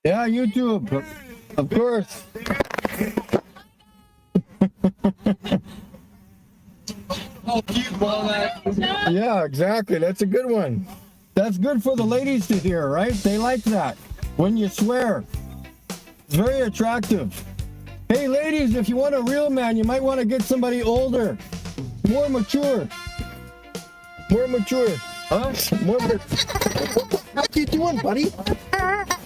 Yeah, YouTube, of course. Yeah, exactly. That's a good one. That's good for the ladies to hear, right? They like that. When you swear. It's very attractive. Hey, ladies, if you want a real man, you might want to get somebody older. More mature. More mature. Huh? More What you doing, buddy?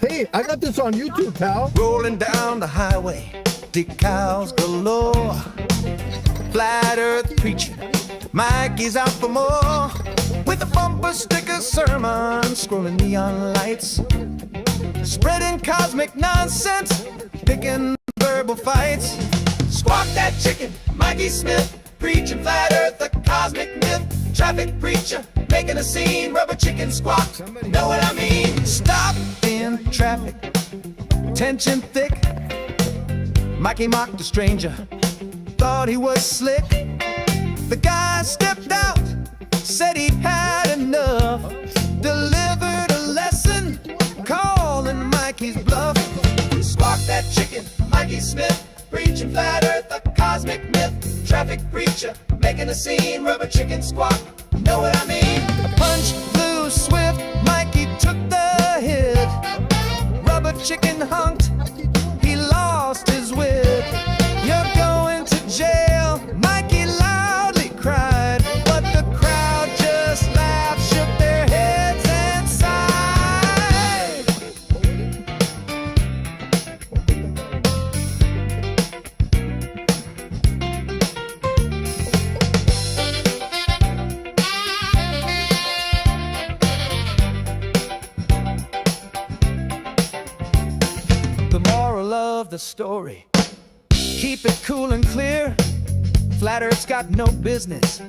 Hey, I got this on YouTube, pal. Rolling down the highway, decals galore. Flat earth preacher, Mikey's out for more. With a bumper sticker sermon, scrolling neon lights. Spreading cosmic nonsense, picking verbal fights. Squawk that chicken, Mikey Smith. Preaching flat earth, the cosmic myth. Traffic preacher, making a scene. Rubber chicken squawk, know what I mean? Stop in traffic, tension thick. Mikey mocked a stranger, thought he was slick. The guy stepped out, said he had enough. Delivered a lesson, calling Mikey's bluff. Squawk that chicken, Mikey Smith. Preaching flat earth, the cosmic myth. Traffic preacher, making a scene. Rubber chicken squawk, know what I mean? A punch flew swift, Mikey took the hit. Rubber chicken hunked, he lost his wit. You're going to jail, Mikey loudly cried. But the crowd just laughed, shook their heads and sighed. The moral of the story, keep it cool and clear. Flat Earth's got no business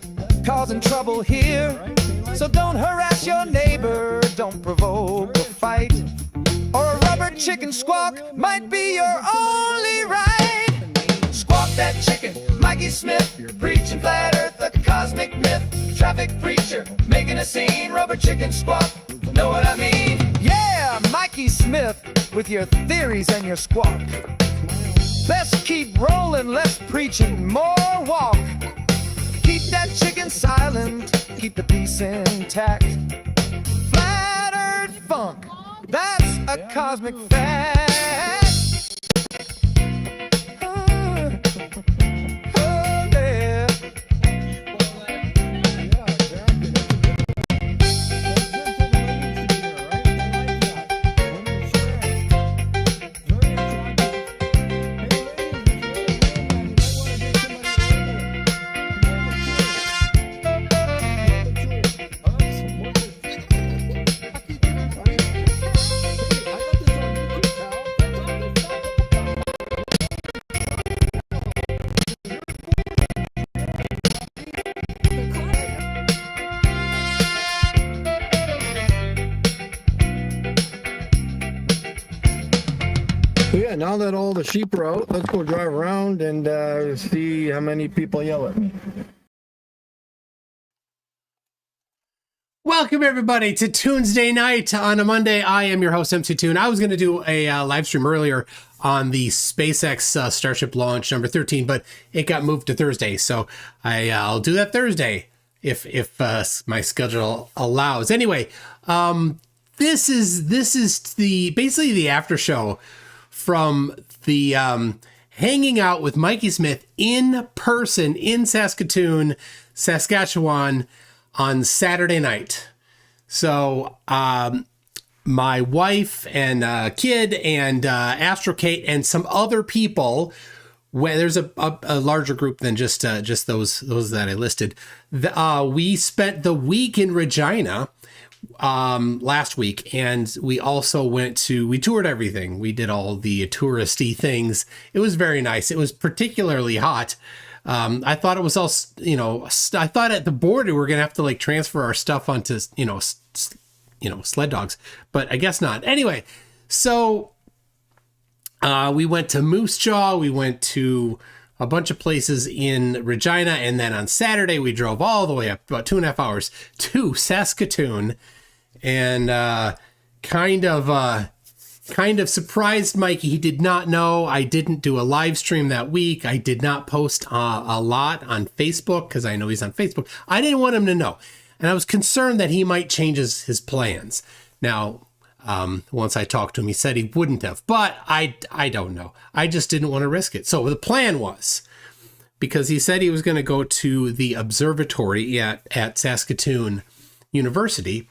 causing trouble here. So don't harass your neighbor, don't provoke a fight. Or a rubber chicken squawk might be your only right. Squawk that chicken, Mikey Smith. Preaching flat earth, the cosmic myth. Traffic preacher, making a scene. Rubber chicken squawk, know what I mean? Yeah, Mikey Smith, with your theories and your squawk. Let's keep rolling, less preaching, more walk. Keep that chicken silent, keep the peace intact. Flat earth funk, that's a cosmic fact. Oh, yeah. Yeah, now that all the sheep are out, let's go drive around and see how many people yell at me. Welcome everybody to Tuesday night on a Monday. I am your host MCToon. I was going to do a live stream earlier on the SpaceX Starship launch number 13, but it got moved to Thursday, so I'll do that Thursday if my schedule allows. Anyway, this is the basically the after show from the hanging out with Mikey Smith in person in Saskatoon, Saskatchewan on Saturday night. So my wife and kid and Astro Kate and some other people, where there's a larger group than just those that I listed. We spent the week in Regina last week, and we also we toured everything. We did all the touristy things. It was very nice. It was particularly hot. I thought it was all, I thought at the border we're going to have to like transfer our stuff onto, sled dogs, but I guess not. Anyway, so we went to Moose Jaw. We went to a bunch of places in Regina. And then on Saturday, we drove all the way up about 2.5 hours to Saskatoon and kind of kind of surprised Mikey. He did not know. I didn't do a live stream that week. I did not post a lot on Facebook because I know he's on Facebook. I didn't want him to know. And I was concerned that he might change his plans. Now, once I talked to him, he said he wouldn't have, but I don't know. I just didn't want to risk it. So the plan was, because he said he was going to go to the observatory at Saskatoon University,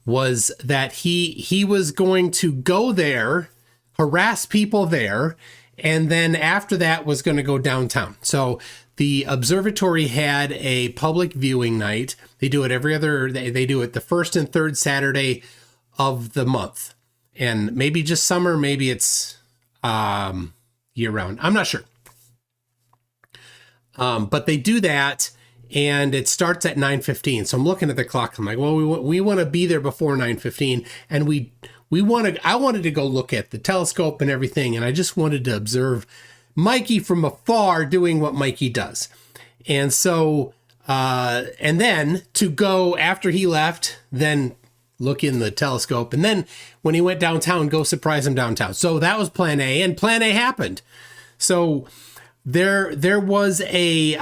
was that he was going to go there, harass people there, and then after that was going to go downtown. So the observatory had a public viewing night. They do it they do it the first and third Saturday of the month. And maybe just summer, maybe it's year round. I'm not sure. But they do that, and it starts at 9:15. So I'm looking at the clock. I'm like, well, we want to be there before 9:15, and I wanted to go look at the telescope and everything, and I just wanted to observe Mikey from afar doing what Mikey does. And so, and then to go after he left, then look in the telescope, and then when he went downtown, go surprise him downtown. So that was plan A, and plan A happened. So there was a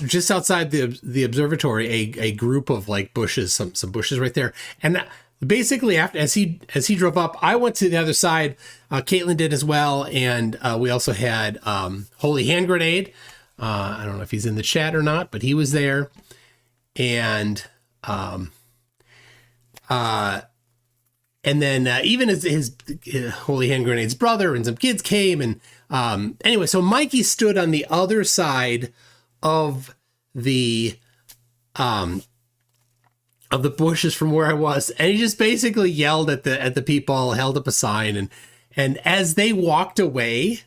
just outside the observatory, a group of like bushes, some bushes right there. And basically as he drove up, I went to the other side. Caitlin did as well. And we also had Holy Hand Grenade. I don't know if he's in the chat or not, but he was there. And then even his Holy Hand Grenade's brother and some kids came. And anyway, so Mikey stood on the other side of the bushes from where I was, and he just basically yelled at the people, held up a sign, and as they walked away,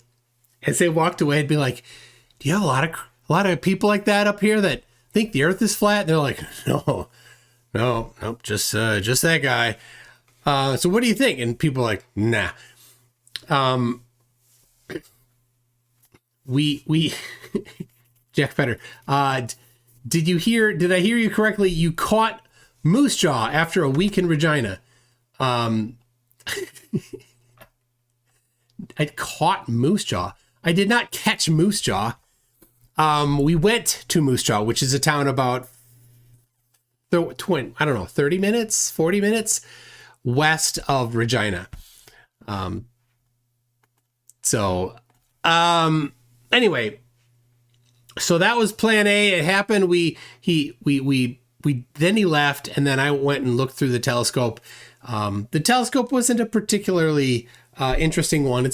I'd be like, "Do you have a lot of people like that up here that think the Earth is flat?" And they're like, "No, just that guy." So what do you think? And people are like, nah. We Jack Fetter, did I hear you correctly? You caught moose jaw after a week in Regina. I caught moose jaw. I did not catch moose jaw. We went to Moose Jaw, which is a town about 30 minutes, 40 minutes west of Regina. Anyway, so that was plan A. It happened. Then he left, and then I went and looked through the telescope. The telescope wasn't a particularly interesting one.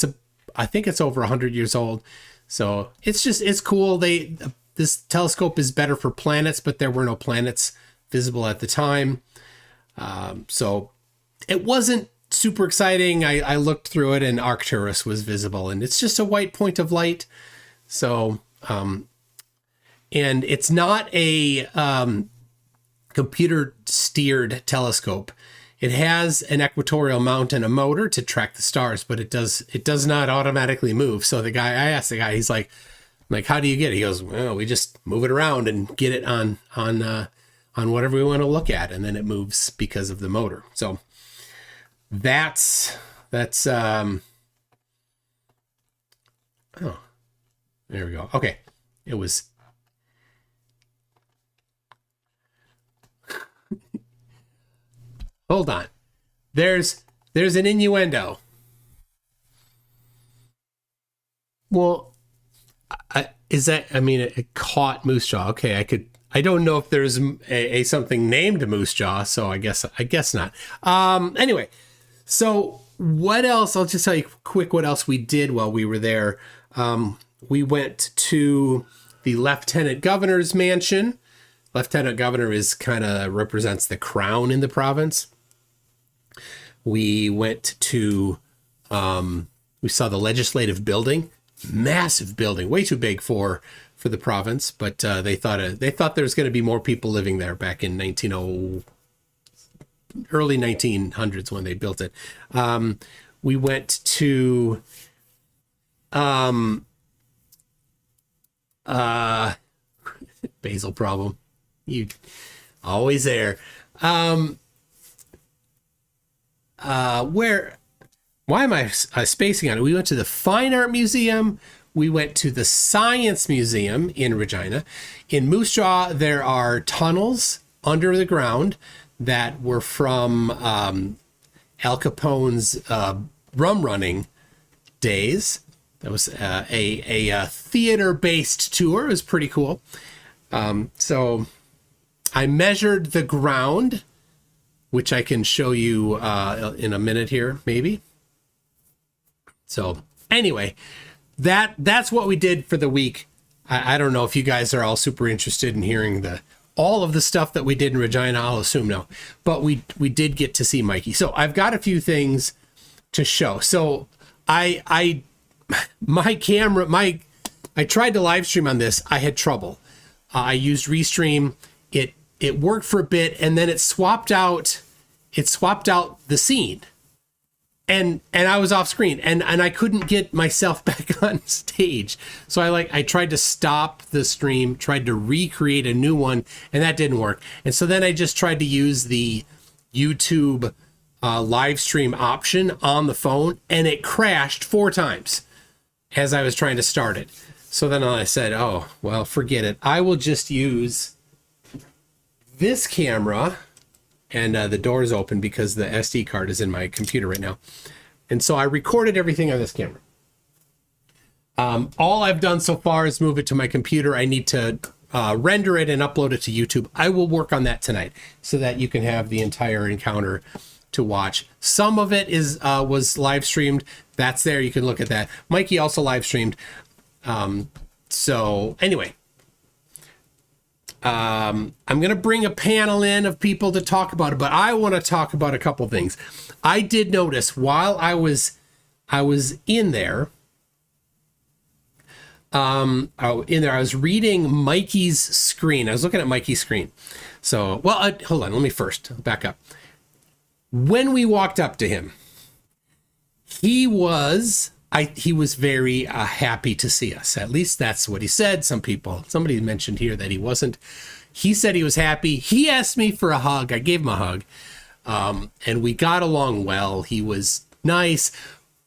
I think it's over 100 years old. So it's cool. This telescope is better for planets, but there were no planets visible at the time. So it wasn't super exciting. I looked through it, and Arcturus was visible, and it's just a white point of light. So, and it's not a computer steered telescope. It has an equatorial mount and a motor to track the stars, but it does not automatically move. So I asked the guy, he's like, how do you get it? He goes, well, we just move it around and get it on whatever we want to look at, and then it moves because of the motor. So that's oh, there we go. Okay. It was hold on. There's an innuendo. Well, it caught moose jaw. Okay, I don't know if there's a something named moose jaw, so I guess not. Anyway, so what else? I'll just tell you quick what else we did while we were there. We went to the Lieutenant Governor's mansion. Lieutenant Governor represents the crown in the province. We went to, we saw the legislative building, massive building, way too big for the province, but they thought there was going to be more people living there back in early 1900s when they built it. We went to basil problem. You always there. why am I spacing on it? We went to the Fine Art Museum. We went to the Science Museum in Regina. In Moose Jaw, there are tunnels under the ground that were from Al Capone's rum running days. That was a theater-based tour. It was pretty cool. So I measured the ground, which I can show you in a minute here, maybe. So anyway, that's what we did for the week. I don't know if you guys are all super interested in hearing all of the stuff that we did in Regina. I'll assume no, but we did get to see Mikey. So I've got a few things to show. So my camera, I tried to live stream on this. I had trouble. I used Restream. It worked for a bit, and then it swapped out the scene. And I was off screen, and I couldn't get myself back on stage. So I tried to stop the stream, tried to recreate a new one, and that didn't work. And so then I just tried to use the YouTube live stream option on the phone, and it crashed 4 times as I was trying to start it. So then I said, oh, well, forget it. I will just use this camera. And the door is open because the SD card is in my computer right now. And so I recorded everything on this camera. All I've done so far is move it to my computer. I need to render it and upload it to YouTube. I will work on that tonight so that you can have the entire encounter to watch. Some of it was live streamed. That's there. You can look at that. Mikey also live streamed. So anyway. I'm going to bring a panel in of people to talk about it, but I want to talk about a couple things. I did notice while I was in there, I was reading Mikey's screen. I was looking at Mikey's screen. So, well, hold on. Let me first back up. When we walked up to him, he was very happy to see us. At least that's what he said. Somebody mentioned here that he wasn't. He said he was happy. He asked me for a hug. I gave him a hug. And we got along well. He was nice.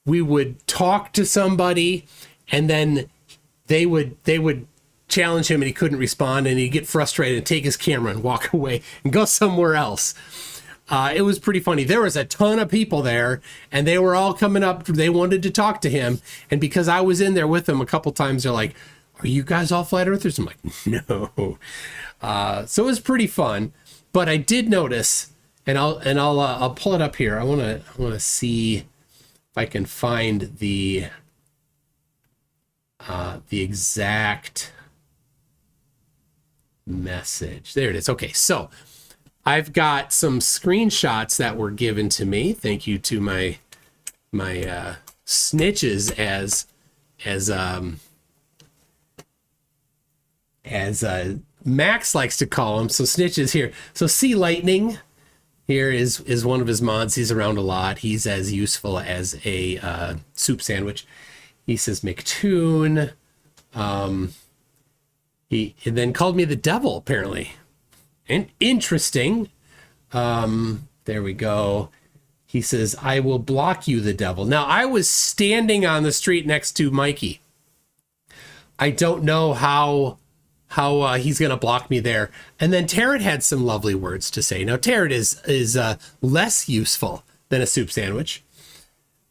We would talk to somebody, and then they would challenge him, and he couldn't respond, and he'd get frustrated and take his camera and walk away and go somewhere else. It was pretty funny. There was a ton of people there, and they were all coming up. They wanted to talk to him. And because I was in there with them a couple times, they're like, are you guys all flat earthers? I'm like, no. So it was pretty fun. But I did notice, and I'll pull it up here. I want to see if I can find the exact message. There it is. Okay, so I've got some screenshots that were given to me. Thank you to my snitches, as Max likes to call them. So snitches here. So Sea Lightning here is one of his mods. He's around a lot. He's as useful as a soup sandwich. He says MCToon. He then called me the devil, apparently. And interesting. There we go. He says, I will block you, the devil. Now, I was standing on the street next to Mikey. I don't know how he's going to block me there. And then Tarot had some lovely words to say. Now, Tarot is less useful than a soup sandwich.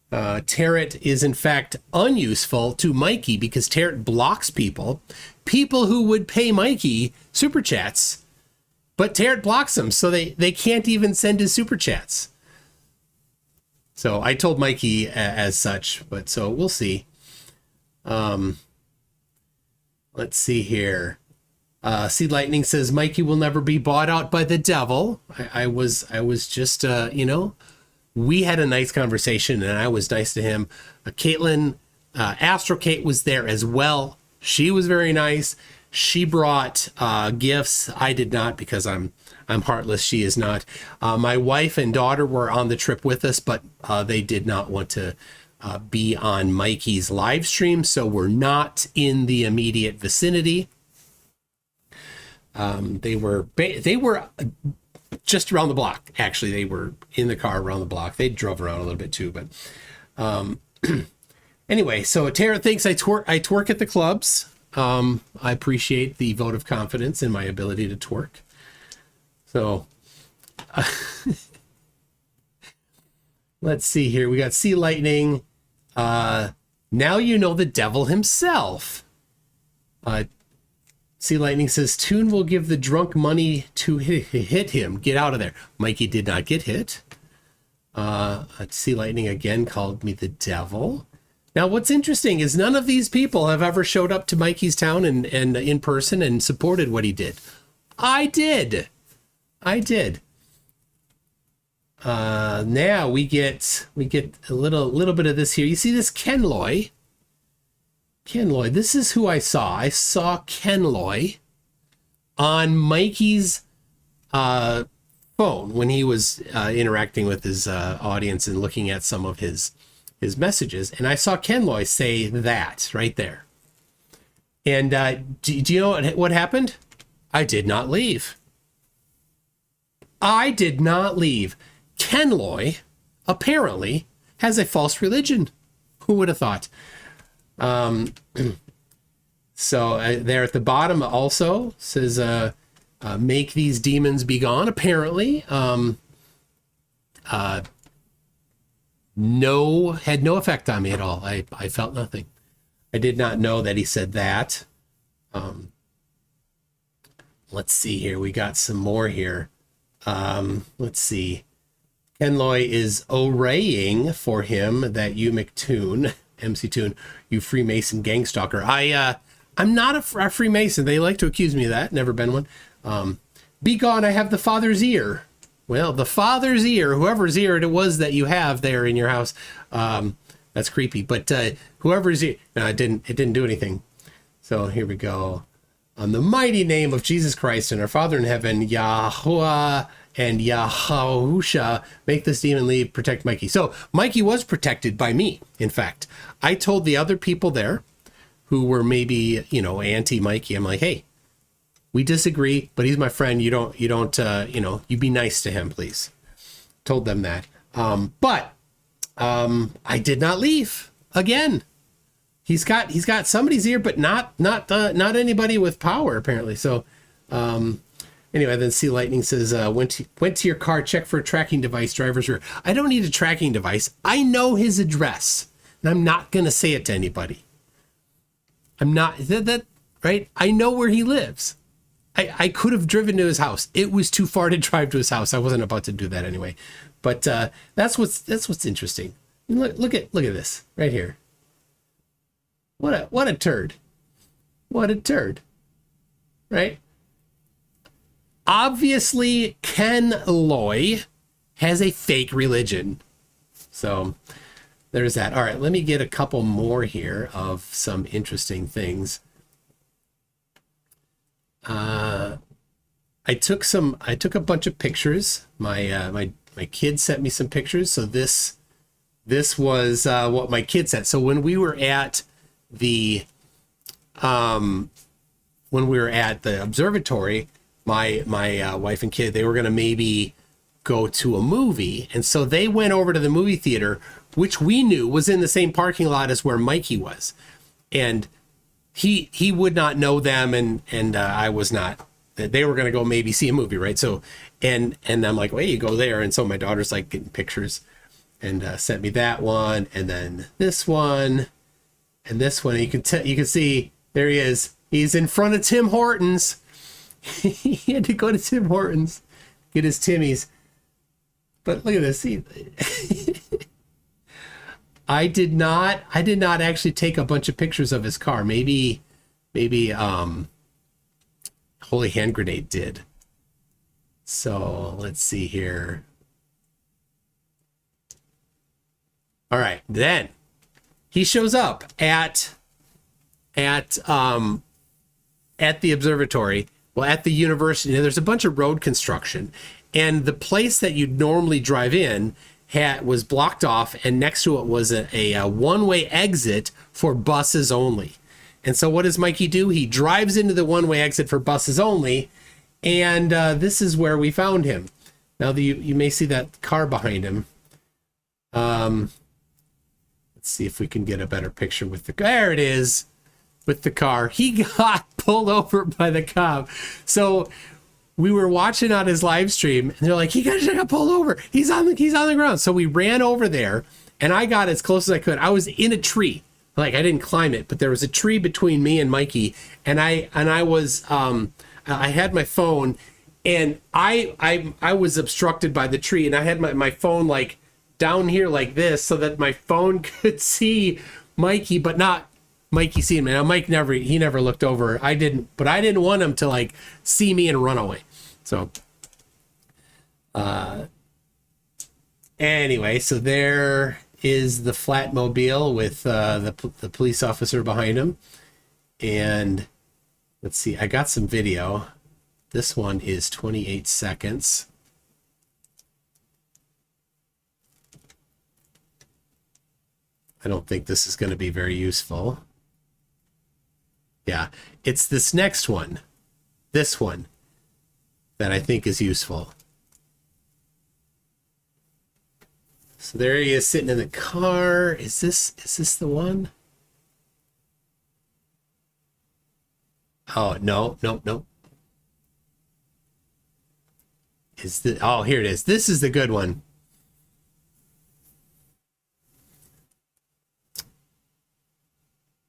Tarot is, in fact, unuseful to Mikey because Tarot blocks people who would pay Mikey super chats. But Tarot blocks them, so they can't even send his super chats. So I told Mikey as such, but so we'll see. Let's see here. Sea Lightning says Mikey will never be bought out by the devil. I was just we had a nice conversation, and I was nice to him. Caitlin, Astro Kate was there as well. She was very nice. She brought gifts. I did not because I'm heartless. She is not. My wife and daughter were on the trip with us, but they did not want to be on Mikey's live stream, so we're not in the immediate vicinity. They were just around the block. Actually, they were in the car around the block. They drove around a little bit too, but anyway, so Tara thinks I twerk at the clubs. I appreciate the vote of confidence in my ability to twerk. So let's see here. We got Sea Lightning. Now you know the devil himself. Sea Lightning says, Toon will give the drunk money to hit him. Get out of there. Mikey did not get hit. Sea Lightning again called me the devil. Now, what's interesting is none of these people have ever showed up to Mikey's town and in person and supported what he did. I did. Now we get a little bit of this here. You see this Kenloy. This is who I saw. I saw Kenloy on Mikey's phone when he was interacting with his audience and looking at some of his messages. And I saw Kenloy say that right there. And do you know what happened? I did not leave. Kenloy apparently has a false religion. Who would have thought? So there at the bottom also says, make these demons be gone. Apparently, had no effect on me at all. I felt nothing. I did not know that he said that. Let's see here. We got some more here. Let's see. Kenloy is oraying for him that you MCToon, you Freemason gang stalker. I'm not a Freemason. They like to accuse me of that. Never been one. Be gone. I have the Father's ear. Well, the Father's ear, whoever's ear it was that you have there in your house. That's creepy. But whoever's ear, no, it didn't do anything. So here we go. On the mighty name of Jesus Christ and our Father in heaven, Yahuwah and Yahusha, make this demon leave, protect Mikey. So Mikey was protected by me. In fact, I told the other people there who were maybe, anti-Mikey, I'm like, hey, we disagree, but he's my friend. You be nice to him, please. Told them that. But I did not leave again. He's got somebody's ear, but not anybody with power apparently. So, anyway, then Sea Lightning says, went to your car, check for a tracking device, driver's rear. I don't need a tracking device. I know his address, and I'm not going to say it to anybody. I'm not, right? I know where he lives. I could have driven to his house. It was too far to drive to his house. I wasn't about to do that anyway. But that's what's interesting. Look at this right here. What a turd. What a turd. Right? Obviously, Kenloy has a fake religion. So there's that. All right, let me get a couple more here of some interesting things. I took a bunch of pictures. My kid sent me some pictures. So this was what my kid sent. So when we were at the observatory, my wife and kid, they were going to maybe go to a movie. And so they went over to the movie theater, which we knew was in the same parking lot as where Mikey was. And he would not know them. And I was not. They were going to go maybe see a movie. Right. So, and I'm like, well, you go there. And so my daughter's like getting pictures and sent me that one. And then this one and this one. And you can see there he is. He's in front of Tim Hortons. He had to go to Tim Hortons, get his Timmies. But look at this. I did not actually take a bunch of pictures of his car. Maybe Holy Hand Grenade did. So let's see here. All right, then he shows up at the observatory. Well, at the university, there's a bunch of road construction, and the place that you'd normally drive in was blocked off, and next to it was a one-way exit for buses only. And so what does Mikey do? He drives into the one-way exit for buses only, and this is where we found him. Now you may see that car behind him. Let's see if we can get a better picture with the, there it is, with the car. He got pulled over by the cop. So we were watching on his live stream, and they're like, he got pulled over. He's on the ground. So we ran over there, and I got as close as I could. I was in a tree. Like, I didn't climb it, but there was a tree between me and Mikey, and I was I had my phone, and I was obstructed by the tree, and I had my phone like down here like this so that my phone could see Mikey, but not Mikey seeing me. Now Mike never looked over. I didn't want him to like see me and run away. So anyway, so there is the Flatmobile with the police officer behind him. And let's see, I got some video. This one is 28 seconds. I don't think this is going to be very useful. Yeah, it's this next one, this one, that I think is useful. So there he is sitting in the car. Is this the one? Oh, no. Oh, here it is. This is the good one.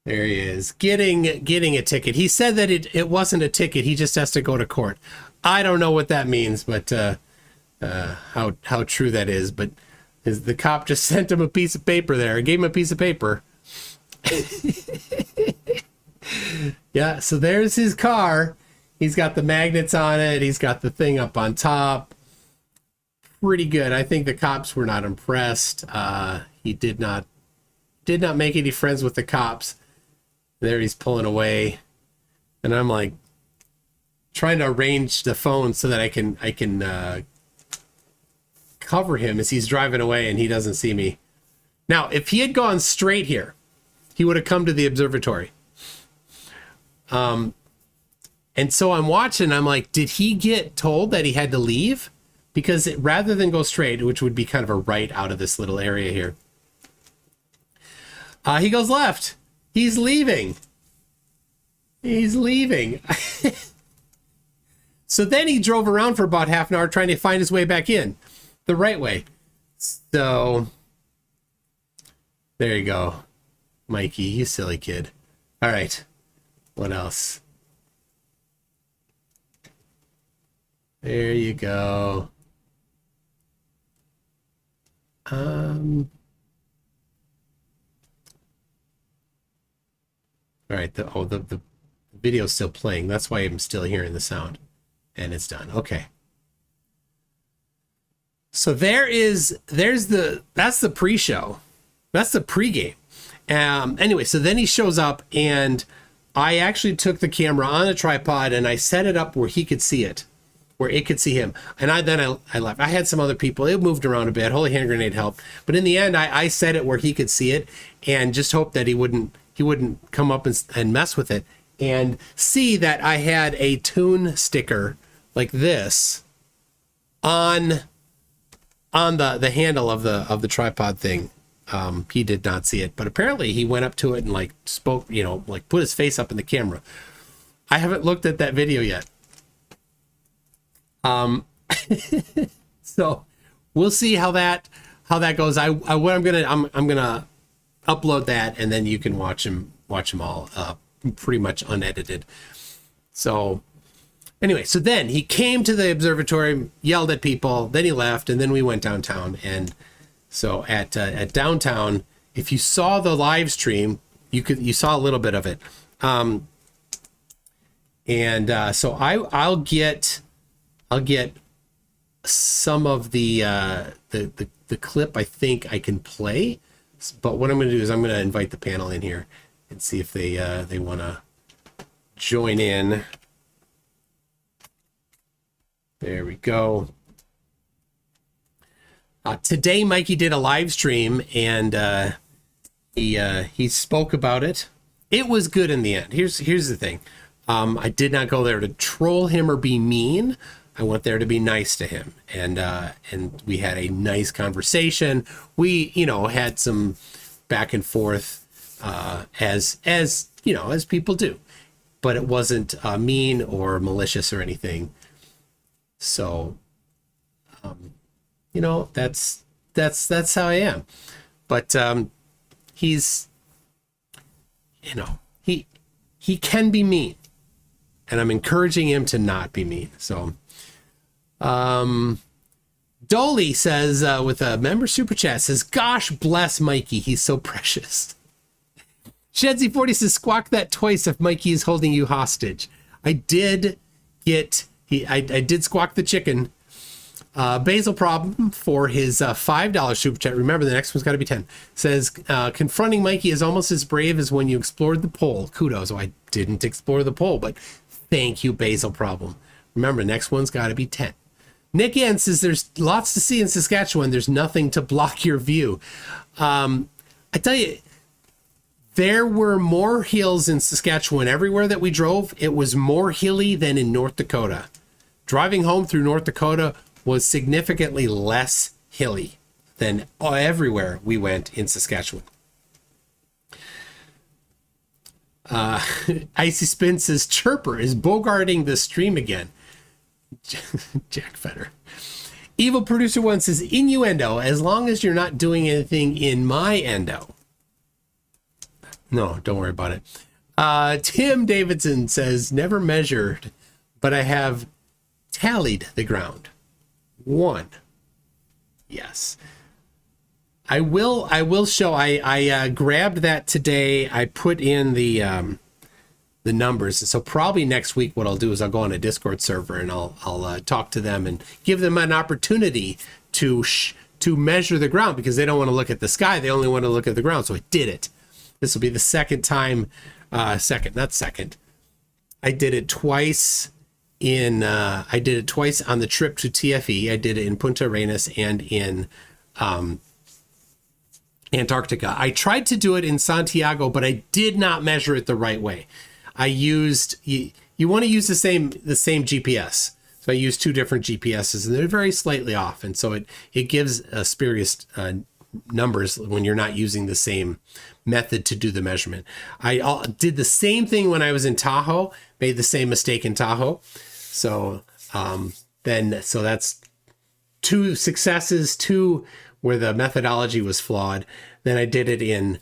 There he is, getting a ticket. He said that it wasn't a ticket. He just has to go to court. I don't know what that means, but how true that is. But the cop just sent him a piece of paper there. Gave him a piece of paper. Yeah, so there's his car. He's got the magnets on it. He's got the thing up on top. Pretty good. I think the cops were not impressed. He did not make any friends with the cops. There he's pulling away, and I'm like trying to arrange the phone so that I can cover him as he's driving away and he doesn't see me. Now, if he had gone straight here, he would have come to the observatory. And so I'm watching. I'm like, did he get told that he had to leave? Because rather than go straight, which would be kind of a right out of this little area here, he goes left. He's leaving. So then he drove around for about half an hour trying to find his way back in the right way. So there you go, Mikey, you silly kid. All right, what else? There you go. All right, the video's still playing. That's why I'm still hearing the sound. And it's done. Okay. So that's the pre-show. That's the pregame. Anyway, so then he shows up, and I actually took the camera on a tripod and I set it up where he could see it, where it could see him. And I left. I had some other people. It moved around a bit. Holy hand grenade helped. But in the end, I set it where he could see it and just hoped that he wouldn't come up and mess with it, and see that I had a Toon sticker like this on the handle of the tripod thing. He did not see it, but apparently he went up to it and like spoke, like put his face up in the camera. I haven't looked at that video yet. So we'll see how that goes. I'm gonna upload that, and then you can watch them all pretty much unedited. So anyway, so then he came to the observatory, yelled at people, then he left, and then we went downtown. And so at downtown, if you saw the live stream, you saw a little bit of it. So I'll get some of the clip I think I can play. But what I'm going to do is I'm going to invite the panel in here and see if they want to join in. There we go. Today, Mikey did a live stream, and he spoke about it. It was good in the end. Here's the thing. I did not go there to troll him or be mean. I went there to be nice to him, and we had a nice conversation. We, had some back and forth, as people do, but it wasn't mean or malicious or anything. So, that's how I am. But he's, he can be mean, and I'm encouraging him to not be mean. So, Dolly says, with a member super chat, says, "Gosh bless Mikey, he's so precious." Shedsy40 says, "Squawk that twice if Mikey is holding you hostage." I did squawk the chicken. Basil Problem for his $5 super chat. Remember, the next one's got to be 10. Says, "Confronting Mikey is almost as brave as when you explored the pole." Kudos. Oh, I didn't explore the pole, but thank you, Basil Problem. Remember, next one's got to be 10. Nick Ann says, "There's lots to see in Saskatchewan. There's nothing to block your view." I tell you, there were more hills in Saskatchewan. Everywhere that we drove, it was more hilly than in North Dakota. Driving home through North Dakota was significantly less hilly than everywhere we went in Saskatchewan. Icy Spin says, "Chirper is bogarting the stream again." Jack Fetter. Evil Producer One says, "Innuendo, as long as you're not doing anything in my endo." No, don't worry about it. Tim Davidson says, "Never measured, but I have tallied the ground. 1. Yes. I will show. I grabbed that today. I put in the numbers. So probably next week, what I'll do is I'll go on a Discord server and I'll talk to them and give them an opportunity to measure the ground, because they don't want to look at the sky. They only want to look at the ground. So I did it. This will be the second time. I did it twice on the trip to TFE. I did it in Punta Arenas and in Antarctica. I tried to do it in Santiago, but I did not measure it the right way. I used, you want to use the same GPS. So I used 2 different GPSs, and they're very slightly off. And so it gives spurious numbers when you're not using the same method to do the measurement. I did the same thing when I was in Tahoe, made the same mistake in Tahoe. So so that's 2 successes, 2 where the methodology was flawed. Then I did it in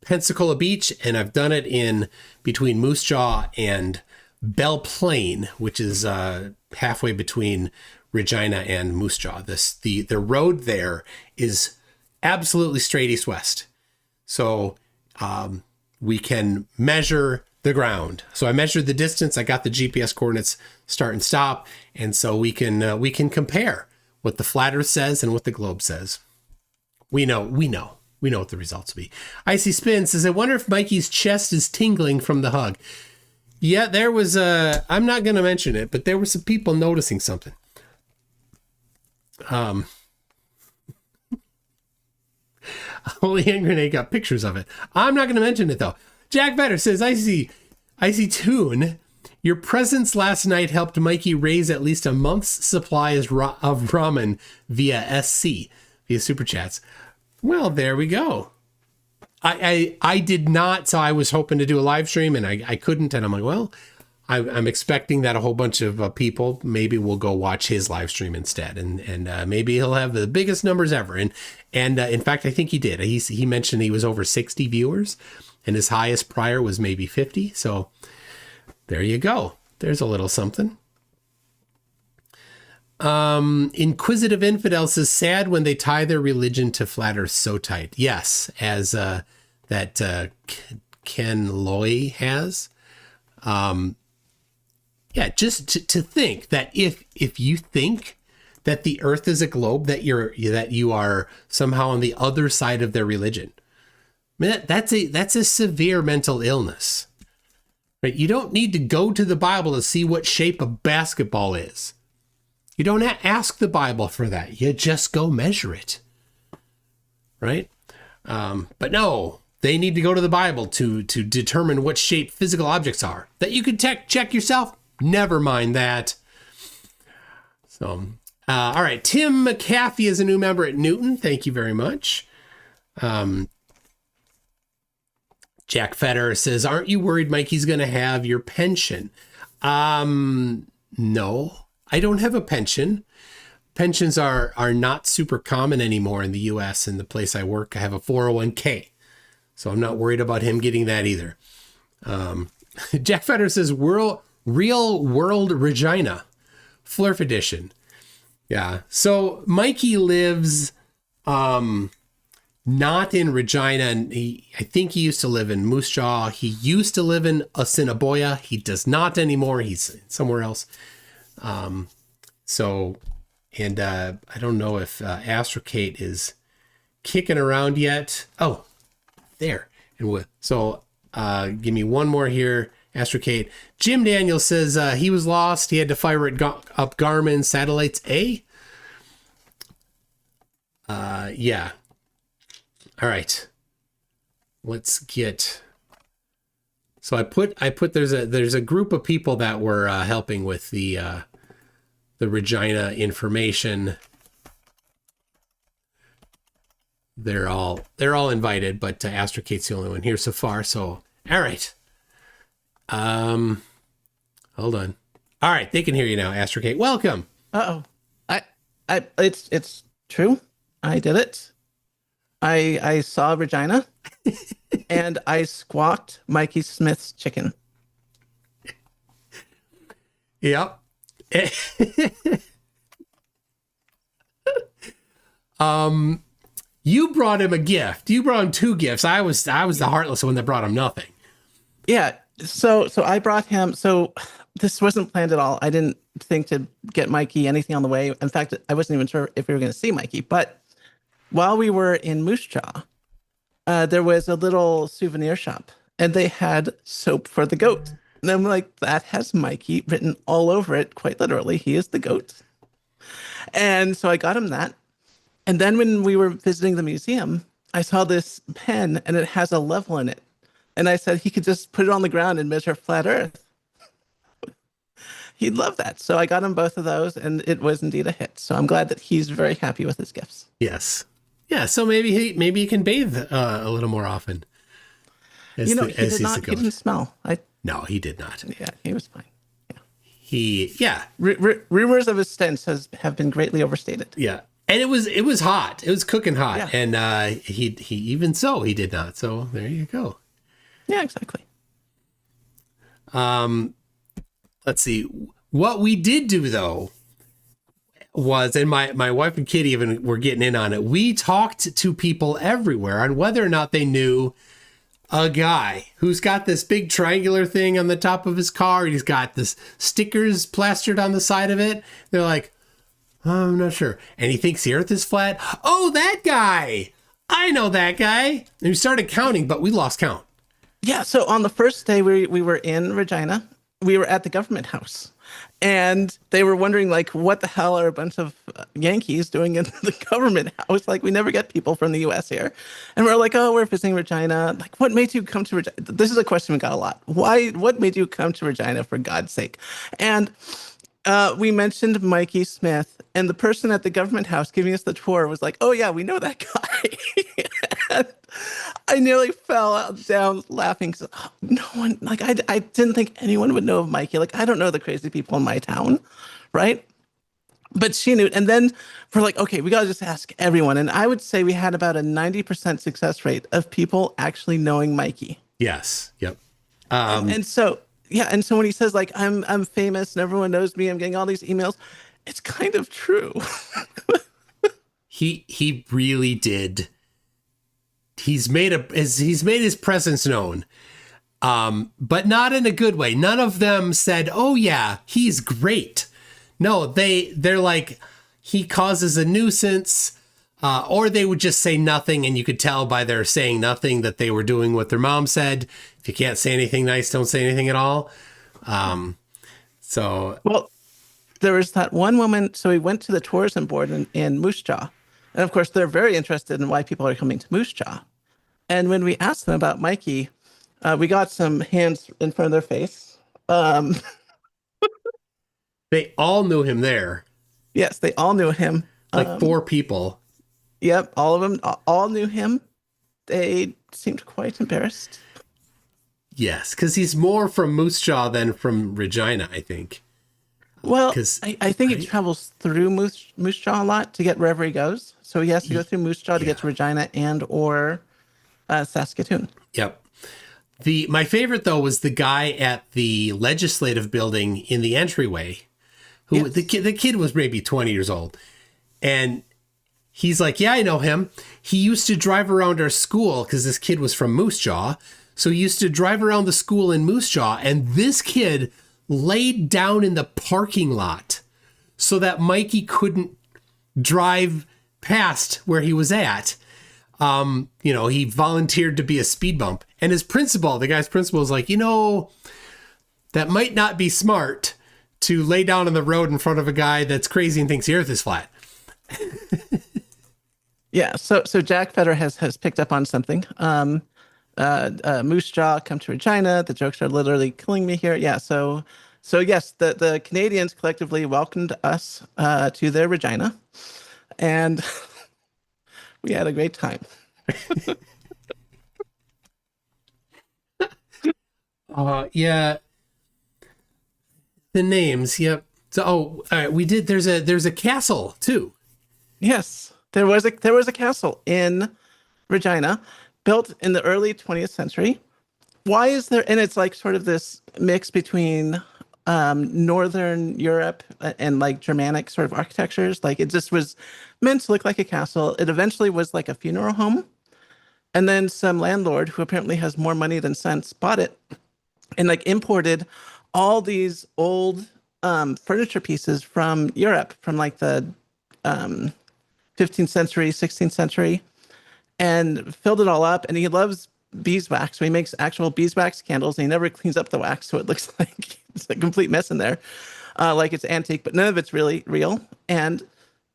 Pensacola Beach, and I've done it in between Moose Jaw and Belle Plaine, which is halfway between Regina and Moose Jaw. The road there is absolutely straight east-west. So we can measure the ground. So I measured the distance. I got the GPS coordinates start and stop. And so we can compare what the flat earth says and what the globe says. We know what the results will be. Icy Spin says, "I wonder if Mikey's chest is tingling from the hug." Yeah, there was I'm not going to mention it, but there were some people noticing something. Holy Hand Grenade got pictures of it. I'm not going to mention it though. Jack Vetter says, Icy Toon, your presence last night helped Mikey raise at least a month's supply of ramen via Super Chats. Well, there we go. I did not, so I was hoping to do a live stream and I couldn't, and I'm like, well, I'm expecting that a whole bunch of people maybe will go watch his live stream instead, and maybe he'll have the biggest numbers ever. And in fact, I think he did. He mentioned he was over 60 viewers, and his highest prior was maybe 50. So there you go. There's a little something. Inquisitive Infidel says, "Sad when they tie their religion to flat earth so tight." Yes, as that Ken Loy has. Yeah, just to think that if you think that the earth is a globe, that you are somehow on the other side of their religion, I mean, that's a severe mental illness, right? You don't need to go to the Bible to see what shape a basketball is. You don't ask the Bible for that. You just go measure it, right? But no, they need to go to the Bible to determine what shape physical objects are. That you could check yourself. Never mind that. So, all right. Tim McAfee is a new member at Newton. Thank you very much. Jack Fetter says, aren't you worried Mikey's going to have your pension? No, I don't have a pension. Pensions are not super common anymore in the U.S. In the place I work, I have a 401k. So I'm not worried about him getting that either. Jack Fetter says, Real World Regina, Flurf Edition. Yeah. So Mikey lives not in Regina, and I think he used to live in Moose Jaw. He used to live in Assiniboia. He does not anymore. He's somewhere else. I don't know if Astrocate is kicking around yet. Oh, there. And give me one more here. Astrocate. Jim Daniels says he was lost. He had to fire it up Garmin Satellites A. Yeah. All right. Let's get. So I put there's a group of people that were helping with the Regina information. They're all invited, but Astrocate's the only one here so far. So all right. Hold on. All right, they can hear you now, Astrocate. Welcome. It's true. I did it. I saw Regina and I squawked Mikey Smith's chicken. Yep. You brought him a gift. You brought him 2 gifts. I was the heartless one that brought him nothing. Yeah. So I brought him. So this wasn't planned at all. I didn't think to get Mikey anything on the way. In fact, I wasn't even sure if we were going to see Mikey. But while we were in Moose Jaw, there was a little souvenir shop, and they had soap for the goat. And I'm like, that has Mikey written all over it, quite literally. He is the goat. And so I got him that. And then when we were visiting the museum, I saw this pen, and it has a level in it. And I said he could just put it on the ground and measure flat Earth. He'd love that. So I got him both of those, and it was indeed a hit. So I'm glad that he's very happy with his gifts. Yes. Yeah, so maybe he can bathe a little more often. He didn't smell. No, he did not. Yeah, he was fine. Yeah. Rumors of his stench have been greatly overstated. Yeah. And it was hot. It was cooking hot. Yeah. And he did not. So there you go. Yeah, exactly. Let's see. What we did do though was, and my wife and Kitty even were getting in on it. We talked to people everywhere on whether or not they knew a guy who's got this big triangular thing on the top of his car. He's got this stickers plastered on the side of it. They're like, oh, I'm not sure. And he thinks the earth is flat. Oh, that guy. I know that guy. And we started counting, but we lost count. Yeah. So on the first day we were in Regina, we were at the government house. And they were wondering, like, what the hell are a bunch of Yankees doing in the government house? Like, we never get people from the U.S. here. And we're like, oh, we're visiting Regina. Like, what made you come to Regina? This is a question we got a lot. What made you come to Regina, for God's sake? And we mentioned Mikey Smith, and the person at the government house giving us the tour was like, oh, yeah, we know that guy. And I nearly fell down laughing because no one, like, I didn't think anyone would know of Mikey. Like, I don't know the crazy people in my town, right? But she knew. And then we're like, okay, we got to just ask everyone. And I would say we had about a 90% success rate of people actually knowing Mikey. Yes. Yep. And so, yeah. And so when he says, like, I'm famous and everyone knows me, I'm getting all these emails, it's kind of true. He really did. He's made his presence known, but not in a good way. None of them said, "Oh yeah, he's great." No, they're like, he causes a nuisance, or they would just say nothing, and you could tell by their saying nothing that they were doing what their mom said. If you can't say anything nice, don't say anything at all. Well, there was that one woman. So we went to the tourism board in Moose Jaw. And of course, they're very interested in why people are coming to Moose Jaw. And when we asked them about Mikey, we got some hands in front of their face. They all knew him there. Yes, they all knew him. Like 4 people. Yep, all of them all knew him. They seemed quite embarrassed. Yes, because he's more from Moose Jaw than from Regina, I think. Well, I think he travels through Moose Jaw a lot to get wherever he goes. So he has to go through Moose Jaw to get to Regina and or Saskatoon. Yep. My favorite, though, was the guy at the legislative building in the entryway. Who the kid was maybe 20 years old. And he's like, yeah, I know him. He used to drive around our school because this kid was from Moose Jaw. So he used to drive around the school in Moose Jaw. And this kid laid down in the parking lot so that Mikey couldn't drive past where he was at. He volunteered to be a speed bump. And his principal, the guy's principal, was like, that might not be smart to lay down on the road in front of a guy that's crazy and thinks the earth is flat. Yeah, so Jack Fetter has picked up on something. Moose Jaw, come to Regina. The jokes are literally killing me here. Yeah, so yes, the Canadians collectively welcomed us to their Regina, and we had a great time. Yeah. The names, yep. So, all right, we did. There's a castle too. Yes, there was a castle in Regina, built in the early 20th century. Why is there? And it's like sort of this mix between Northern Europe and like Germanic sort of architectures. Like it just was meant to look like a castle. It eventually was like a funeral home, and then some landlord who apparently has more money than sense bought it, and like imported all these old furniture pieces from Europe, from like the 15th century, 16th century, and filled it all up. And he loves beeswax, so he makes actual beeswax candles, and he never cleans up the wax, so it looks like it's a complete mess in there, like it's antique, but none of it's really real. And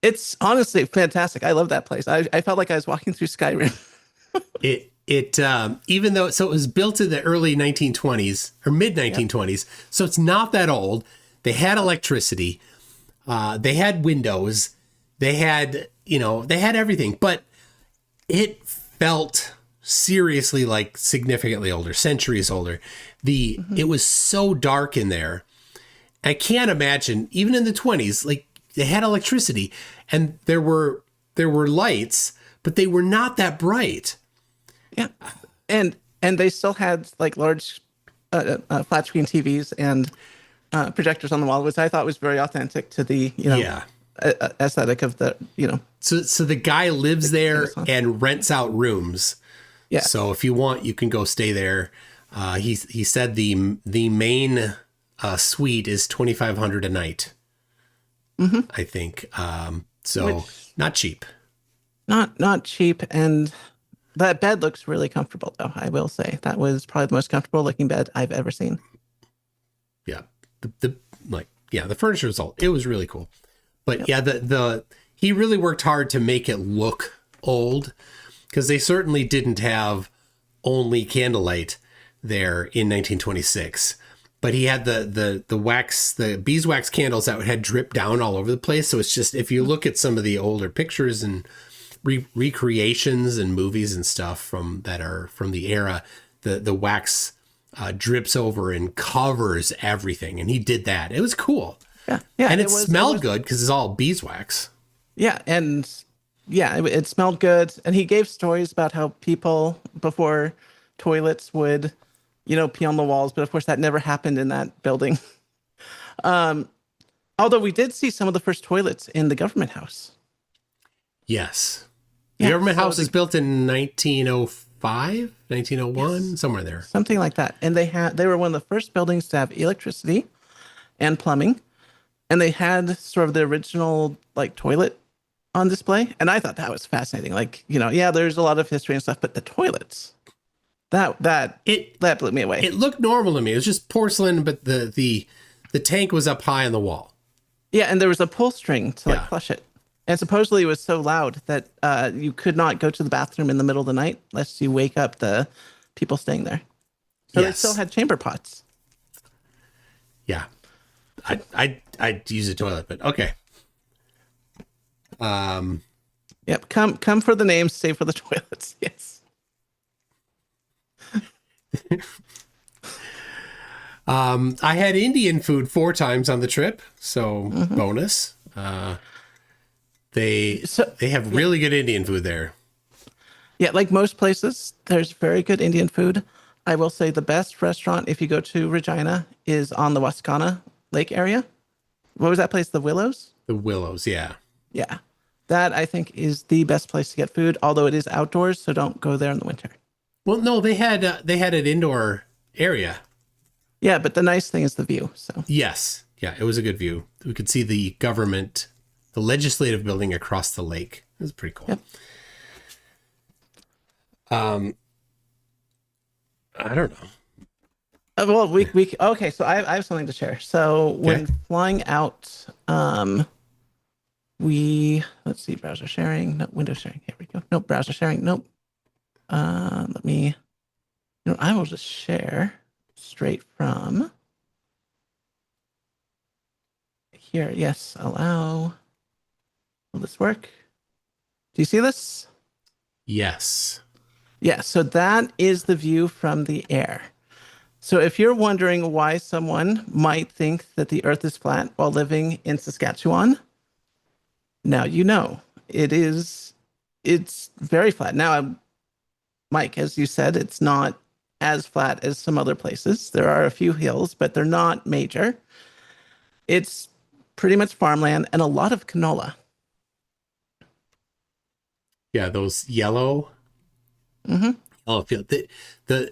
it's honestly fantastic. I love that place. I felt like I was walking through Skyrim. Even though, so it was built in the early 1920s or mid 1920s, so it's not that old. They had electricity, they had windows, they had everything, but it felt seriously like significantly older, centuries older. It was so dark in there. I can't imagine, even in the 20s, like they had electricity and there were lights, but they were not that bright. Yeah, and they still had like large flat screen TVs and projectors on the wall, which I thought was very authentic to the aesthetic of the So the guy lives there and rents out rooms. Yeah. So if you want, you can go stay there. He said the main suite is $2,500 a night. Mm-hmm. I think not cheap. Not cheap, and that bed looks really comfortable, though. I will say that was probably the most comfortable looking bed I've ever seen. Yeah, the furniture was all. It was really cool, but he really worked hard to make it look old, because they certainly didn't have only candlelight there in 1926. But he had the wax, the beeswax candles that had dripped down all over the place. So it's just, if you look at some of the older pictures and recreations and movies and stuff from the era, the wax drips over and covers everything. And he did that. It was cool. Yeah. And it smelled good because it's all beeswax. Yeah. And it smelled good. And he gave stories about how people before toilets would, pee on the walls. But of course, that never happened in that building. Although we did see some of the first toilets in the government house. Yes. The government house is built in 1905, 1901, somewhere there. Something like that. And they were one of the first buildings to have electricity and plumbing. And they had sort of the original like toilet on display. And I thought that was fascinating. Like, there's a lot of history and stuff, but the toilets, that blew me away. It looked normal to me. It was just porcelain, but the tank was up high on the wall. Yeah, and there was a pull string to flush it. And supposedly it was so loud that you could not go to the bathroom in the middle of the night lest you wake up the people staying there. So they still had chamber pots. Yeah. I'd use a toilet, but okay. Yep. Come for the names, stay for the toilets. Yes. I had Indian food 4 times on the trip, so bonus. They have really good Indian food there. Yeah, like most places, there's very good Indian food. I will say the best restaurant, if you go to Regina, is on the Wascana Lake area. What was that place? The Willows? The Willows, yeah. Yeah. That, I think, is the best place to get food, although it is outdoors, so don't go there in the winter. Well, no, they had an indoor area. Yeah, but the nice thing is the view. So Yes. Yeah, it was a good view. We could see the government, the legislative building across the lake. It was pretty cool. Yep. I don't know. well, we okay. So I have something to share. So when flying out, let's see, browser sharing, no, window sharing. Here we go. Nope, browser sharing. Nope. Let me. I will just share straight from here. Yes, allow. Will this work? Do you see this? Yes. Yeah, so that is the view from the air. So if you're wondering why someone might think that the Earth is flat while living in Saskatchewan, now you know. It's very flat. Now, Mike, as you said, it's not as flat as some other places. There are a few hills, but they're not major. It's pretty much farmland and a lot of canola. Yeah, those yellow. Mm-hmm. Oh, the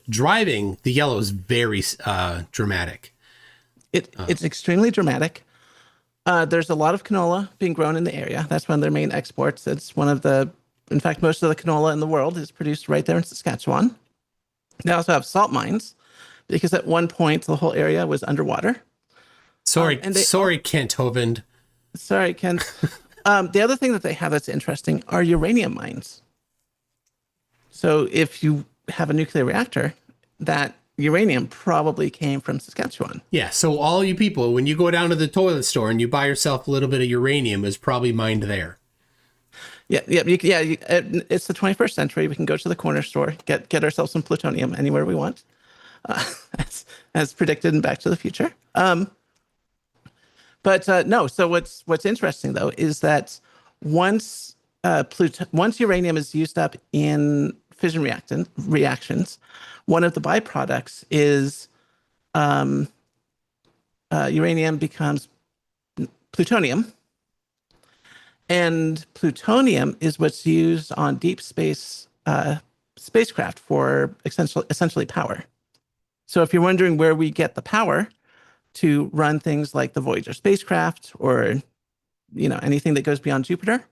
driving, the yellow is very dramatic. It's extremely dramatic. There's a lot of canola being grown in the area. That's one of their main exports. It's one of in fact, most of the canola in the world is produced right there in Saskatchewan. They also have salt mines because at one point the whole area was underwater. Sorry, Kent Hovind. Sorry, Kent. The other thing that they have that's interesting are uranium mines. So if you have a nuclear reactor, that uranium probably came from Saskatchewan. Yeah, so all you people, when you go down to the toilet store and you buy yourself a little bit of uranium, is probably mined there. Yeah. It's the 21st century. We can go to the corner store, get ourselves some plutonium anywhere we want, as predicted in Back to the Future. But no. So what's interesting though is that once uranium is used up in fission reactions, one of the byproducts is uranium becomes plutonium. And plutonium is what's used on deep space spacecraft for essentially power. So if you're wondering where we get the power to run things like the Voyager spacecraft or anything that goes beyond Jupiter,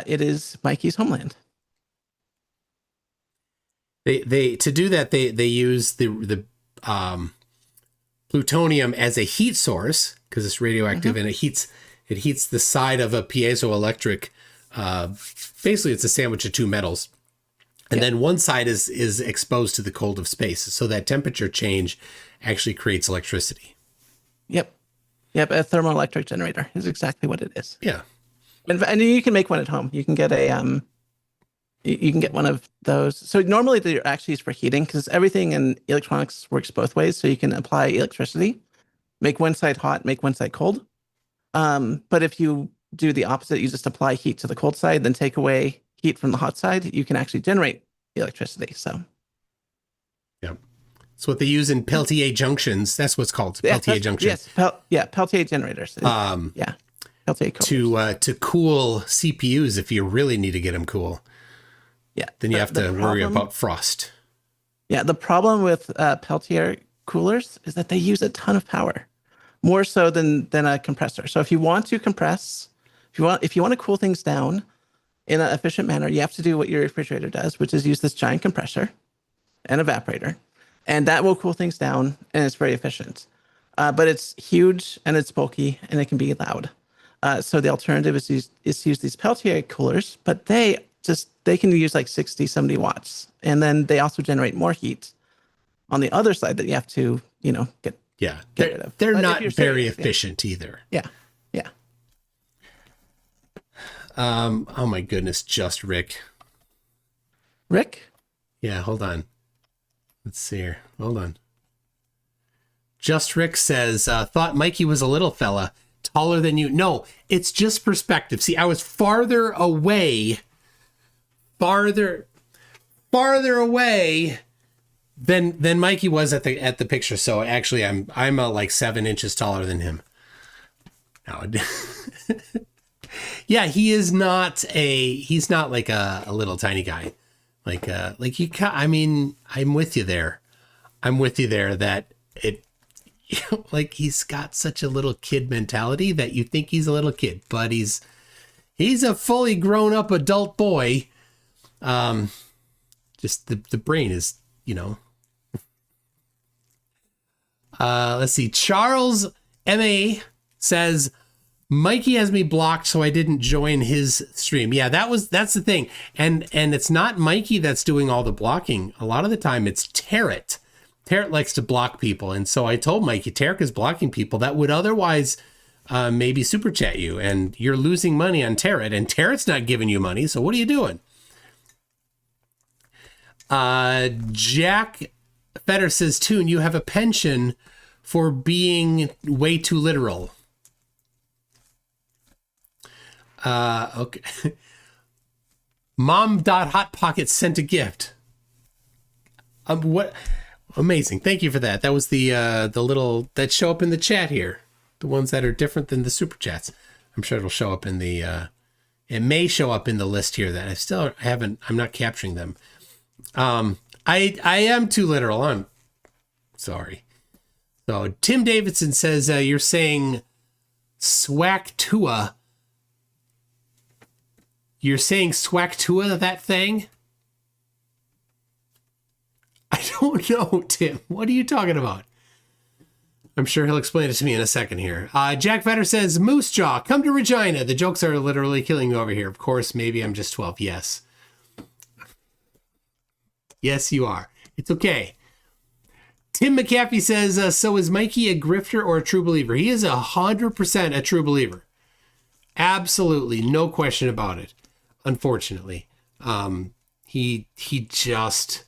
it is Mikey's homeland. They to do that they use the plutonium as a heat source because it's radioactive and it heats the side of a piezoelectric. Basically, it's a sandwich of two metals, and then one side is exposed to the cold of space, so that temperature change actually creates electricity. Yep, a thermoelectric generator is exactly what it is. Yeah, and you can make one at home. You can get you can get one of those. So normally they're actually used for heating because everything in electronics works both ways. So you can apply electricity, make one side hot, make one side cold. But if you do the opposite, you just apply heat to the cold side, then take away heat from the hot side, you can actually generate electricity. So, yeah, it's what they use in Peltier junctions. That's what's called Peltier junction. Yes, Peltier generators. Peltier coolers. To cool CPUs if you really need to get them cool. Yeah, then you have to worry about frost. Yeah, the problem with Peltier coolers is that they use a ton of power. More so than a compressor. So if you want to compress, if you want to cool things down in an efficient manner, you have to do what your refrigerator does, which is use this giant compressor and evaporator, and that will cool things down, and it's very efficient. But it's huge and it's bulky and it can be loud. So the alternative is to use these Peltier coolers, but they can use like 60, 70 watts. And then they also generate more heat on the other side that you have to, get rid of. They're But not if you're very serious, efficient either. Yeah. Yeah. Oh my goodness, just Rick. Rick? Yeah, hold on. Let's see here. Hold on. Just Rick says, thought Mikey was a little fella, taller than you. No, it's just perspective. See, I was farther away than Mikey was at the picture. So actually I'm like 7 inches taller than him. No. Yeah, he's not like a little tiny guy. I'm with you there. That it, like, he's got such a little kid mentality that you think he's a little kid, but he's a fully grown up adult boy. Just the brain is, let's see. Charles M.A. says, Mikey has me blocked, so I didn't join his stream. Yeah, that's the thing. And it's not Mikey that's doing all the blocking. A lot of the time it's Tarot. Tarot likes to block people. And so I told Mikey, Tarot is blocking people that would otherwise maybe super chat you, and you're losing money on Tarot, and Tarot's not giving you money. So what are you doing? Jack Fetter says, Toon, you have a pension for being way too literal. Okay. Mom.hotpocket sent a gift. What? Amazing. Thank you for that. That was the little that show up in the chat here. The ones that are different than the super chats. I'm sure it'll show up in the, it may show up in the list here that I'm not capturing them. I am too literal. I'm sorry. So Tim Davidson says, you're saying Swactua. You're saying Swactua, that thing? I don't know, Tim. What are you talking about? I'm sure he'll explain it to me in a second here. Jack Vetter says, Moose Jaw, come to Regina. The jokes are literally killing me over here. Of course, maybe I'm just 12. Yes. Yes, you are. It's okay. Tim McAfee says, so is Mikey a grifter or a true believer? He is 100% a true believer. Absolutely. No question about it. Unfortunately. He just...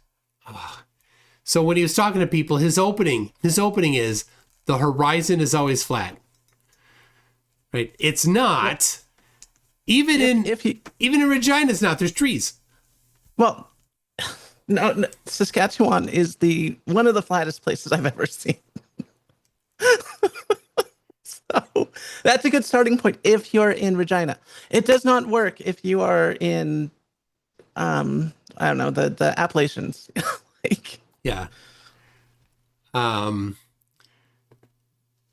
So when he was talking to people, his opening is, the horizon is always flat. Right? It's not. Even in Regina, it's not. There's trees. Well, no, Saskatchewan is one of the flattest places I've ever seen. So that's a good starting point if you're in Regina. It does not work if you are in, I don't know, the Appalachians. Yeah.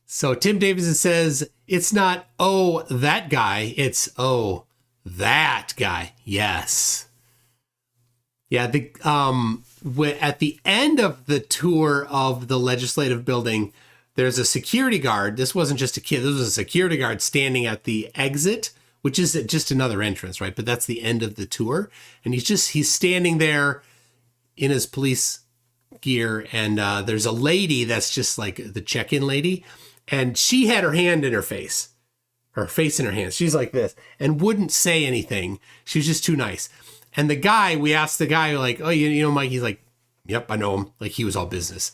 So Tim Davidson says, it's not, oh, that guy. It's, oh, that guy. Yes. Yeah. At the end of the tour of the legislative building, there's a security guard. This wasn't just a kid. This was a security guard standing at the exit, which is just another entrance, right? But that's the end of the tour. And he's standing there in his police gear. And there's a lady that's just like the check-in lady. And she had her hand in her face in her hands. She's like this and wouldn't say anything. She was just too nice. And we asked the guy, like, oh, you know, Mike, he's like, yep, I know him. Like, he was all business.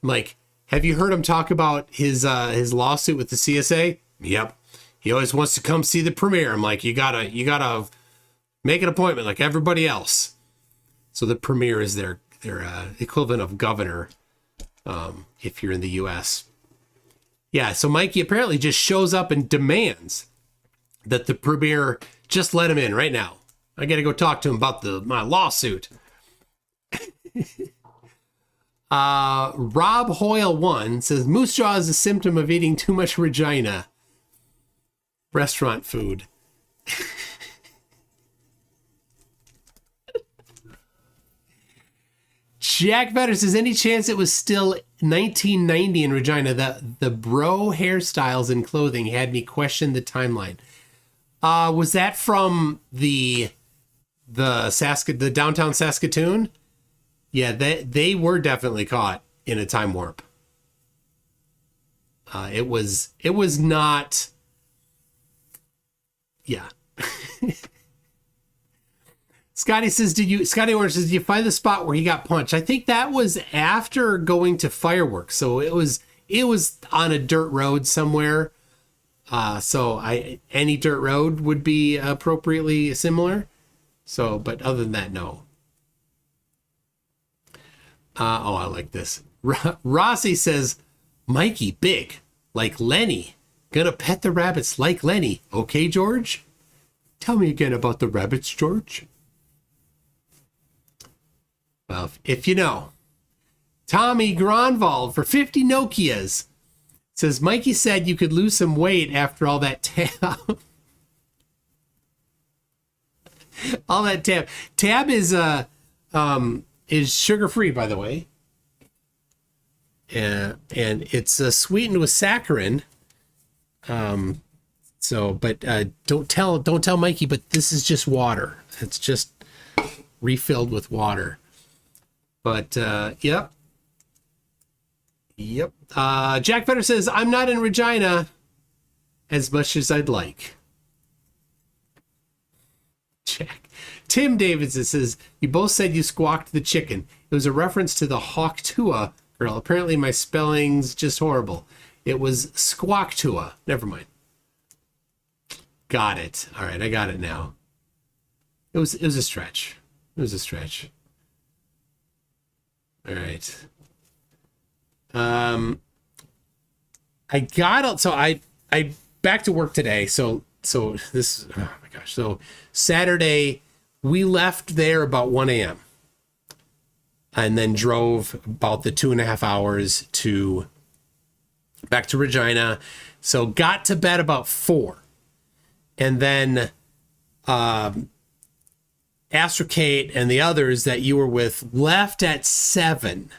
I'm like, have you heard him talk about his lawsuit with the CSA? Yep. He always wants to come see the premiere. I'm like, you gotta make an appointment like everybody else. So the premiere is their equivalent of governor, if you're in the U.S. Yeah, so Mikey apparently just shows up and demands that the premier just let him in right now. I got to go talk to him about my lawsuit. Rob Hoyle 1 says, Moose Jaw is a symptom of eating too much Regina restaurant food. Jack Vetter says, any chance it was still 1990 in Regina? The bro hairstyles and clothing had me question the timeline. Was that from the downtown Saskatoon? Yeah, they were definitely caught in a time warp. It was not. Yeah. Scotty Orange says, did you find the spot where he got punched? I think that was after going to fireworks. So it was on a dirt road somewhere. So any dirt road would be appropriately similar. So, but other than that, no. I like this. Rossi says, Mikey, big, like Lenny. Gonna pet the rabbits like Lenny. Okay, George? Tell me again about the rabbits, George. Well, if you know. Tommy Gronvald for 50 Nokias says, Mikey said you could lose some weight after all that tab. All that tab. Tab is sugar-free, by the way. And it's sweetened with saccharin. Don't tell Mikey, but this is just water. It's just refilled with water. But yep. Jack Vetter says, I'm not in Regina as much as I'd like. Jack. Tim Davidson says, you both said you squawked the chicken. It was a reference to the Hawktua girl. Apparently my spelling's just horrible. It was Squawktua. Never mind. Got it. All right, I got it now. It was a stretch. It was a stretch. All right. I back to work today. So this, oh my gosh. So Saturday we left there about 1 a.m. and then drove about the 2.5 hours back to Regina. So got to bed about 4. And then Astrocate and the others that you were with left at 7.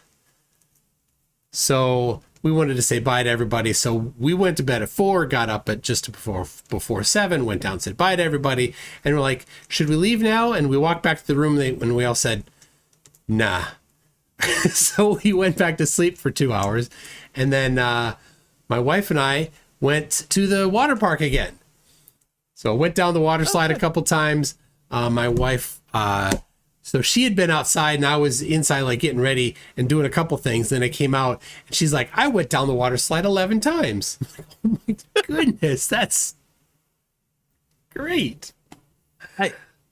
So we wanted to say bye to everybody. So we went to bed at 4, got up at just before 7, went down, said bye to everybody. And we're like, should we leave now? And we walked back to the room and we all said, nah. So we went back to sleep for 2 hours. And then my wife and I went to the water park again. So I went down the water slide a couple times. My wife, so she had been outside and I was inside, like getting ready and doing a couple things. Then I came out and she's like, I went down the water slide 11 times. I'm like, oh my goodness, that's great.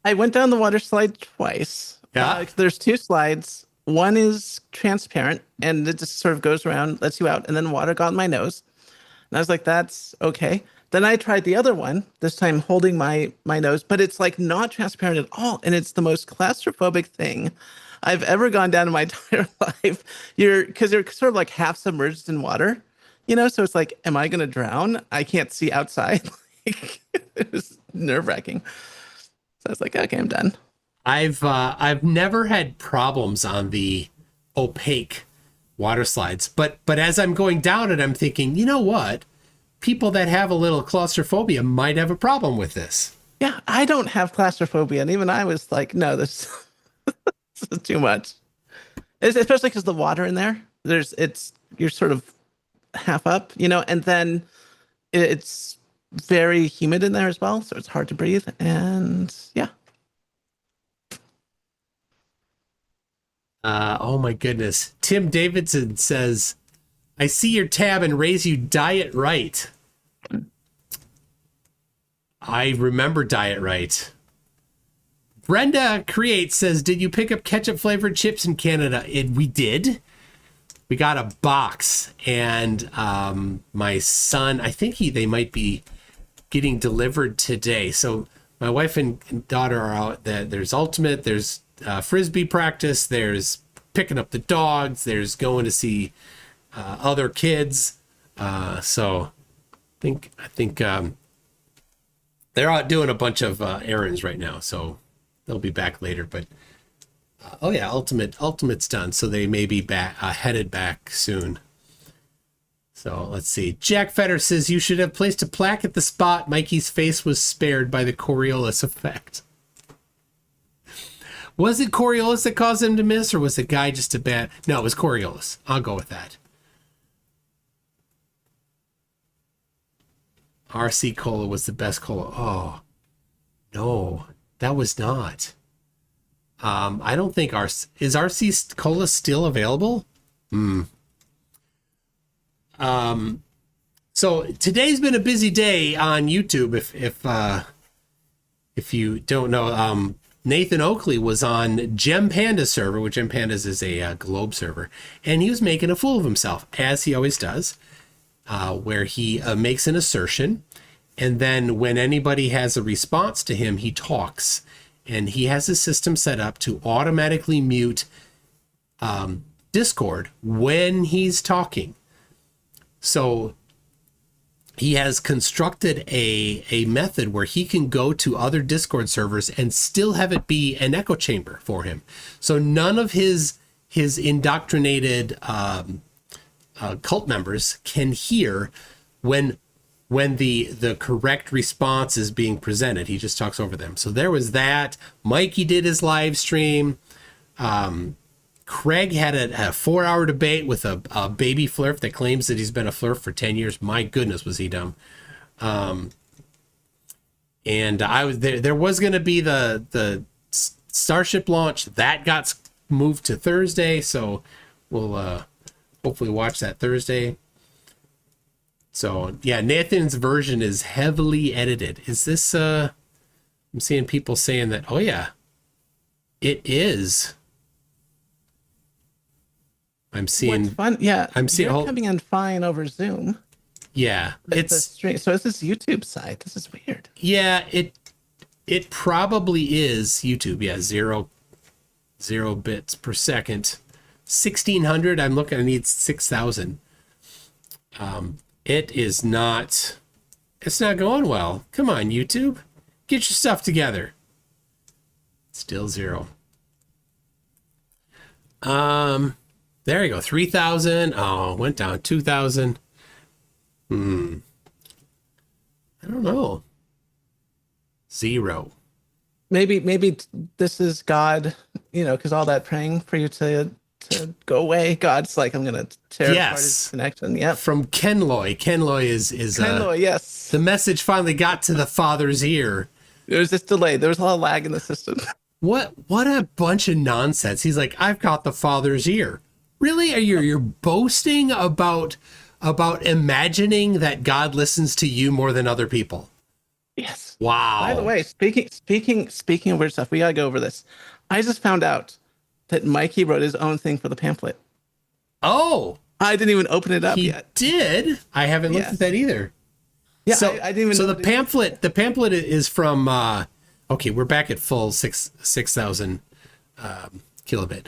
I went down the water slide twice. Yeah. There's 2 slides. One is transparent and it just sort of goes around, lets you out, and then water got in my nose. And I was like, that's okay. Then I tried the other one, this time holding my nose, but it's like not transparent at all. And it's the most claustrophobic thing I've ever gone down in my entire life. Because you're sort of like half submerged in water, so it's like, am I going to drown? I can't see outside. It was nerve-wracking. So I was like, okay, I'm done. I've never had problems on the opaque water slides, but as I'm going down it, I'm thinking, you know what? People that have a little claustrophobia might have a problem with this. Yeah, I don't have claustrophobia, and even I was like, no, this is too much. Especially because the water in there, you're sort of half up, and then it's very humid in there as well, so it's hard to breathe, and yeah. Oh my goodness. Tim Davidson says, I see your tab and raise you Diet Right. I remember Diet Right. Brenda Create says, did you pick up ketchup flavored chips in Canada? We did. We got a box, and my son, I think they might be getting delivered today. So my wife and daughter are out. There's Ultimate, there's Frisbee practice, there's picking up the dogs, there's going to see other kids. So I think they're out doing a bunch of errands right now, so they'll be back later. But Oh yeah, Ultimate's done, so they may be back headed back soon. So let's see. Jack Fetter says you should have placed a plaque at the spot Mikey's face was spared by the Coriolis effect. Was it Coriolis that caused him to miss, or was the guy just a bad? No, it was Coriolis. I'll go with that. RC Cola was the best cola. Oh, no, that was not. I don't think is RC Cola still available? So today's been a busy day on YouTube. If you don't know, Nathan Oakley was on Gem Panda's server, which Gem Panda's is a globe server, and he was making a fool of himself, as he always does, where he makes an assertion, and then when anybody has a response to him, he talks, and he has a system set up to automatically mute Discord when he's talking. So he has constructed a method where he can go to other Discord servers and still have it be an echo chamber for him. So none of his indoctrinated cult members can hear when the correct response is being presented. He just talks over them. So there was that. Mikey did his live stream. Craig had a 4-hour debate with a baby flurf that claims that he's been a flurf for 10 years. My goodness, was he dumb. And I was there was going to be the Starship launch that got moved to Thursday. So we'll hopefully watch that Thursday. So yeah, Nathan's version is heavily edited. Is this, I'm seeing people saying that, oh yeah, it is. I'm seeing. What's fun? Yeah, I'm seeing. You're coming in fine over Zoom. Yeah, It's a stream. So it's this YouTube side. This is weird. Yeah, it probably is YouTube. Yeah, zero bits per second. 1600. I'm looking. I need 6000. It is not. It's not going well. Come on, YouTube, get your stuff together. Still 0. There you go. 3,000. Oh, went down 2,000. I don't know. 0. Maybe this is God, because all that praying for you to go away. God's like, I'm gonna tear apart his connection. Yep. From Kenloy. Kenloy is Kenloy, yes. The message finally got to the father's ear. There was this delay. There was a lot of lag in the system. What a bunch of nonsense. He's like, I've got the father's ear. Really? You're boasting about imagining that God listens to you more than other people? Yes. Wow. By the way, speaking of weird stuff, we gotta go over this. I just found out that Mikey wrote his own thing for the pamphlet. Oh, I didn't even open it up he yet. Did? I haven't looked at that either. Yeah, so, I didn't even. So the pamphlet is from. Okay, we're back at full 6,000 kilobit.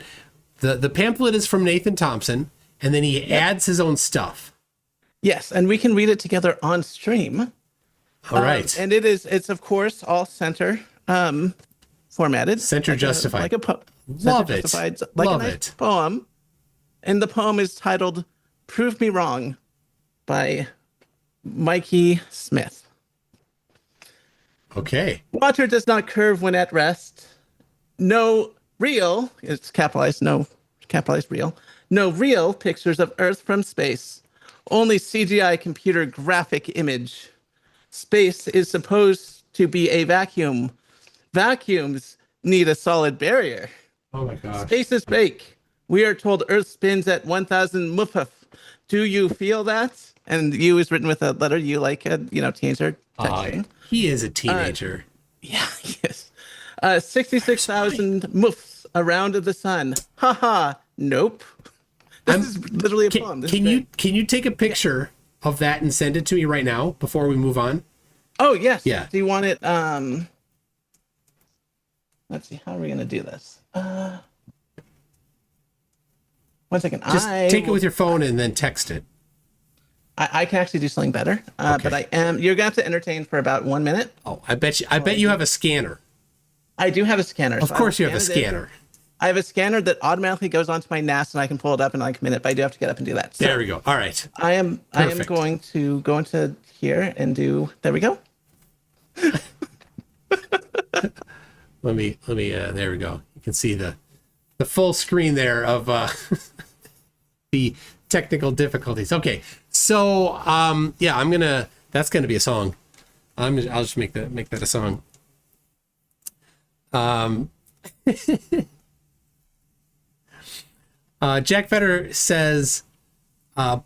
The pamphlet is from Nathan Thompson, and then he adds his own stuff. Yes, and we can read it together on stream. All right. And it's of course all center formatted. Center justified. Love it. Like Love a nice it. poem. And the poem is titled "Prove Me Wrong" by Mikey Smith. Okay. Water does not curve when at rest. No real, it's capitalized, no capitalized real. No real pictures of Earth from space. Only CGI computer graphic image. Space is supposed to be a vacuum. Vacuums need a solid barrier. Oh my gosh. Space is fake. We are told Earth spins at 1,000 mufaf. Do you feel that? And you is written with a letter U, like a teenager texting. He is a teenager. Yeah, yes. 66,000 muffs around the sun. Haha. Nope. This is literally a poem. Can you take a picture of that and send it to me right now before we move on? Oh yes. Yeah. Do you want it? Let's see. How are we gonna do this? 1 second. Just take it with your phone and then text it. I can actually do something better. Okay. But you're gonna have to entertain for about 1 minute. Oh, I bet you have a scanner. I do have a scanner. Of course you have a scanner. I have a scanner that automatically goes onto my NAS and I can pull it up in like a minute, but I do have to get up and do that. So There we go. All right. I am Perfect. going to go into here and do, there we go. Let me, there we go. You can see the full screen there of the technical difficulties. Okay. So, yeah, that's going to be a song. I'll just make that a song. Jack Vetter says,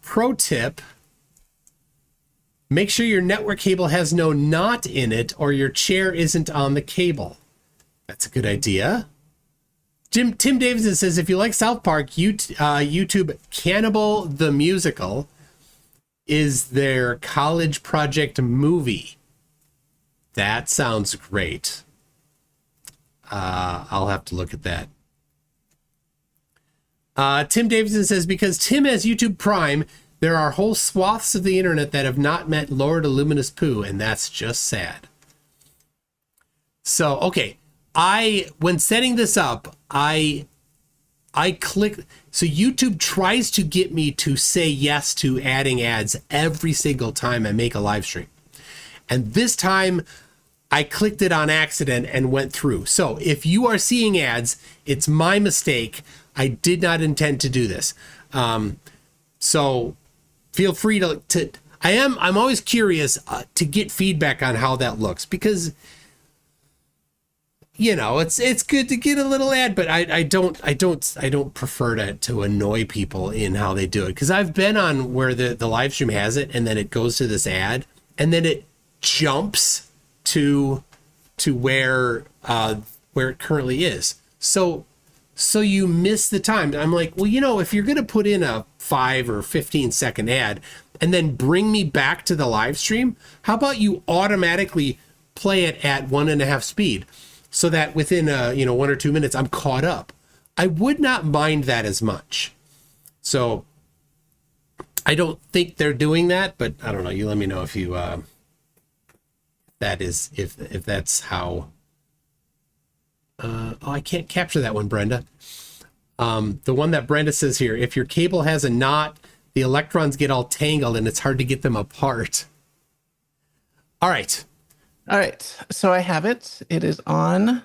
pro tip, make sure your network cable has no knot in it or your chair isn't on the cable. That's a good idea. Tim Davidson says, if you like South Park, YouTube Cannibal the Musical is their college project movie. That sounds great. I'll have to look at that. Tim Davidson says, because Tim has YouTube Prime, there are whole swaths of the internet that have not met Lord Illuminous Pooh, and that's just sad. So, okay. When setting this up, I click, so YouTube tries to get me to say yes to adding ads every single time I make a live stream. And this time I clicked it on accident and went through. So if you are seeing ads, it's my mistake. I did not intend to do this. So feel free to I'm always curious to get feedback on how that looks, because it's good to get a little ad, but I don't prefer to annoy people in how they do it. Cause I've been on where the live stream has it and then it goes to this ad and then it jumps to where it currently is. So you miss the time. I'm like, well, if you're going to put in a 5 or 15 second ad and then bring me back to the live stream, how about you automatically play it at 1.5 speed so that within 1 or 2 minutes I'm caught up. I would not mind that as much. So I don't think they're doing that, but I don't know. You let me know if you if that's how. I can't capture that one, Brenda. The one that Brenda says here, if your cable has a knot, the electrons get all tangled and it's hard to get them apart. All right. So I have it. It is on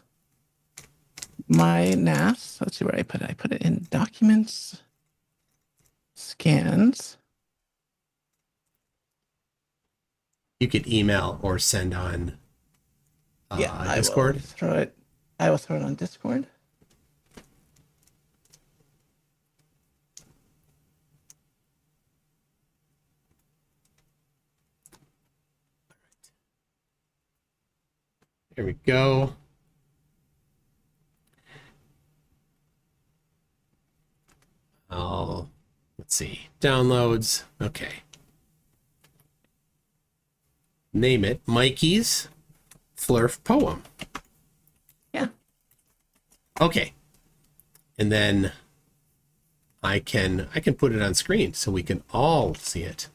my NAS. Let's see where I put it. I put it in Documents, Scans. You could email or send on Discord. I will throw it on Discord. There we go. Let's see. Downloads. Okay. Name it Mikey's Flurf Poem. Yeah. Okay. And then I can put it on screen so we can all see it.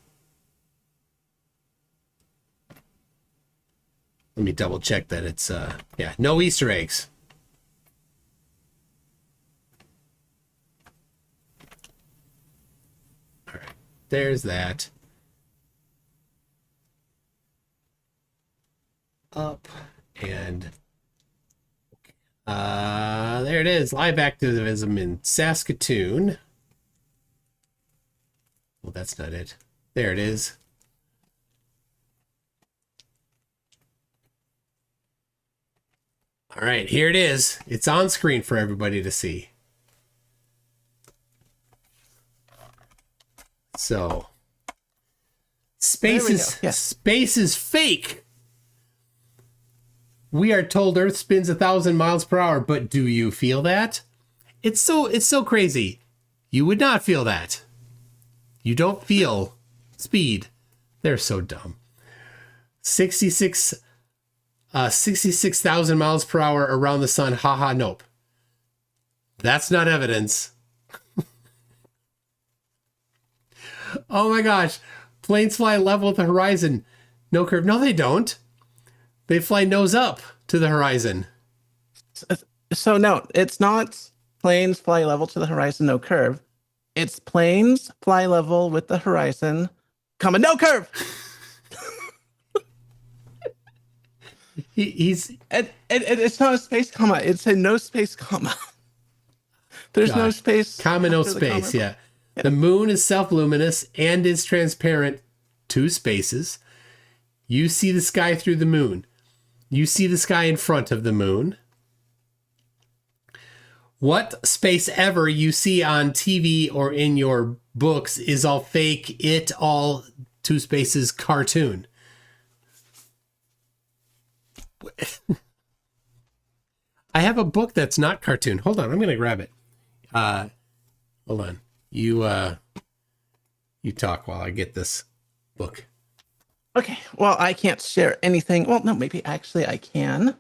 Let me double check that it's no Easter eggs. All right. There's that. Up and there it is. Live activism in Saskatoon. Well, that's not it. There it is. All right, here it is. It's on screen for everybody to see. So, space is fake. We are told Earth spins 1,000 miles per hour, but do you feel that? It's so crazy. You would not feel that. You don't feel speed. They're so dumb. 66,000 miles per hour around the sun. Haha, nope. That's not evidence. Oh my gosh. Planes fly level with the horizon. No curve. No, they don't. They fly nose up to the horizon. So no, it's not planes fly level to the horizon, no curve. It's planes fly level with the horizon, comma, no curve. He's And it's not a space comma. It's a no space comma. There's no space. comma, no after the comma. space. Yeah. The moon is self-luminous and is transparent. 2 spaces. You see the sky through the moon. You see the sky in front of the moon. What space ever you see on TV or in your books is all fake. It all 2 spaces cartoon. I have a book that's not cartoon. Hold on, I'm gonna grab it. Hold on. You talk while I get this book. Okay. Well, I can't share anything. Well, no, maybe actually I can,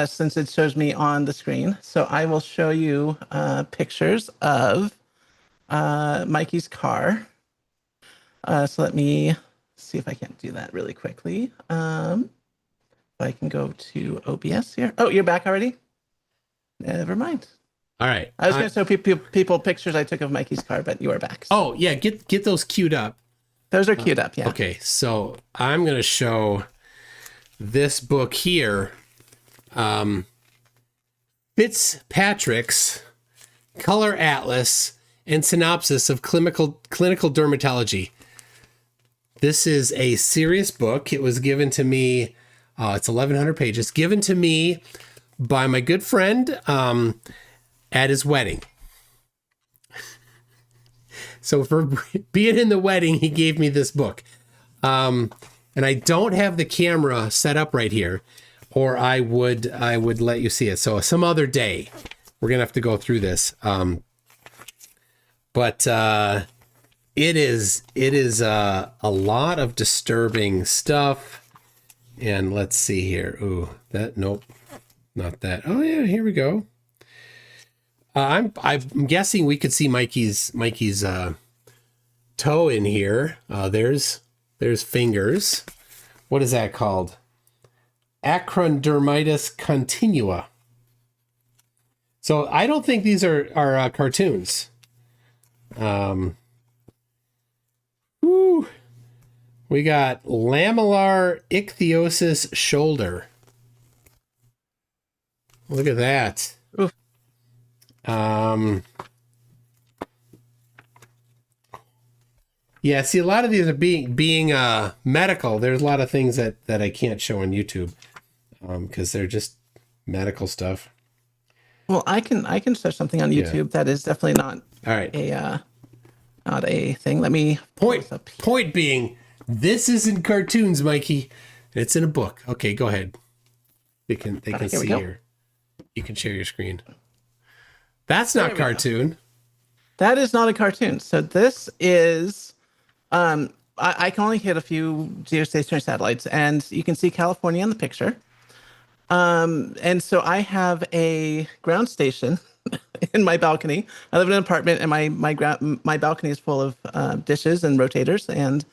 since it shows me on the screen. So I will show you pictures of Mikey's car. So let me see if I can do that really quickly. I can go to OBS here. Oh, you're back already? Never mind. All right. I was going to show people pictures I took of Mikey's car, but you are back. So Oh yeah, get those queued up. those are queued up, yeah. Okay, so I'm gonna show this book here, Fitzpatrick's Color Atlas and Synopsis of Clinical Dermatology. This is a serious book. It was given to me. It's 1,100 pages. Given to me by my good friend at his wedding. So for being in the wedding, he gave me this book. And I don't have the camera set up right here, or I would let you see it. So some other day, we're gonna have to go through this. But it is a lot of disturbing stuff. And let's see here. Ooh, nope, not that. Oh yeah, here we go. I'm guessing we could see Mikey's toe in here. There's fingers. What is that called? Acrodermitis continua. So I don't think these are cartoons. Whew. We got lamellar ichthyosis shoulder. Look at that. Oof. Yeah, see, a lot of these are being medical. There's a lot of things that I can't show on YouTube because they're just medical stuff. Well, I can search something on YouTube that is definitely not All right. not a thing. Let me Point being, this isn't cartoons, Mikey. It's in a book. Okay, go ahead. They can see here. You can share your screen. That's not cartoon. That is not a cartoon. So this is, I can only hit a few geostationary satellites, and you can see California in the picture. And so I have a ground station in my balcony. I live in an apartment, and my balcony is full of dishes and rotators. And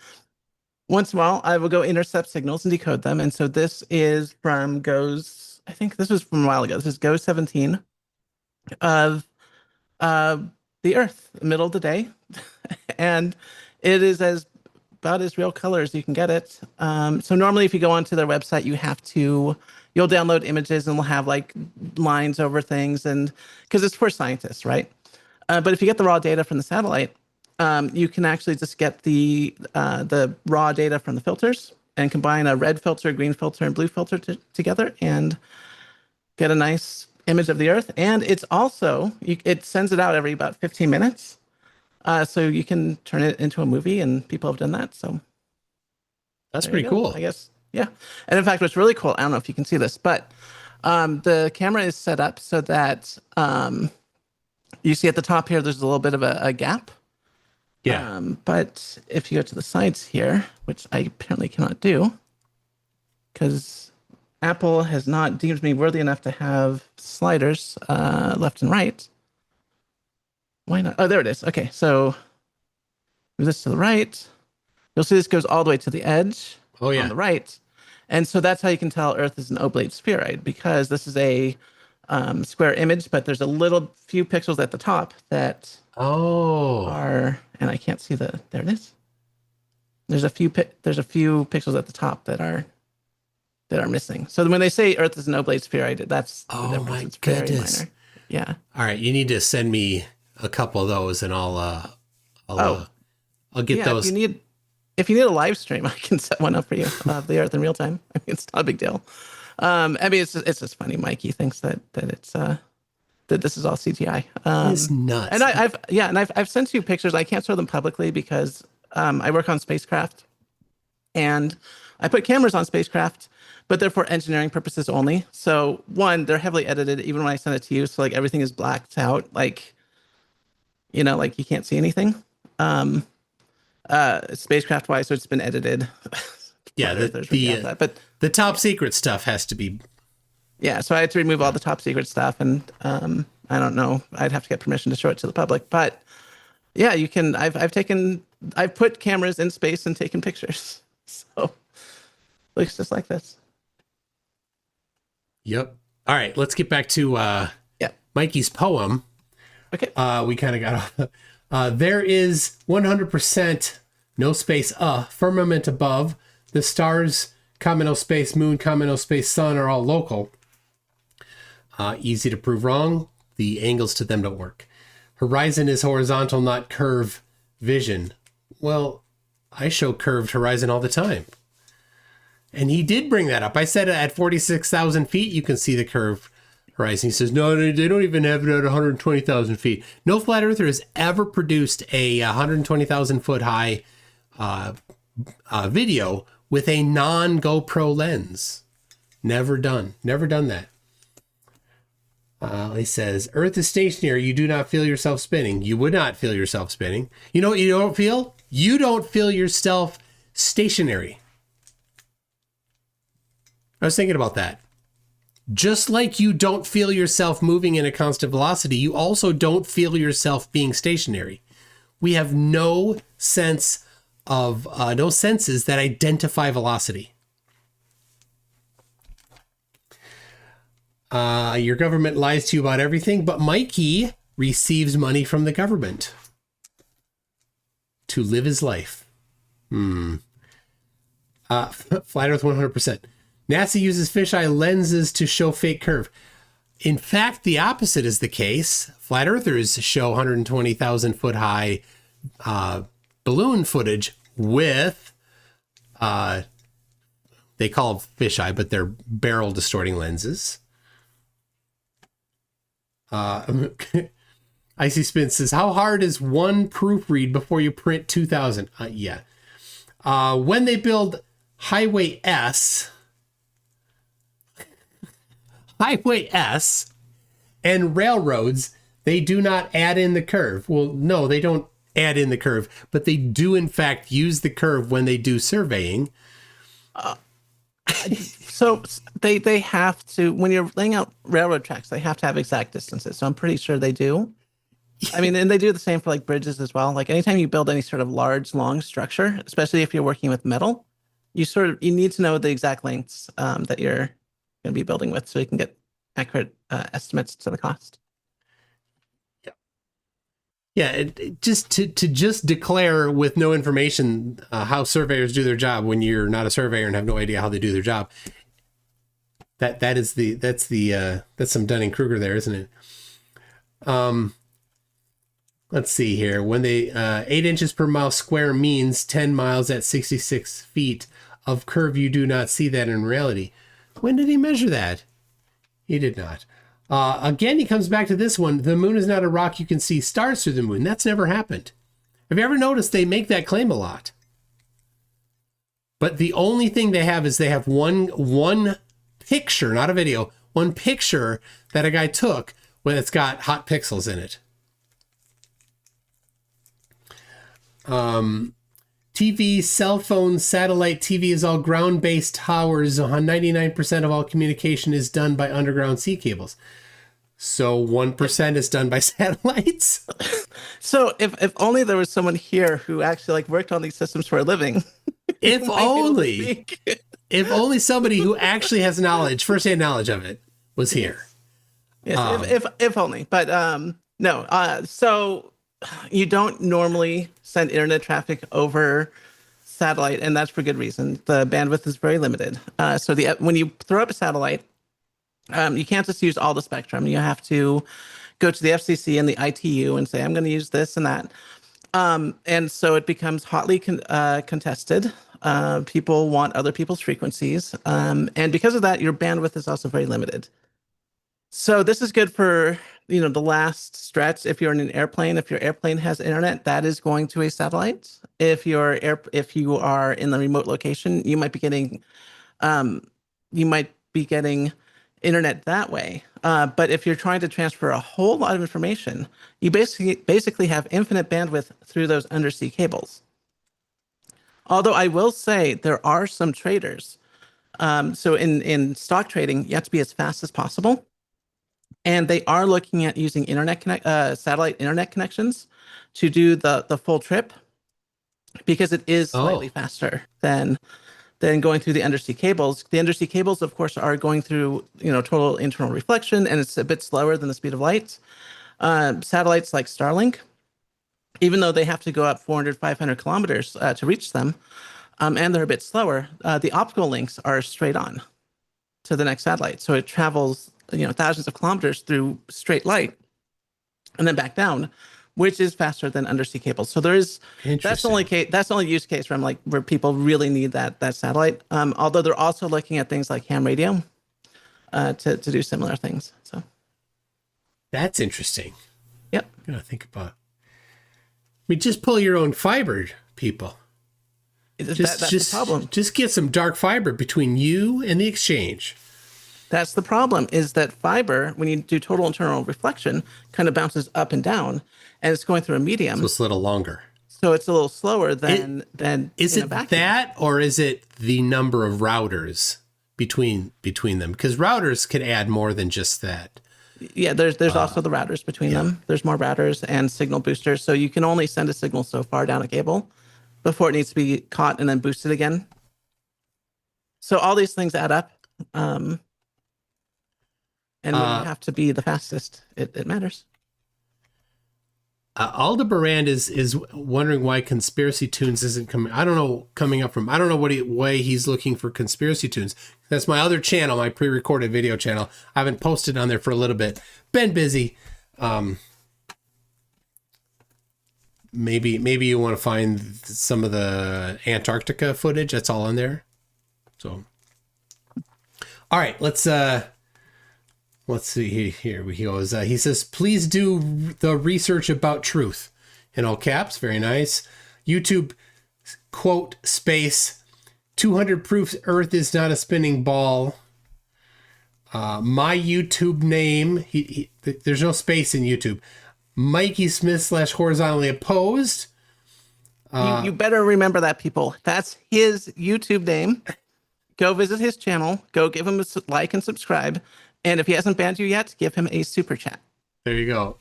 once in a while, I will go intercept signals and decode them. And so this is from GOES. I think this was from a while ago. This is GOES 17 of the Earth, middle of the day, and it is about as real color as you can get it. So normally, if you go onto their website, you'll download images and we'll have like lines over things, and because it's for scientists, right? But if you get the raw data from the satellite, you can actually just get the raw data from the filters and combine a red filter, green filter, and blue filter together, and get a nice image of the Earth. And it's also it sends it out every about 15 minutes, so you can turn it into a movie, and people have done that. So that's pretty cool, I guess. Yeah. And in fact, what's really cool, I don't know if you can see this, but the camera is set up so that you see at the top here, there's a little bit of a gap. Yeah. But if you go to the sides here, which I apparently cannot do, because Apple has not deemed me worthy enough to have sliders left and right. Why not? Oh, there it is. Okay, so move this to the right. You'll see this goes all the way to the edge. Oh, yeah. On the right. And so that's how you can tell Earth is an oblate spheroid, because this is a square image, but there's a little few pixels at the top that are, and I can't see there it is. There's a few pixels at the top that are missing. So when they say Earth is an oblate sphere, that's the difference. My it's very goodness. minor. Yeah. All right, you need to send me a couple of those, and I'll get those. If you need a live stream, I can set one up for you of the Earth in real time. I mean, it's not a big deal. I mean, it's just funny. Mikey thinks that it's that this is all CGI. It's nuts. And I've sent you pictures. I can't show them publicly because I work on spacecraft, and I put cameras on spacecraft, but they're for engineering purposes only. So one, they're heavily edited, even when I send it to you. So like everything is blacked out, like you can't see anything. Spacecraft wise, so it's been edited. Yeah, but the top secret stuff has to be. Yeah, so I had to remove all the top secret stuff, and I don't know. I'd have to get permission to show it to the public, but yeah, you can. I've put cameras in space and taken pictures, so it looks just like this. Yep. All right, let's get back to Mikey's poem. Okay. We kind of got off. There is 100% no space firmament above. The stars, comma no space, moon, comma no space, sun are all local. Easy to prove wrong. The angles to them don't work. Horizon is horizontal, not curve vision. Well, I show curved horizon all the time. And he did bring that up. I said at 46,000 feet, you can see the curved horizon. He says, no, they don't even have it at 120,000 feet. No flat earther has ever produced a 120,000 foot high video with a non-GoPro lens. Never done that. He says, Earth is stationary. You do not feel yourself spinning. You would not feel yourself spinning. You know what you don't feel? You don't feel yourself stationary. I was thinking about that. Just like you don't feel yourself moving in a constant velocity, you also don't feel yourself being stationary. We have no senses that identify velocity. Your government lies to you about everything, but Mikey receives money from the government to live his life. Flat Earth 100%. NASA uses fisheye lenses to show fake curve. In fact, the opposite is the case. Flat earthers show 120,000 foot high balloon footage with, they call them fisheye, but they're barrel distorting lenses. Icy Spin says, how hard is one proofread before you print 2,000? Yeah. When they build Highway S and railroads, they do not add in the curve. Well, no, they don't add in the curve, but they do in fact use the curve when they do surveying. So they have to, when you're laying out railroad tracks, they have to have exact distances. So I'm pretty sure they do. I mean, and they do the same for like bridges as well. Like anytime you build any sort of large, long structure, especially if you're working with metal, you need to know the exact lengths that you're going to be building with, so you can get accurate estimates to the cost. Yeah, just to declare with no information how surveyors do their job when you're not a surveyor and have no idea how they do their job. That's some Dunning-Kruger there, isn't it? Let's see here. When they 8 inches per mile square means 10 miles at 66 feet of curve. You do not see that in reality. When did he measure that? He did not. Again, he comes back to this one. The moon is not a rock. You can see stars through the moon. That's never happened. Have you ever noticed they make that claim a lot? But the only thing they have is they have one picture, not a video, one picture that a guy took when it's got hot pixels in it. TV, cell phone, satellite TV is all ground-based towers. 99% of all communication is done by underground sea cables. So 1% is done by satellites. So if only there was someone here who actually worked on these systems for a living. If only somebody who actually has knowledge, firsthand knowledge of it was here. Yes, if only. But no. So you don't normally send internet traffic over satellite, and that's for good reason. The bandwidth is very limited. So when you throw up a satellite, you can't just use all the spectrum. You have to go to the FCC and the ITU and say, I'm going to use this and that. And so it becomes hotly contested. People want other people's frequencies. And because of that, your bandwidth is also very limited. So this is good for, the last stretch. If you're in an airplane, if your airplane has internet, that is going to a satellite. If you are in the remote location, you might be getting internet that way. But if you're trying to transfer a whole lot of information, you basically have infinite bandwidth through those undersea cables. Although I will say there are some traders. So in stock trading, you have to be as fast as possible. And they are looking at using satellite internet connections to do the full trip, because it is slightly faster than going through the undersea cables. The undersea cables, of course, are going through total internal reflection, and it's a bit slower than the speed of light. Satellites like Starlink, even though they have to go up 400, 500 kilometers to reach them, and they're a bit slower, the optical links are straight on to the next satellite. So it travels thousands of kilometers through straight light and then back down, which is faster than undersea cables. So that's the only use case where people really need that satellite. Although they're also looking at things like ham radio to do similar things. So that's interesting. Yep. I'm gonna think about. Just pull your own fiber, people. That's the problem. Just get some dark fiber between you and the exchange. That's the problem, is that fiber, when you do total internal reflection, kind of bounces up and down, and it's going through a medium. So it's a little longer. So it's a little slower than is it that, or is it the number of routers between them? Because routers can add more than just that. Yeah, there's also the routers between them. There's more routers and signal boosters. So you can only send a signal so far down a cable before it needs to be caught and then boosted again. So all these things add up. And when you have to be the fastest, it matters. Aldebarand is wondering why Conspiracy Tunes isn't coming. I don't know what way he's looking for Conspiracy Tunes. That's my other channel, my pre-recorded video channel. I haven't posted on there for a little bit. Been busy. Maybe you want to find some of the Antarctica footage. That's all on there. So, all right, let's see here. He goes. He says, "Please do the research about truth." In all caps, very nice. YouTube quote space 200 proofs Earth is not a spinning ball. My YouTube name. There's no space in YouTube. Mikey Smith / horizontally opposed. You better remember that, people. That's his YouTube name. Go visit his channel. Go give him a like and subscribe. And if he hasn't banned you yet, give him a super chat. There you go.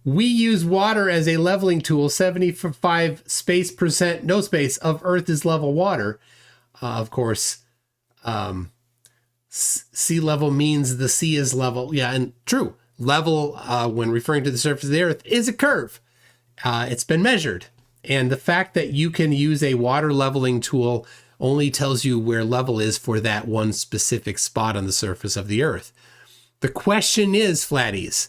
We use water as a leveling tool. 75% space, no space of Earth is level water. Of course, sea level means the sea is level. Yeah, and true. Level, when referring to the surface of the Earth, is a curve. It's been measured. And the fact that you can use a water leveling tool only tells you where level is for that one specific spot on the surface of the Earth. The question is, Flatties,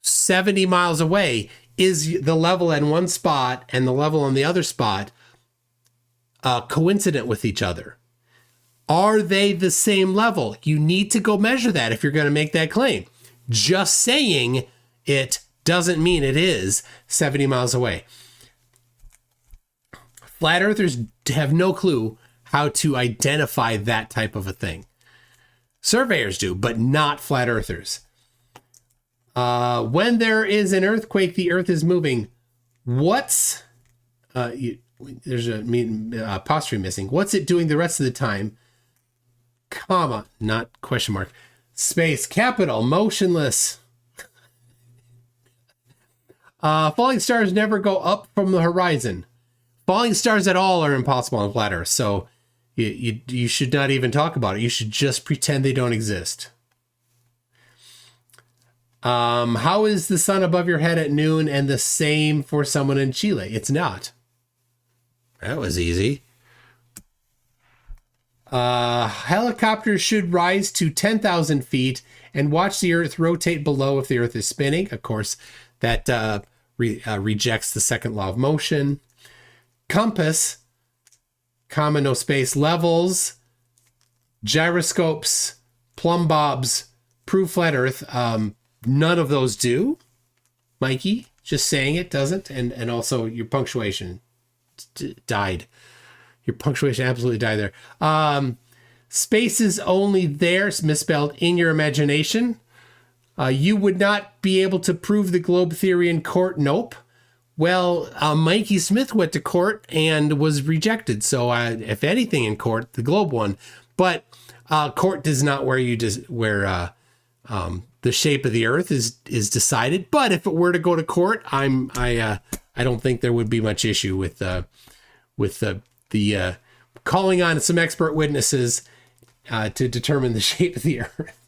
70 miles away, is the level at one spot and the level on the other spot coincident with each other? Are they the same level? You need to go measure that if you're going to make that claim. Just saying it doesn't mean it is 70 miles away. Flat earthers have no clue how to identify that type of a thing. Surveyors do, but not flat earthers. When there is an earthquake, the earth is moving. There's a apostrophe missing. What's it doing the rest of the time? Comma, not question mark. Space, capital, motionless. Falling stars never go up from the horizon. Falling stars at all are impossible on flat Earth. So You should not even talk about it. You should just pretend they don't exist. How is the sun above your head at noon and the same for someone in Chile? It's not. That was easy. Helicopters should rise to 10,000 feet and watch the Earth rotate below if the Earth is spinning. Of course, that rejects the second law of motion. Compass, comma, no space, levels, gyroscopes, plumb bobs, prove flat Earth. None of those do. Mikey, just saying it doesn't. And also your punctuation died. Your punctuation absolutely died there. Space is only there, misspelled, in your imagination. You would not be able to prove the globe theory in court. Nope. Well, Mikey Smith went to court and was rejected. So if anything in court, the globe won. But court does not where the shape of the Earth is decided. But if it were to go to court, I don't think there would be much issue with the calling on some expert witnesses to determine the shape of the Earth.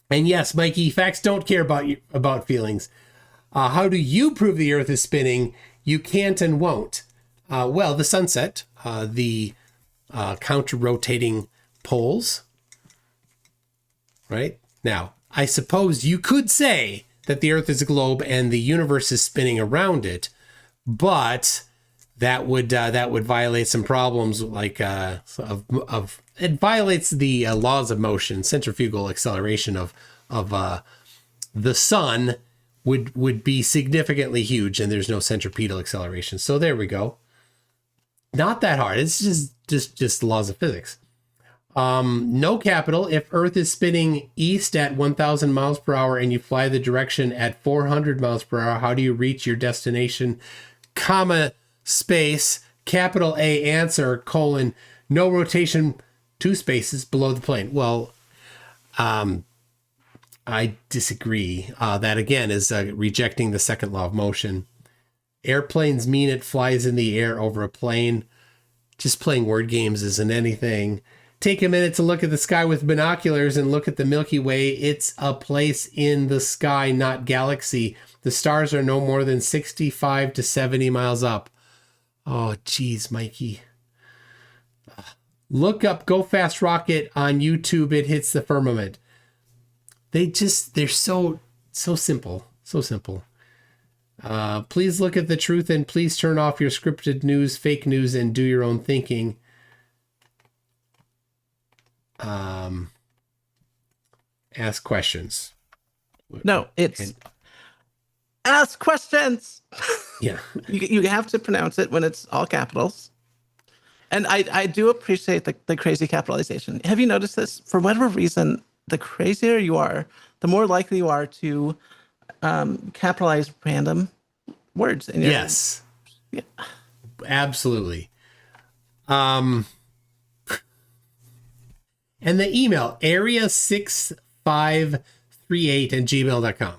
And yes, Mikey, facts don't care about feelings. How do you prove the Earth is spinning? You can't and won't. Well, the sunset, the counter-rotating poles, right? Now, I suppose you could say that the Earth is a globe and the universe is spinning around it, but that would violate some problems like it violates the laws of motion. Centrifugal acceleration of the sun would be significantly huge, and there's no centripetal acceleration. So there we go. Not that hard. It's just laws of physics. No capital. If Earth is spinning east at 1,000 miles per hour and you fly the direction at 400 miles per hour, how do you reach your destination? Comma, space, capital A, answer, colon, no rotation, 2 spaces below the plane. Well, I disagree. That again is rejecting the second law of motion. Airplanes mean it flies in the air over a plane. Just playing word games isn't anything. Take a minute to look at the sky with binoculars and look at the Milky Way. It's a place in the sky, not galaxy. The stars are no more than 65 to 70 miles up. Oh, geez, Mikey. Look up Go Fast Rocket on YouTube. It hits the firmament. They're so simple. So simple. Please look at the truth and please turn off your scripted news, fake news, and do your own thinking. Ask questions. No, it's ask questions. Yeah. You have to pronounce it when it's all capitals. And I do appreciate the crazy capitalization. Have you noticed this? For whatever reason, the crazier you are, the more likely you are to capitalize random words in your Yes. Yeah. Absolutely. And the email, area6538@gmail.com.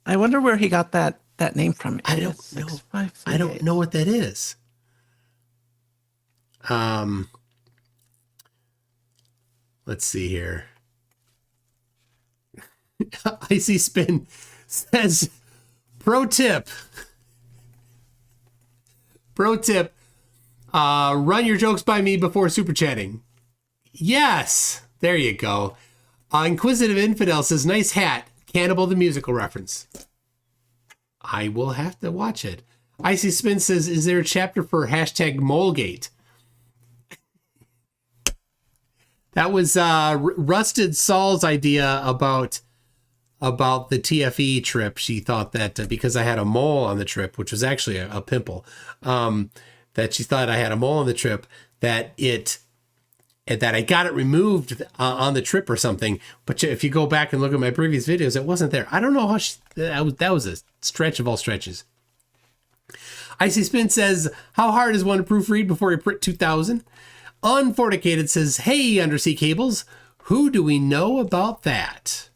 I wonder where he got that name from. I don't know. I don't know what that is. Let's see here. Icy Spin says, pro tip, run your jokes by me before super chatting. Yes, there you go. Inquisitive Infidel says, nice hat. Cannibal the musical reference. I will have to watch it. Icy Spin says, is there a chapter for hashtag Molegate? That was Rusted Saul's idea about the TFE trip. She thought that because I had a mole on the trip, which was actually a pimple, that she thought I had a mole on the trip, that I got it removed on the trip or something. But if you go back and look at my previous videos, it wasn't there. I don't know how that was a stretch of all stretches. Icy Spin says, how hard is one to proofread before you print 2000? Unfornicated says, hey, Undersea Cables, who do we know about that?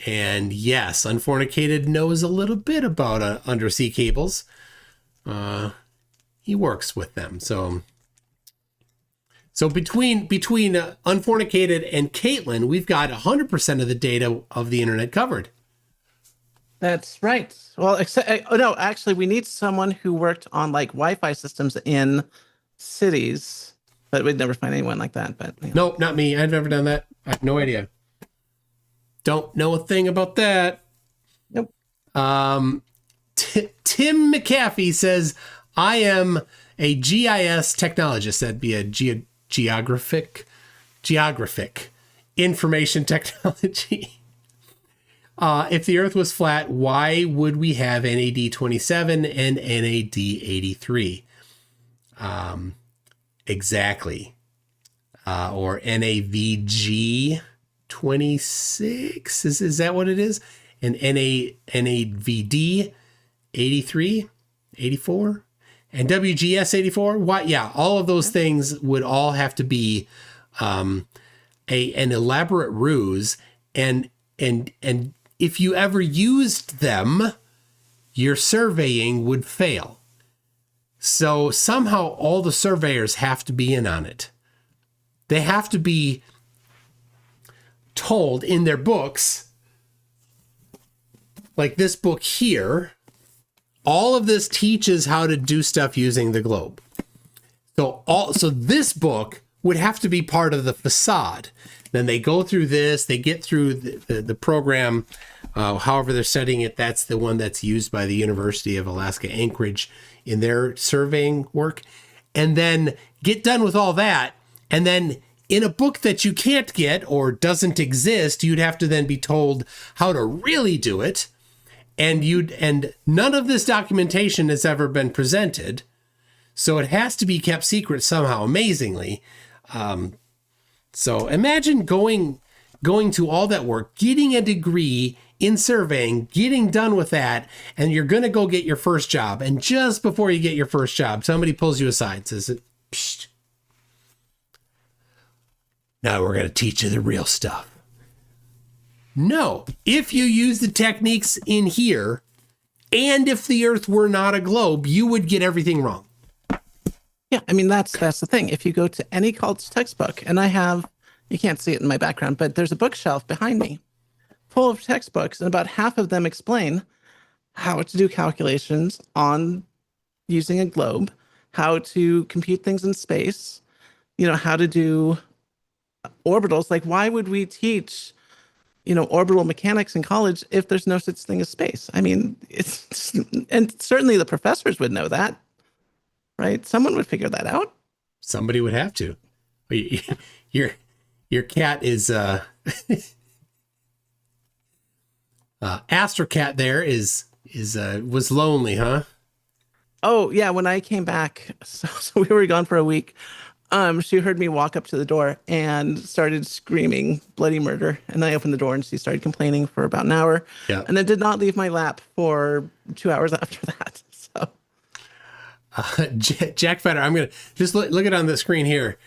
And yes, Unfornicated knows a little bit about Undersea Cables. he works with them. So between Unfornicated and Caitlin, we've got 100% of the data of the internet covered. That's right. Well, except no, actually, we need someone who worked on like Wi-Fi systems in cities, but we'd never find anyone like that. But Nope, not me. I've never done that. I have no idea. Don't know a thing about that. Nope. Tim McAfee says, I am a GIS technologist. That'd be a geographic information technology. If the Earth was flat, why would we have NAD 27 and NAD 83? Exactly. Or NAVG 26. Is that what it is? And NAVD 83, 84, and WGS 84. What? Yeah, all of those things would all have to be an elaborate ruse, and if you ever used them, your surveying would fail. So somehow all the surveyors have to be in on it. They have to be told in their books, like this book here, all of this teaches how to do stuff using the globe. So this book would have to be part of the facade. Then they go through this, they get through the program, however they're studying it. That's the one that's used by the University of Alaska Anchorage in their surveying work. And then get done with all that. And then in a book that you can't get or doesn't exist, you'd have to then be told how to really do it. And none of this documentation has ever been presented. So it has to be kept secret somehow, amazingly. So imagine going to all that work, getting a degree in surveying, getting done with that, and you're going to go get your first job. And just before you get your first job, somebody pulls you aside and says, psst, now we're going to teach you the real stuff. No, if you use the techniques in here, and if the Earth were not a globe, you would get everything wrong. yeah, I mean that's the thing. If you go to any college textbook, and you can't see it in my background, but there's a bookshelf behind me full of textbooks, and about half of them explain how to do calculations on using a globe, how to compute things in space, how to do orbitals. Like, why would we teach orbital mechanics in college if there's no such thing as space? I mean, and certainly the professors would know that, right? Someone would figure that out. Somebody would have to. Your cat is Astrocat there was lonely, huh? Oh yeah, when I came back, so we were gone for a week. She heard me walk up to the door and started screaming bloody murder. And I opened the door and she started complaining for about an hour. Yeah. And then did not leave my lap for 2 hours after that. So Jack Fetter, I'm going to just look it on the screen here.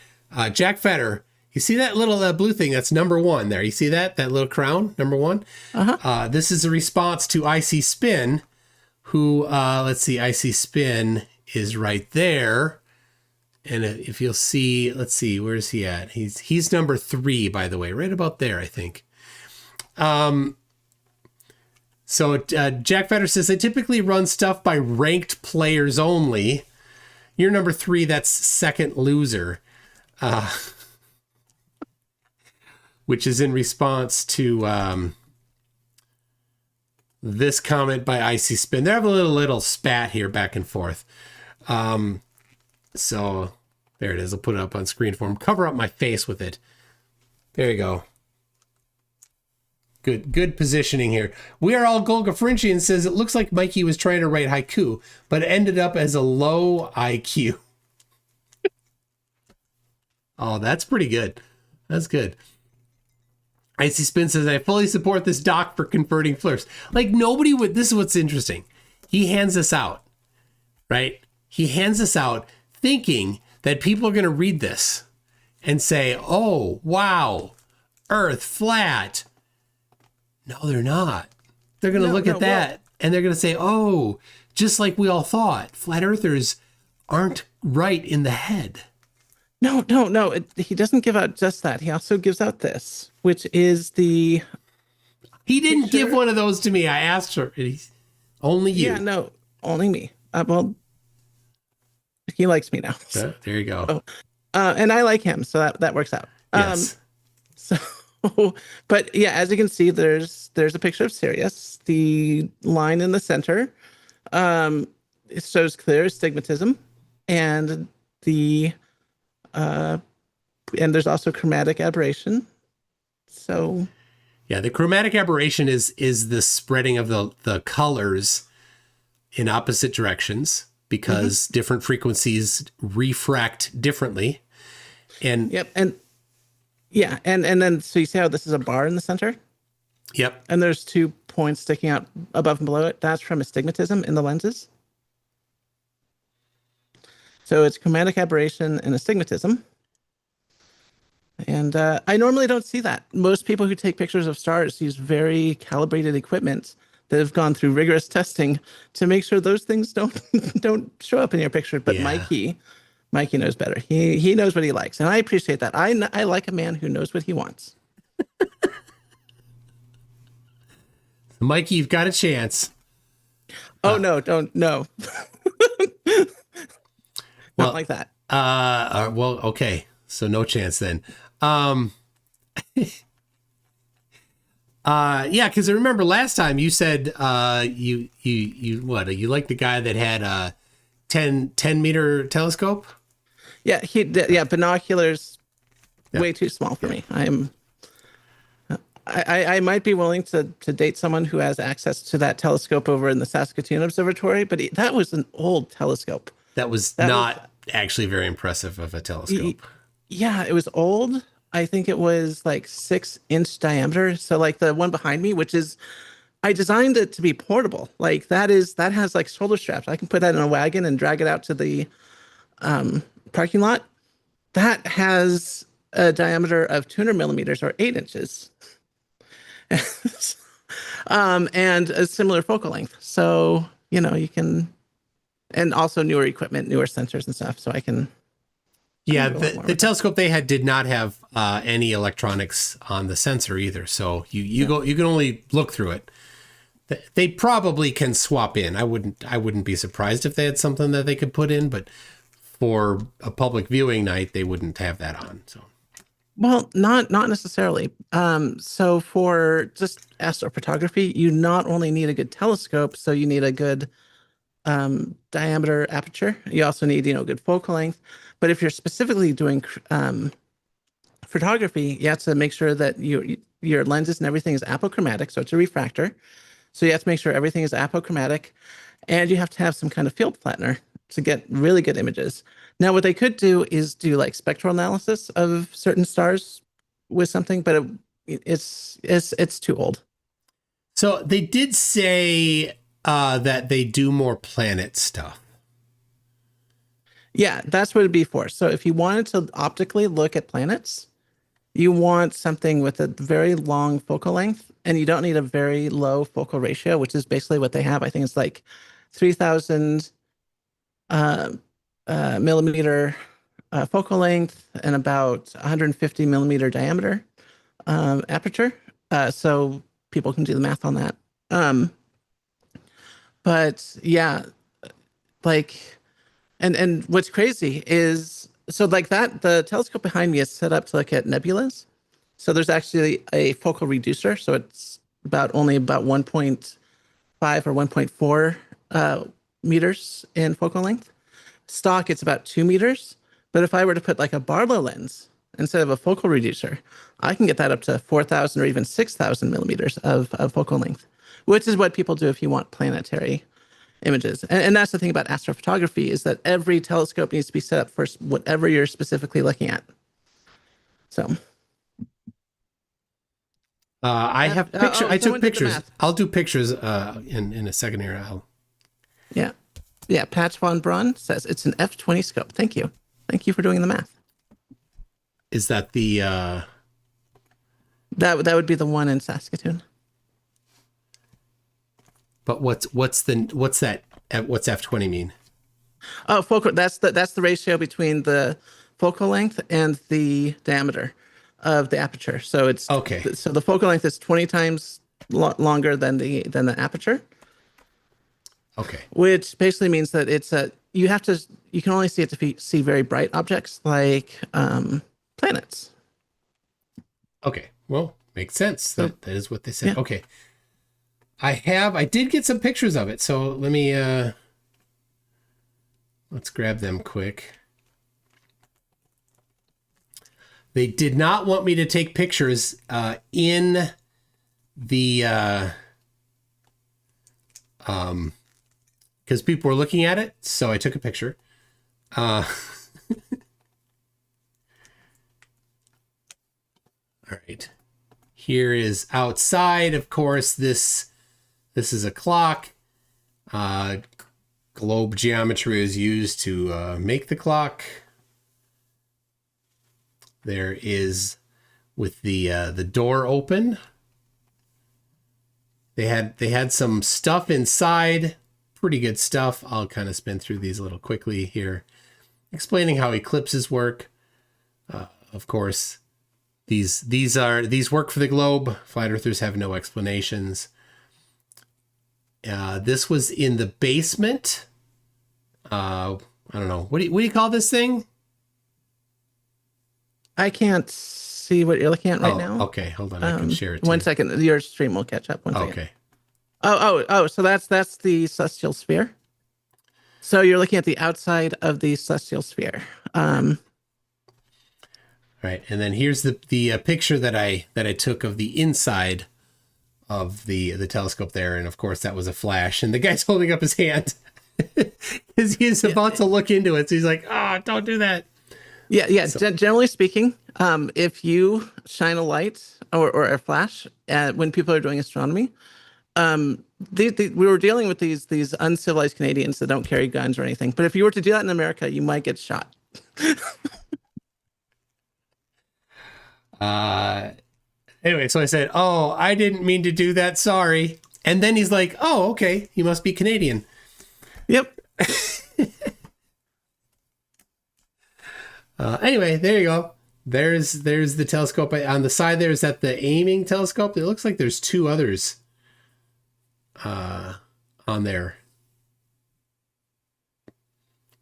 Jack Fetter, you see that little blue thing? That's number 1 there. You see that little crown, number 1? Uh-huh. This is a response to IC Spin, who, let's see, IC Spin is right there. And if you'll see, let's see, where's he at? He's number 3, by the way, right about there, I think. So Jack Fetter says, they typically run stuff by ranked players only. You're number 3, that's second loser. Which is in response to this comment by IC Spin. They have a little spat here back and forth. So there it is. I'll put it up on screen for him. Cover up my face with it. There you go. Good positioning here. We Are All Golga Frinchian says it looks like Mikey was trying to write haiku, but it ended up as a low IQ. Oh, that's pretty good. That's good. Icy Spin says, I fully support this doc for converting flirts. Like nobody would, this is what's interesting. He hands this out, right? He hands this out thinking that people are going to read this and say, oh, wow, Earth flat. No, they're not. They're going to look at that and they're going to say, oh, just like we all thought, flat earthers aren't right in the head. No. He doesn't give out just that. He also gives out this, which is the. He didn't give one of those to me. I asked her. Only you. Yeah, no, only me. Well, he likes me now. There you go. And I like him, so that works out. Yes. So, but yeah, as you can see, there's a picture of Sirius. The line in the center, it shows clear astigmatism, and and there's also chromatic aberration. So. Yeah, the chromatic aberration is the spreading of the colors in opposite directions because different frequencies refract differently. And yep, and then so you see how this is a bar in the center? Yep. And there's 2 points sticking out above and below it. That's from astigmatism in the lenses. So it's chromatic aberration and astigmatism. And I normally don't see that. Most people who take pictures of stars use very calibrated equipment that have gone through rigorous testing to make sure those things don't show up in your picture. But yeah. Mikey knows better. He knows what he likes, and I appreciate that. I like a man who knows what he wants. Mikey, you've got a chance. Oh no, don't no. Not like that. Well, okay. So no chance then. Yeah, because I remember last time you said you like the guy that had a 10 meter telescope? Yeah, he did. Yeah, binoculars way too small for me. I might be willing to date someone who has access to that telescope over in the Saskatoon Observatory, but that was an old telescope. That was actually very impressive of a telescope. Yeah, it was old. I think it was like 6-inch diameter. So like the one behind me, which is, I designed it to be portable. Like that has like shoulder straps. I can put that in a wagon and drag it out to the parking lot. That has a diameter of 200 millimeters or 8 inches. And a similar focal length. So, you can, and also newer equipment, newer sensors and stuff. So I can. Yeah, the telescope they had did not have any electronics on the sensor either. So you can only look through it. They probably can swap in. I wouldn't be surprised if they had something that they could put in, but for a public viewing night, they wouldn't have that on. So. Well, not necessarily. So for just astrophotography, you not only need a good telescope, so you need a good diameter aperture. You also need, good focal length. But if you're specifically doing photography, you have to make sure that your lenses and everything is apochromatic. So it's a refractor. So you have to make sure everything is apochromatic, and you have to have some kind of field flattener to get really good images. Now, what they could do is do like spectral analysis of certain stars with something, but it's too old. So they did say that they do more planet stuff. Yeah, that's what it'd be for. So if you wanted to optically look at planets, you want something with a very long focal length, and you don't need a very low focal ratio, which is basically what they have. I think it's like 3,000 millimeter focal length and about 150 millimeter diameter aperture. So people can do the math on that. But yeah, like, and what's crazy is, so like that, the telescope behind me is set up to look at nebulas. So there's actually a focal reducer. So it's only about 1.5 or 1.4 meters in focal length. Stock, it's about 2 meters. But if I were to put like a Barlow lens instead of a focal reducer, I can get that up to 4,000 or even 6,000 millimeters of focal length, which is what people do if you want planetary images. And that's the thing about astrophotography, is that every telescope needs to be set up for whatever you're specifically looking at. So I have pictures. I took pictures. I'll do pictures in a second here. Yeah. Patch von Braun says it's an F20 scope. Thank you for doing the math. Is that the that would be the one in Saskatoon? But what's F20 mean? Oh, focal. That's the ratio between the focal length and the diameter of the aperture. So it's Okay. So the focal length is 20 times longer than the aperture, Okay. which basically means that it's a you can only see it to see very bright objects like planets. Okay. Well, makes sense. So, That is what they said. yeah. Okay. I did get some pictures of it. So let me, let's grab them quick. They did not want me to take pictures in the because people were looking at it, so I took a picture. All right, here is outside. Of course, this is a clock. Globe geometry is used to make the clock. There is with the door open. They had some stuff inside, pretty good stuff. I'll kind of spin through these a little quickly here, explaining how eclipses work. Of course, these work for the globe. Flat earthers have no explanations. This was in the basement. I don't know. What do you call this thing? I can't see what you're looking at right now. Okay, hold on. I can share it. One second. Your stream will catch up. One second. Okay. Oh. So that's the celestial sphere. So you're looking at the outside of the celestial sphere. Right, and then here's the picture that I took of the inside of the telescope there, and of course that was a flash, and the guy's holding up his hand because he's about to look into it. So he's like, "Oh, don't do that." Yeah. So, generally speaking, if you shine a light or a flash when people are doing astronomy, we were dealing with these uncivilized Canadians that don't carry guns or anything. But if you were to do that in America, you might get shot. Anyway, so I said, "Oh, I didn't mean to do that. Sorry." And then he's like, "Oh, okay. You must be Canadian." Yep. Anyway, there you go. There's the telescope on the side. There's that the aiming telescope. It looks like there's two others on there.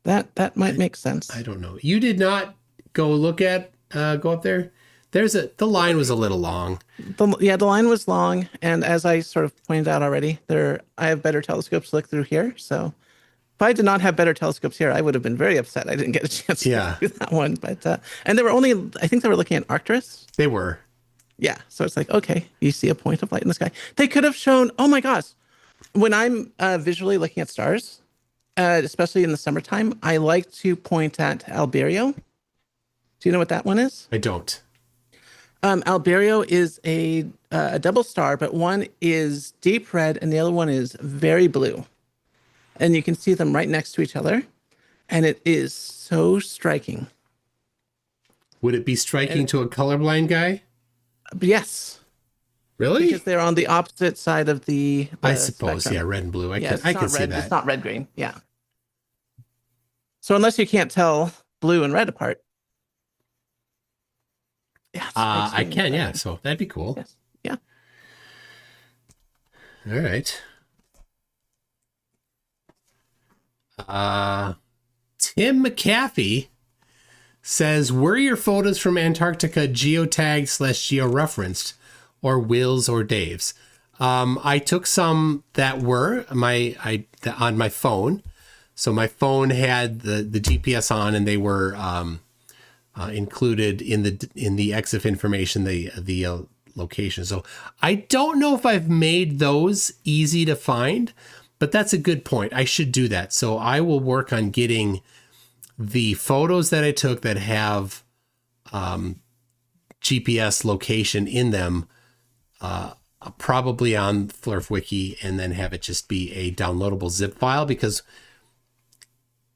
That might make sense. I don't know. You did not go up there. The line was a little long. The line was long, and as I sort of pointed out already, I have better telescopes to look through here. So if I did not have better telescopes here, I would have been very upset. I didn't get a chance to do that one. But and they were I think they were looking at Arcturus. They were. Yeah. So it's like, okay, you see a point of light in the sky. They could have shown, oh my gosh, when I'm visually looking at stars, especially in the summertime, I like to point at Alberio. Do you know what that one is? I don't. Alberio is a double star, but one is deep red and the other one is very blue. And you can see them right next to each other. And it is so striking. Would it be striking to a colorblind guy? Yes. Really? Because they're on the opposite side of the I suppose, spectrum. yeah, red and blue. I can see red, that. It's not red-green, yeah. So unless you can't tell blue and red apart. Yeah, I can, yeah. So that'd be cool. Yes. Yeah. All right. Tim McAfee says, "Were your photos from Antarctica geotagged/georeferenced, or Will's or Dave's?" I took some that were on my phone. So my phone had the GPS on, and they were included in the EXIF information, the location. So I don't know if I've made those easy to find, but that's a good point. I should do that. So I will work on getting the photos that I took that have GPS location in them, probably on Flurf Wiki, and then have it just be a downloadable zip file, because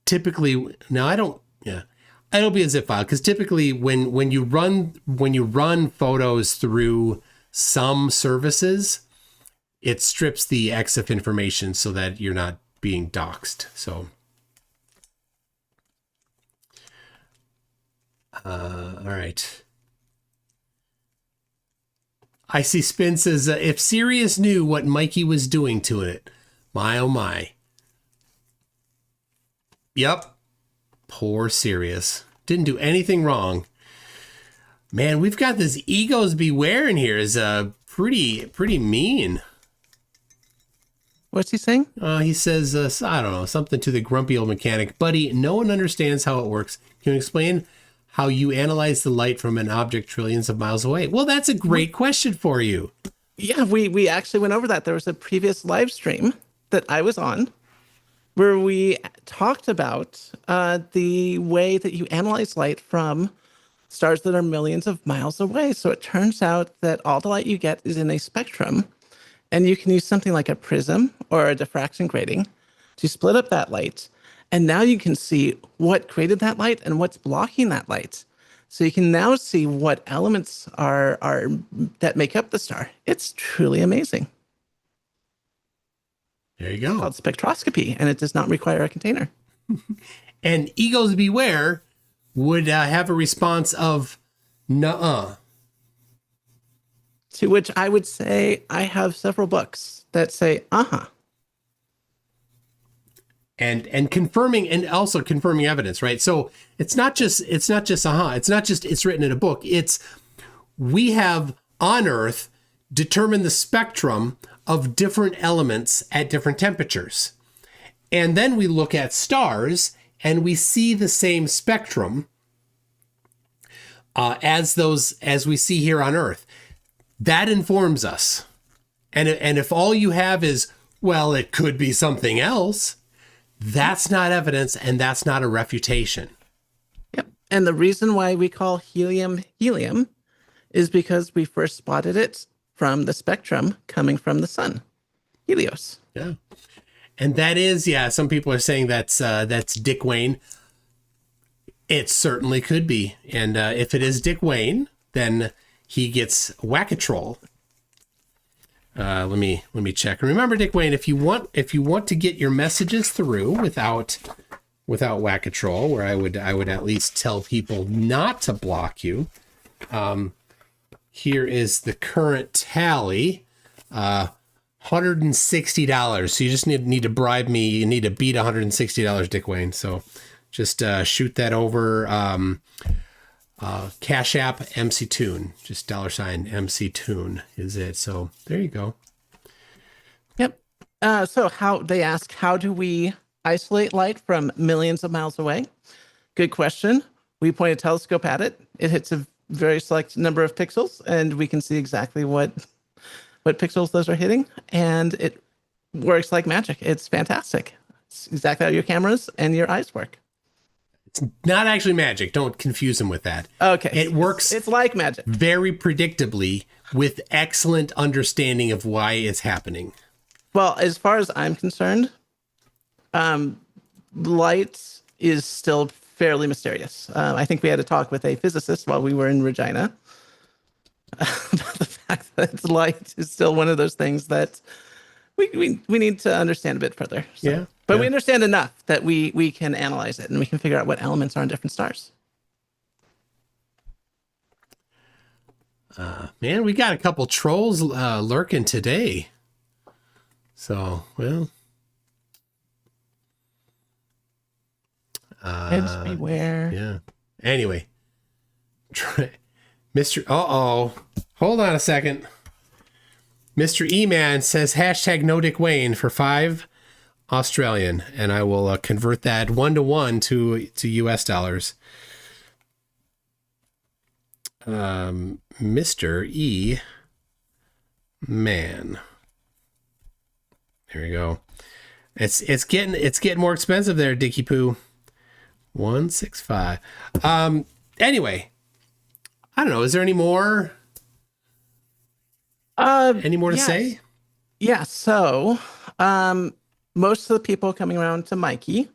typically, it'll be a zip file, because typically when you run photos through some services, it strips the EXIF information so that you're not being doxxed. So All right. I see Spin says, if Sirius knew what Mikey was doing to it, my oh my. Yep. Poor Sirius. Didn't do anything wrong. Man, we've got this egos beware in here is pretty mean. What's he saying? He says, I don't know, something to the grumpy old mechanic. Buddy, no one understands how it works. Can you explain how you analyze the light from an object trillions of miles away? Well, that's a great question for you. Yeah, we actually went over that. There was a previous live stream that I was on where we talked about the way that you analyze light from stars that are millions of miles away. So it turns out that all the light you get is in a spectrum, and you can use something like a prism or a diffraction grating to split up that light. And now you can see what created that light and what's blocking that light. So you can now see what elements are that make up the star. It's truly amazing. There you go. It's called spectroscopy, and it does not require a container. And egos beware would have a response of nuh-uh. To which I would say I have several books that say uh-huh. And confirming, and also confirming evidence, right? So it's not just uh-huh. It's not just it's written in a book. It's we have on Earth determined the spectrum of different elements at different temperatures. And then we look at stars and we see the same spectrum as we see here on Earth. That informs us. And if all you have is, well, it could be something else, that's not evidence, and that's not a refutation. Yep. And the reason why we call helium helium is because we first spotted it from the spectrum coming from the sun, Helios. Yeah. And that is, some people are saying that's Dick Wayne. It certainly could be. And if it is Dick Wayne, then he gets Whack-A-Troll. Let me check. Remember, Dick Wayne, if you want to get your messages through without Whack-A-Troll, where I would at least tell people not to block you. Here is the current tally. $160. So you just need to bribe me. You need to beat $160, Dick Wayne. So just shoot that over. CashApp MCToon, just $ MCToon is it. So there you go. Yep. So how do we isolate light from millions of miles away? Good question. We point a telescope at it. It hits a very select number of pixels, and we can see exactly what pixels those are hitting, and it works like magic. It's fantastic. It's exactly how your cameras and your eyes work. It's not actually magic. Don't confuse them with that. Okay. It works. It's like magic. Very predictably with excellent understanding of why it's happening. Well, as far as I'm concerned, light is still fairly mysterious. I think we had a talk with a physicist while we were in Regina about the fact that light is still one of those things that we need to understand a bit further. So. Yeah. But we understand enough that we can analyze it and we can figure out what elements are in different stars. Man, we got a couple trolls lurking today. So, well. Heads beware. Yeah. Anyway. Mr. Hold on a second. Mr. E-Man says #no Dick Wayne for 5 Australian, and I will convert that 1-to-1 to US dollars. Mr. E Man. There we go. It's getting more expensive there, Dicky Poo. 165. Anyway, I don't know. Is there any more? Any more to say? Yeah. So, most of the people coming around to Mikey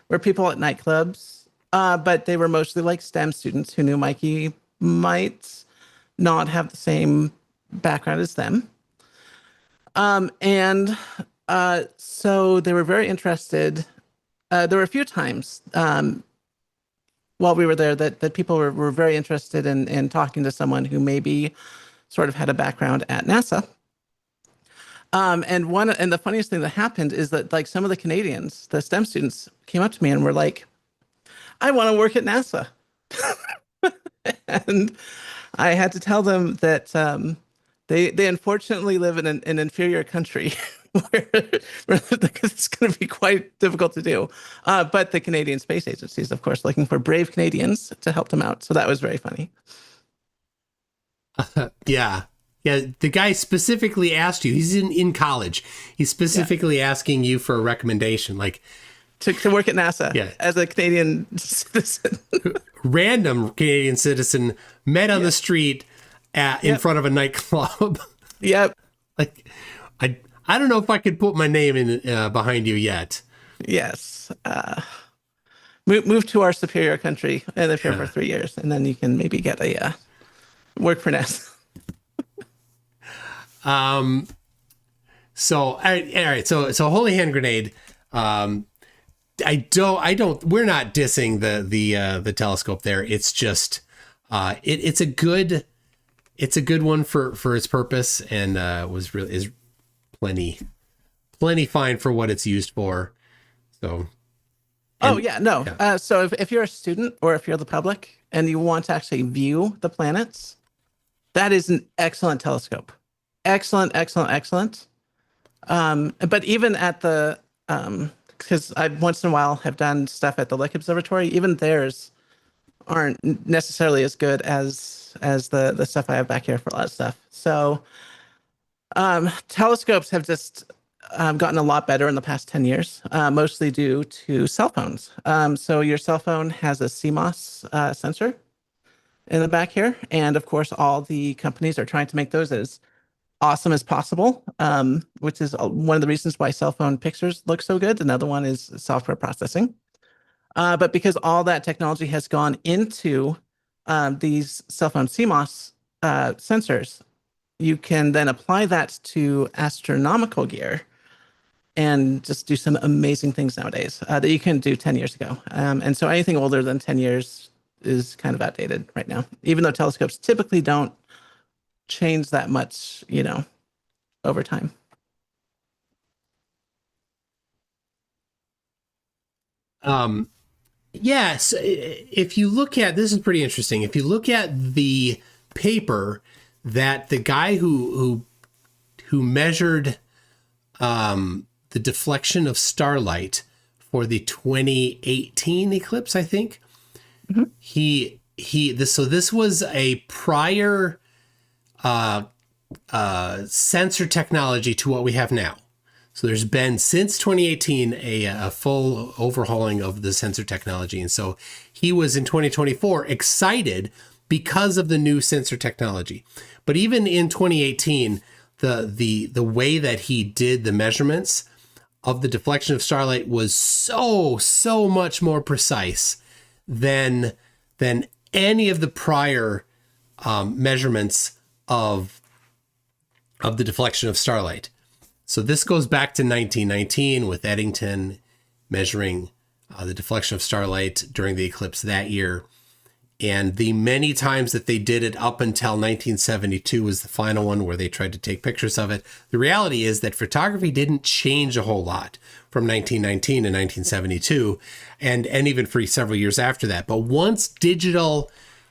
were people at nightclubs, but they were mostly like STEM students who knew Mikey might not have the same background as them. So they were very interested. There were a few times while we were there that people were very interested in talking to someone who maybe sort of had a background at NASA. And the funniest thing that happened is that like some of the Canadians, the STEM students, came up to me and were like, "I want to work at NASA," and I had to tell them that they unfortunately live in an inferior country where it's going to be quite difficult to do. But the Canadian Space Agency is, of course, looking for brave Canadians to help them out. So that was very funny. Yeah. The guy specifically asked you. He's in college. He's specifically asking you for a recommendation, like to work at NASA. Yeah. As a Canadian citizen. Random Canadian citizen met on the street in front of a nightclub. Yep. Like, I don't know if I could put my name in behind you yet. Yes. Move to our superior country and live here for 3 years, and then you can maybe get a work for NASA. So all right. So Holy Hand Grenade. We're not dissing the telescope there. It's just, it's a good one for its purpose, and is plenty fine for what it's used for. So. So if you're a student or if you're the public and you want to actually view the planets, that is an excellent telescope. Excellent. But even at the, because I once in a while have done stuff at the Lick Observatory, even theirs aren't necessarily as good as the stuff I have back here for a lot of stuff. So telescopes have just gotten a lot better in the past 10 years, mostly due to cell phones. So your cell phone has a CMOS sensor in the back here. And of course, all the companies are trying to make those as awesome as possible, which is one of the reasons why cell phone pictures look so good. Another one is software processing. But because all that technology has gone into these cell phone CMOS sensors, you can then apply that to astronomical gear and just do some amazing things nowadays that you couldn't do 10 years ago. And so anything older than 10 years is kind of outdated right now, even though telescopes typically don't change that much, over time. Yes. If you look at, this is pretty interesting. If you look at the paper that the guy who measured the deflection of starlight for the 2018 eclipse, I think, this was a prior sensor technology to what we have now. So there's been, since 2018, a full overhauling of the sensor technology. And so he was in 2024 excited because of the new sensor technology. But even in 2018, the way that he did the measurements of the deflection of starlight was so much more precise than any of the prior measurements of the deflection of starlight. So this goes back to 1919 with Eddington measuring the deflection of starlight during the eclipse that year. And the many times that they did it up until 1972 was the final one where they tried to take pictures of it. The reality is that photography didn't change a whole lot from 1919 to 1972 and even for several years after that. But once digital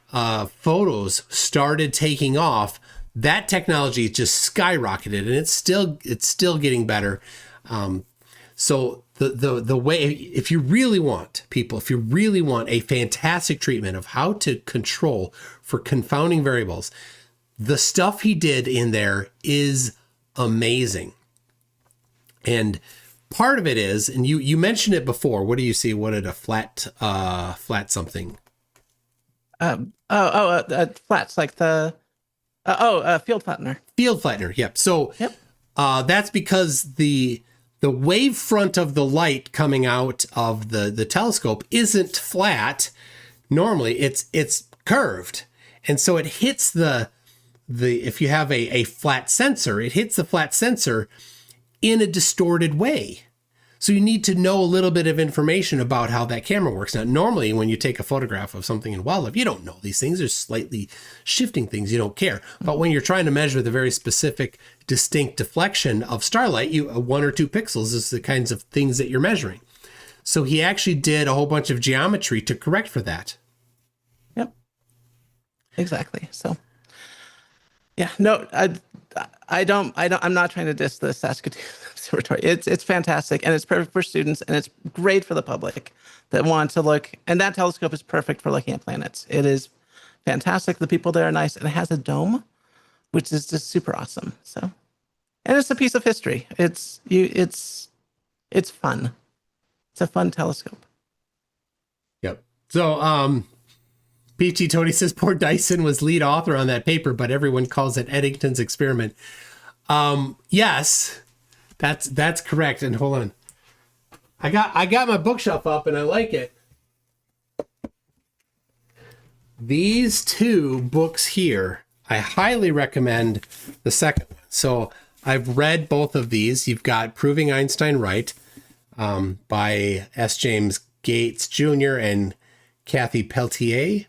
photos started taking off, that technology just skyrocketed, and it's still getting better. So the way, if you really want a fantastic treatment of how to control for confounding variables, the stuff he did in there is amazing. And part of it is, and you mentioned it before. What do you see? What did a flat something? Flats like the. Field flattener. Field flattener, yep. So that's because the wavefront of the light coming out of the telescope isn't flat. Normally, it's curved, and so it hits the if you have a flat sensor, it hits the flat sensor in a distorted way. So you need to know a little bit of information about how that camera works. Now, normally when you take a photograph of something in wildlife, you don't know these things. There's slightly shifting things. You don't care. But when you're trying to measure the very specific, distinct deflection of starlight, 1 or 2 pixels is the kinds of things that you're measuring. So he actually did a whole bunch of geometry to correct for that. Yep. Exactly. So, yeah, no, I'm not trying to diss the Saskatoon Observatory. It's fantastic, and it's perfect for students, and it's great for the public that want to look. And that telescope is perfect for looking at planets. It is fantastic. The people there are nice, and it has a dome, which is just super awesome. So, and it's a piece of history. It's fun. It's a fun telescope. Yep. So, PT Tony says poor Dyson was lead author on that paper, but everyone calls it Eddington's experiment. Yes, that's correct. And hold on, I got my bookshelf up and I like it. These 2 books here, I highly recommend the second one. So I've read both of these. You've got Proving Einstein Right by S. James Gates Jr. and Kathy Pelletier.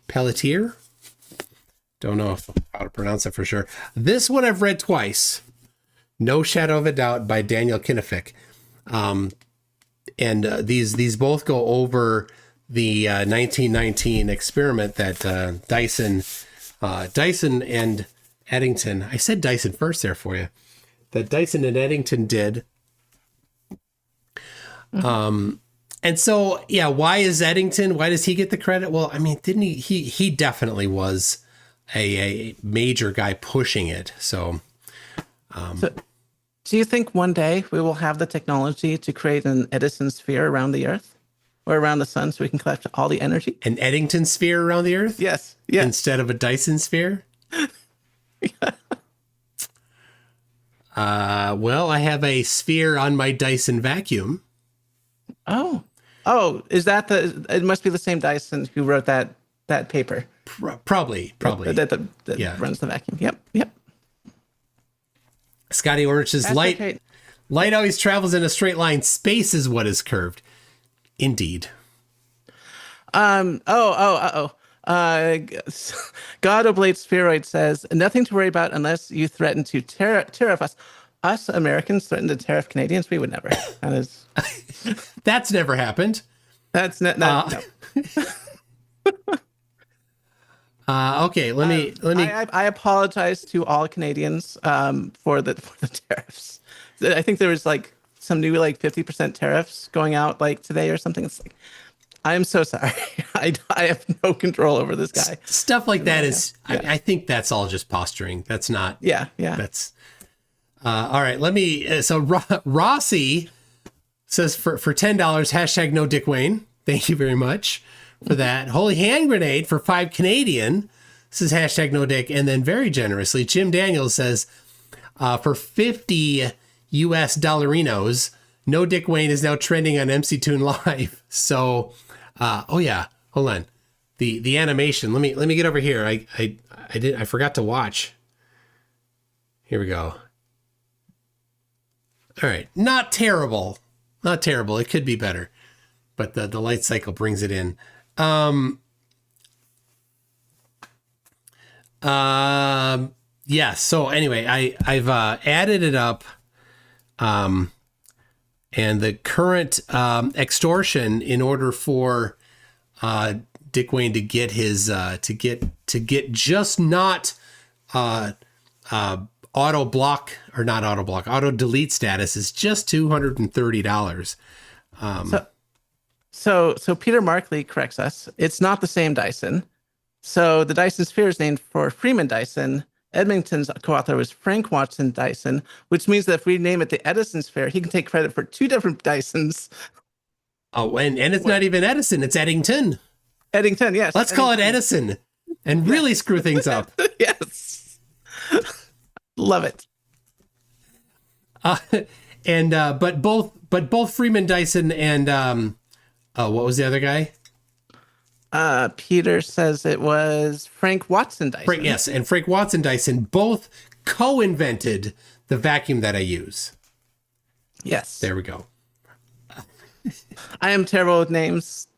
Don't know how to pronounce it for sure. This one I've read twice. No Shadow of a Doubt by Daniel Kinnefick. And these both go over the 1919 experiment that Dyson and Eddington. I said Dyson first there for you. That Dyson and Eddington did. And so, yeah, why is Eddington? Why does he get the credit? Well, I mean, didn't he definitely was a major guy pushing it. So, do you think one day we will have the technology to create an Edison sphere around the Earth or around the sun so we can collect all the energy? An Eddington sphere around the Earth? Yes. Yes. Instead of a Dyson sphere? Yeah. Well, I have a sphere on my Dyson vacuum. Oh, is that it must be the same Dyson who wrote that paper. Probably. That runs the vacuum. Yep. Scotty Orange says, light always travels in a straight line. Space is what is curved. Indeed. God Oblate Spheroid says, nothing to worry about unless you threaten to tariff us. Us Americans threaten to tariff Canadians? We would never. That is... That's never happened. That's no. Okay, let me. I apologize to all Canadians for the tariffs. I think there was like some new 50% tariffs going out today or something. It's I am so sorry. I have no control over this guy. Stuff like that is. Yeah. I think that's all just posturing. That's not. Yeah. That's. All right. Let me. So Rossi says for $10 #No Dick Wayne. Thank you very much for that. Holy Hand Grenade for $5 Canadian. This is #No Dick. And then very generously, Jim Daniels says for $50 US dollarinos, No Dick Wayne is now trending on MCToon Live. So, hold on. The animation. Let me get over here. I forgot to watch. Here we go. All right, not terrible. It could be better, but the light cycle brings it in. Yes. So anyway, I've added it up, and the current extortion in order for Dick Wayne to get his to get just not auto delete status is just $230. So Peter Markley corrects us. It's not the same Dyson. So the Dyson sphere is named for Freeman Dyson. Edmonton's co-author was Frank Watson Dyson, which means that if we name it the Edison sphere, he can take credit for 2 different Dysons. Oh, and it's not even Edison, it's Eddington. Eddington, yes. Let's call it Edison and really screw things up. Yes. Love it. But both Freeman Dyson and what was the other guy? Peter says it was Frank Watson Dyson. Yes, and Frank Watson Dyson both co-invented the vacuum that I use. Yes. There we go. I am terrible with names.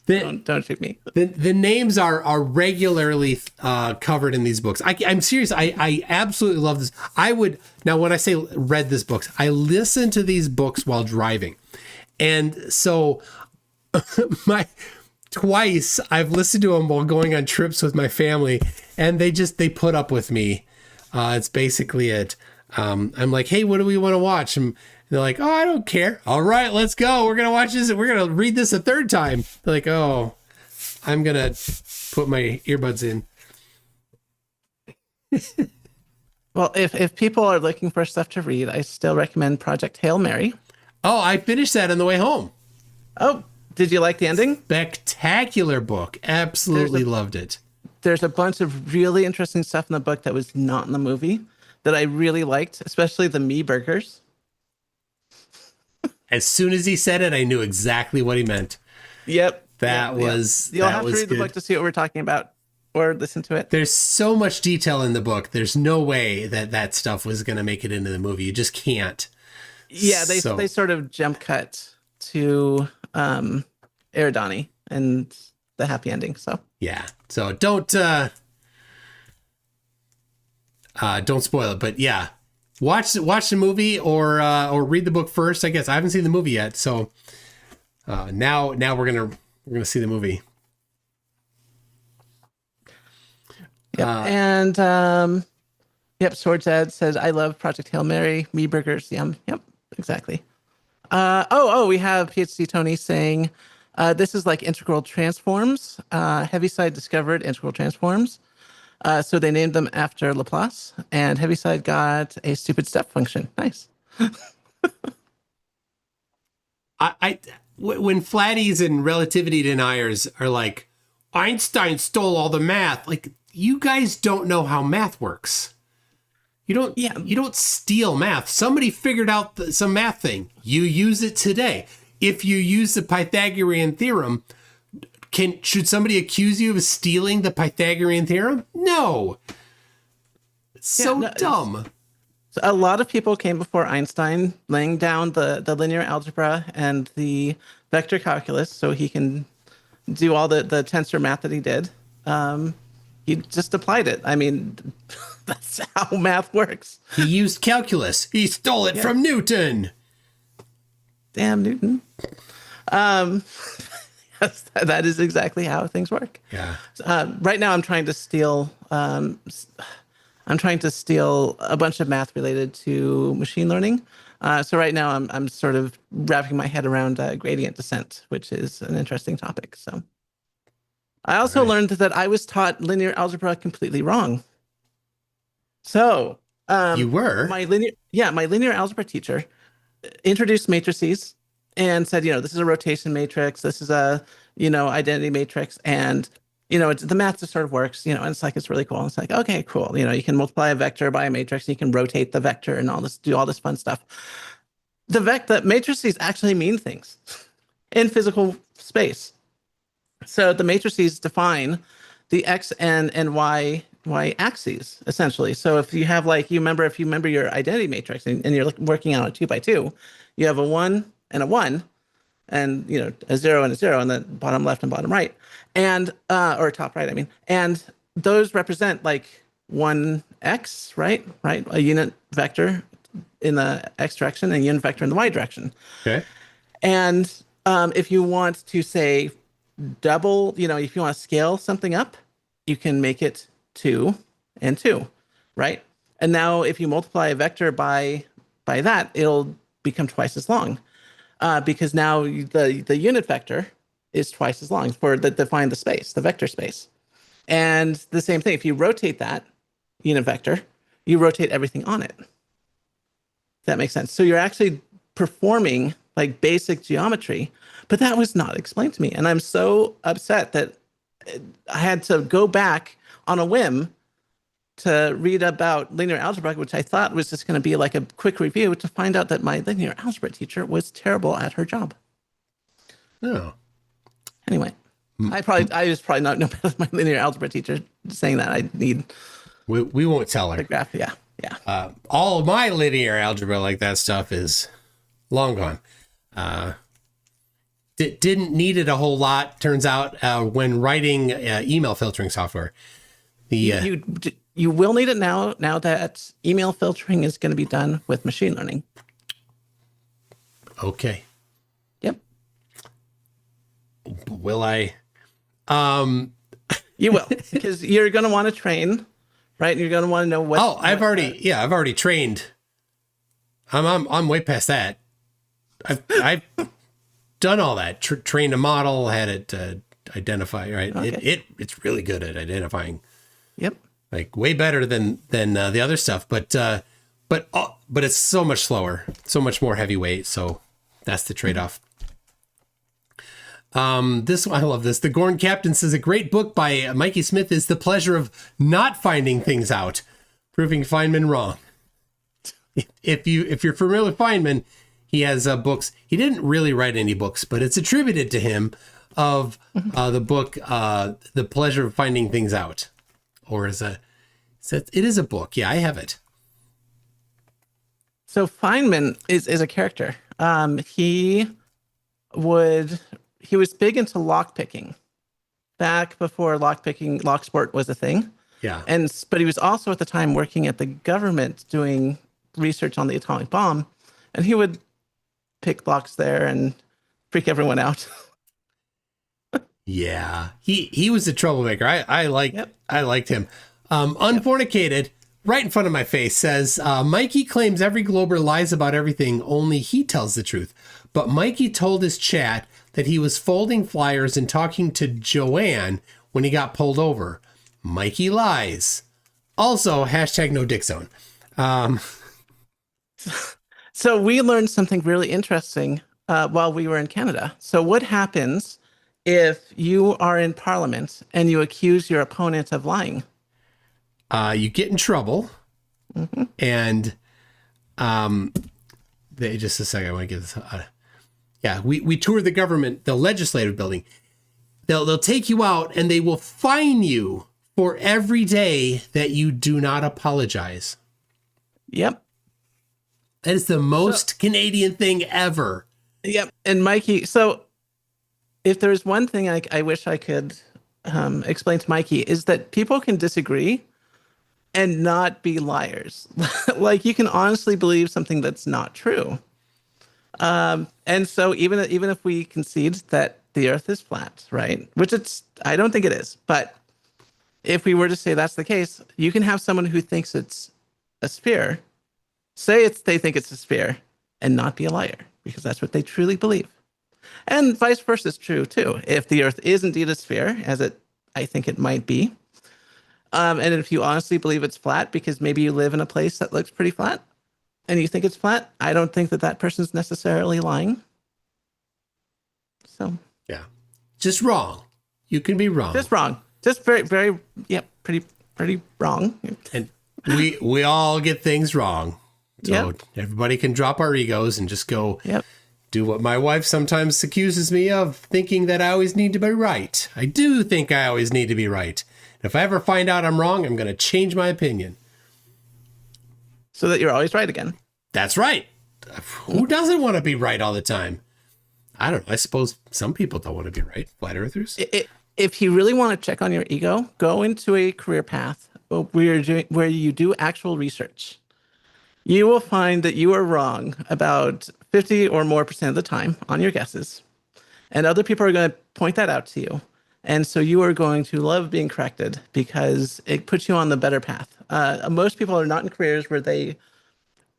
Don't shoot me. The names are regularly covered in these books. I'm serious. I absolutely love this. Now when I say read this books, I listen to these books while driving. And so twice I've listened to them while going on trips with my family, and they put up with me. It's basically it. I'm like, hey, what do we want to watch? And they're like, oh, I don't care. All right, let's go. We're going to watch this. We're going to read this a third time. They're like, oh, I'm going to put my earbuds in. Well, if people are looking for stuff to read, I still recommend Project Hail Mary. Oh, I finished that on the way home. Oh, did you like the ending? Spectacular book. Absolutely loved it. There's a bunch of really interesting stuff in the book that was not in the movie that I really liked, especially the me burgers. As soon as he said it, I knew exactly what he meant. Yep. That was You'll have to read the book to see what we're talking about or listen to it. There's so much detail in the book. There's no way that stuff was going to make it into the movie. You just can't. Yeah, they sort of jump cut to Eridani and the happy ending. So yeah. So don't spoil it, but yeah. Watch the movie or read the book first. I guess I haven't seen the movie yet, so now we're gonna see the movie. Yeah, Swords Ed says I love Project Hail Mary, me burgers. Yum. Yep, exactly. We have PhD Tony saying this is like integral transforms. Heaviside discovered integral transforms. So they named them after Laplace, and Heaviside got a stupid step function. Nice. When flatties and relativity deniers are like, Einstein stole all the math, like, you guys don't know how math works. You don't steal math. Somebody figured out some math thing. You use it today. If you use the Pythagorean theorem, should somebody accuse you of stealing the Pythagorean theorem? No. It's so dumb. So a lot of people came before Einstein laying down the linear algebra and the vector calculus so he can do all the tensor math that he did. He just applied it. I mean, that's how math works. He used calculus. He stole it from Newton. Damn Newton. Yes, that is exactly how things work. Yeah. Right now, I'm trying to steal a bunch of math related to machine learning. So right now, I'm sort of wrapping my head around gradient descent, which is an interesting topic. So I also learned that I was taught linear algebra completely wrong. So you were my linear algebra teacher introduced matrices and said, this is a rotation matrix. This is a, identity matrix. And, the math just sort of works, and it's like, it's really cool. And it's like, okay, cool. You can multiply a vector by a matrix. And you can rotate the vector and do all this fun stuff. The matrices actually mean things in physical space. So the matrices define the X and Y axes, essentially. So if you have if you remember your identity matrix and you're working on a 2x2, you have a 1 and a 1, and a 0 and a 0 on the bottom left and bottom right, and or top right, I mean, and those represent 1x, right, a unit vector in the x direction and a unit vector in the y direction. Okay. And if you want to say double, if you want to scale something up, you can make it 2 and 2, right? And now if you multiply a vector by that, it'll become twice as long. Because now the unit vector is twice as long define the space, the vector space. And the same thing, if you rotate that unit vector, you rotate everything on it. That makes sense. So you're actually performing basic geometry, but that was not explained to me. And I'm so upset that I had to go back on a whim to read about linear algebra, which I thought was just going to be a quick review, to find out that my linear algebra teacher was terrible at her job. Oh. Anyway, I was probably not no better than my linear algebra teacher saying that. I need. We won't tell her. The graph, yeah. All of my linear algebra, that stuff is long gone. Didn't need it a whole lot. Turns out when writing email filtering software, you will need it now that email filtering is going to be done with machine learning. Okay. Yep. Will I? You will, because you're going to want to train, right? You're going to want to know what. Oh, I've already trained. I'm way past that. I've done all that. Trained a model, had it identify, right? Okay. It's really good at identifying. Yep. Like way better than the other stuff, but it's so much slower, so much more heavyweight. So that's the trade-off. This one, I love this. The Gorn Captain says a great book by Mikey Smith is The Pleasure of Not Finding Things Out, proving Feynman wrong. If you're familiar with Feynman, he has books. He didn't really write any books, but it's attributed to him of the book The Pleasure of Finding Things Out, or it is a book. Yeah, I have it. So Feynman is a character. He was big into lockpicking back before lock sport was a thing. Yeah. But he was also at the time working at the government doing research on the atomic bomb, and he would pick locks there and freak everyone out. Yeah. He was a troublemaker. I liked him. Unfornicated, right in front of my face, says, Mikey claims every Glober lies about everything, only he tells the truth. But Mikey told his chat that he was folding flyers and talking to Joanne when he got pulled over. Mikey lies. Also, hashtag no dick zone. So we learned something really interesting while we were in Canada. So what happens if you are in Parliament and you accuse your opponent of lying? You get in trouble. Mm-hmm. And just a second, I want to get this. We toured the government, the legislative building. They'll take you out and they will fine you for every day that you do not apologize. Yep. That is the most Canadian thing ever. Yep. And Mikey, so if there's one thing I wish I could explain to Mikey, is that people can disagree and not be liars. Like, you can honestly believe something that's not true. And so even if we concede that the earth is flat, right? Which I don't think it is, but if we were to say that's the case, you can have someone who thinks it's a sphere, they think it's a sphere, and not be a liar, because that's what they truly believe. And vice versa is true too. If the earth is indeed a sphere, I think it might be, and if you honestly believe it's flat because maybe you live in a place that looks pretty flat, and you think it's flat, I don't think that person's necessarily lying. So yeah, just wrong. You can be wrong. Just wrong. Just very, very, pretty wrong. And we all get things wrong. So everybody can drop our egos and just go do what my wife sometimes accuses me of, thinking that I always need to be right. I do think I always need to be right. If I ever find out I'm wrong, I'm going to change my opinion. So that you're always right again. That's right. Who doesn't want to be right all the time? I don't know. I suppose some people don't want to be right. Flat earthers. If you really want to check on your ego, go into a career path where you do actual research. You will find that you are wrong about 50 or more % of the time on your guesses. And other people are going to point that out to you. And so you are going to love being corrected because it puts you on the better path. Most people are not in careers where they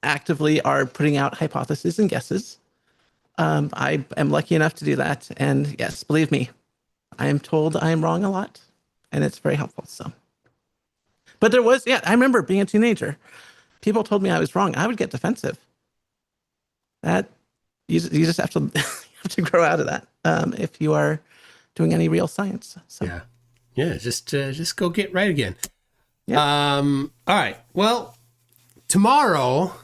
actively are putting out hypotheses and guesses. I am lucky enough to do that. And yes, believe me, I am told I am wrong a lot, and it's very helpful. So, but I remember being a teenager. People told me I was wrong. I would get defensive. That you just have to have to grow out of that if you are doing any real science. So. Yeah. Just go get right again. Yep. All right. Well, tomorrow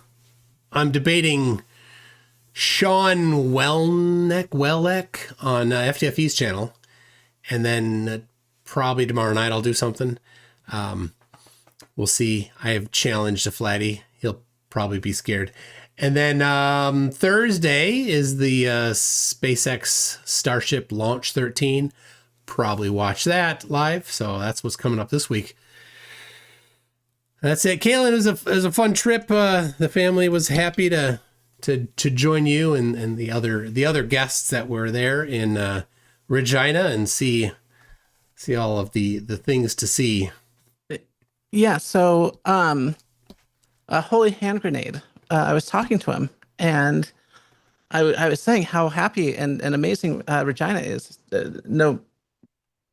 I'm debating Sean Welneck on FTFE's channel, and then probably tomorrow night I'll do something. We'll see. I have challenged a flatty. He'll probably be scared. And then Thursday is the SpaceX Starship Launch 13. Probably watch that live. So that's what's coming up this week. That's it. Kaylin, it was a fun trip. The family was happy to join you and the other guests that were there in Regina and see all of the things to see. Yeah. So, a holy hand grenade. I was talking to him, and I was saying how happy and amazing Regina is.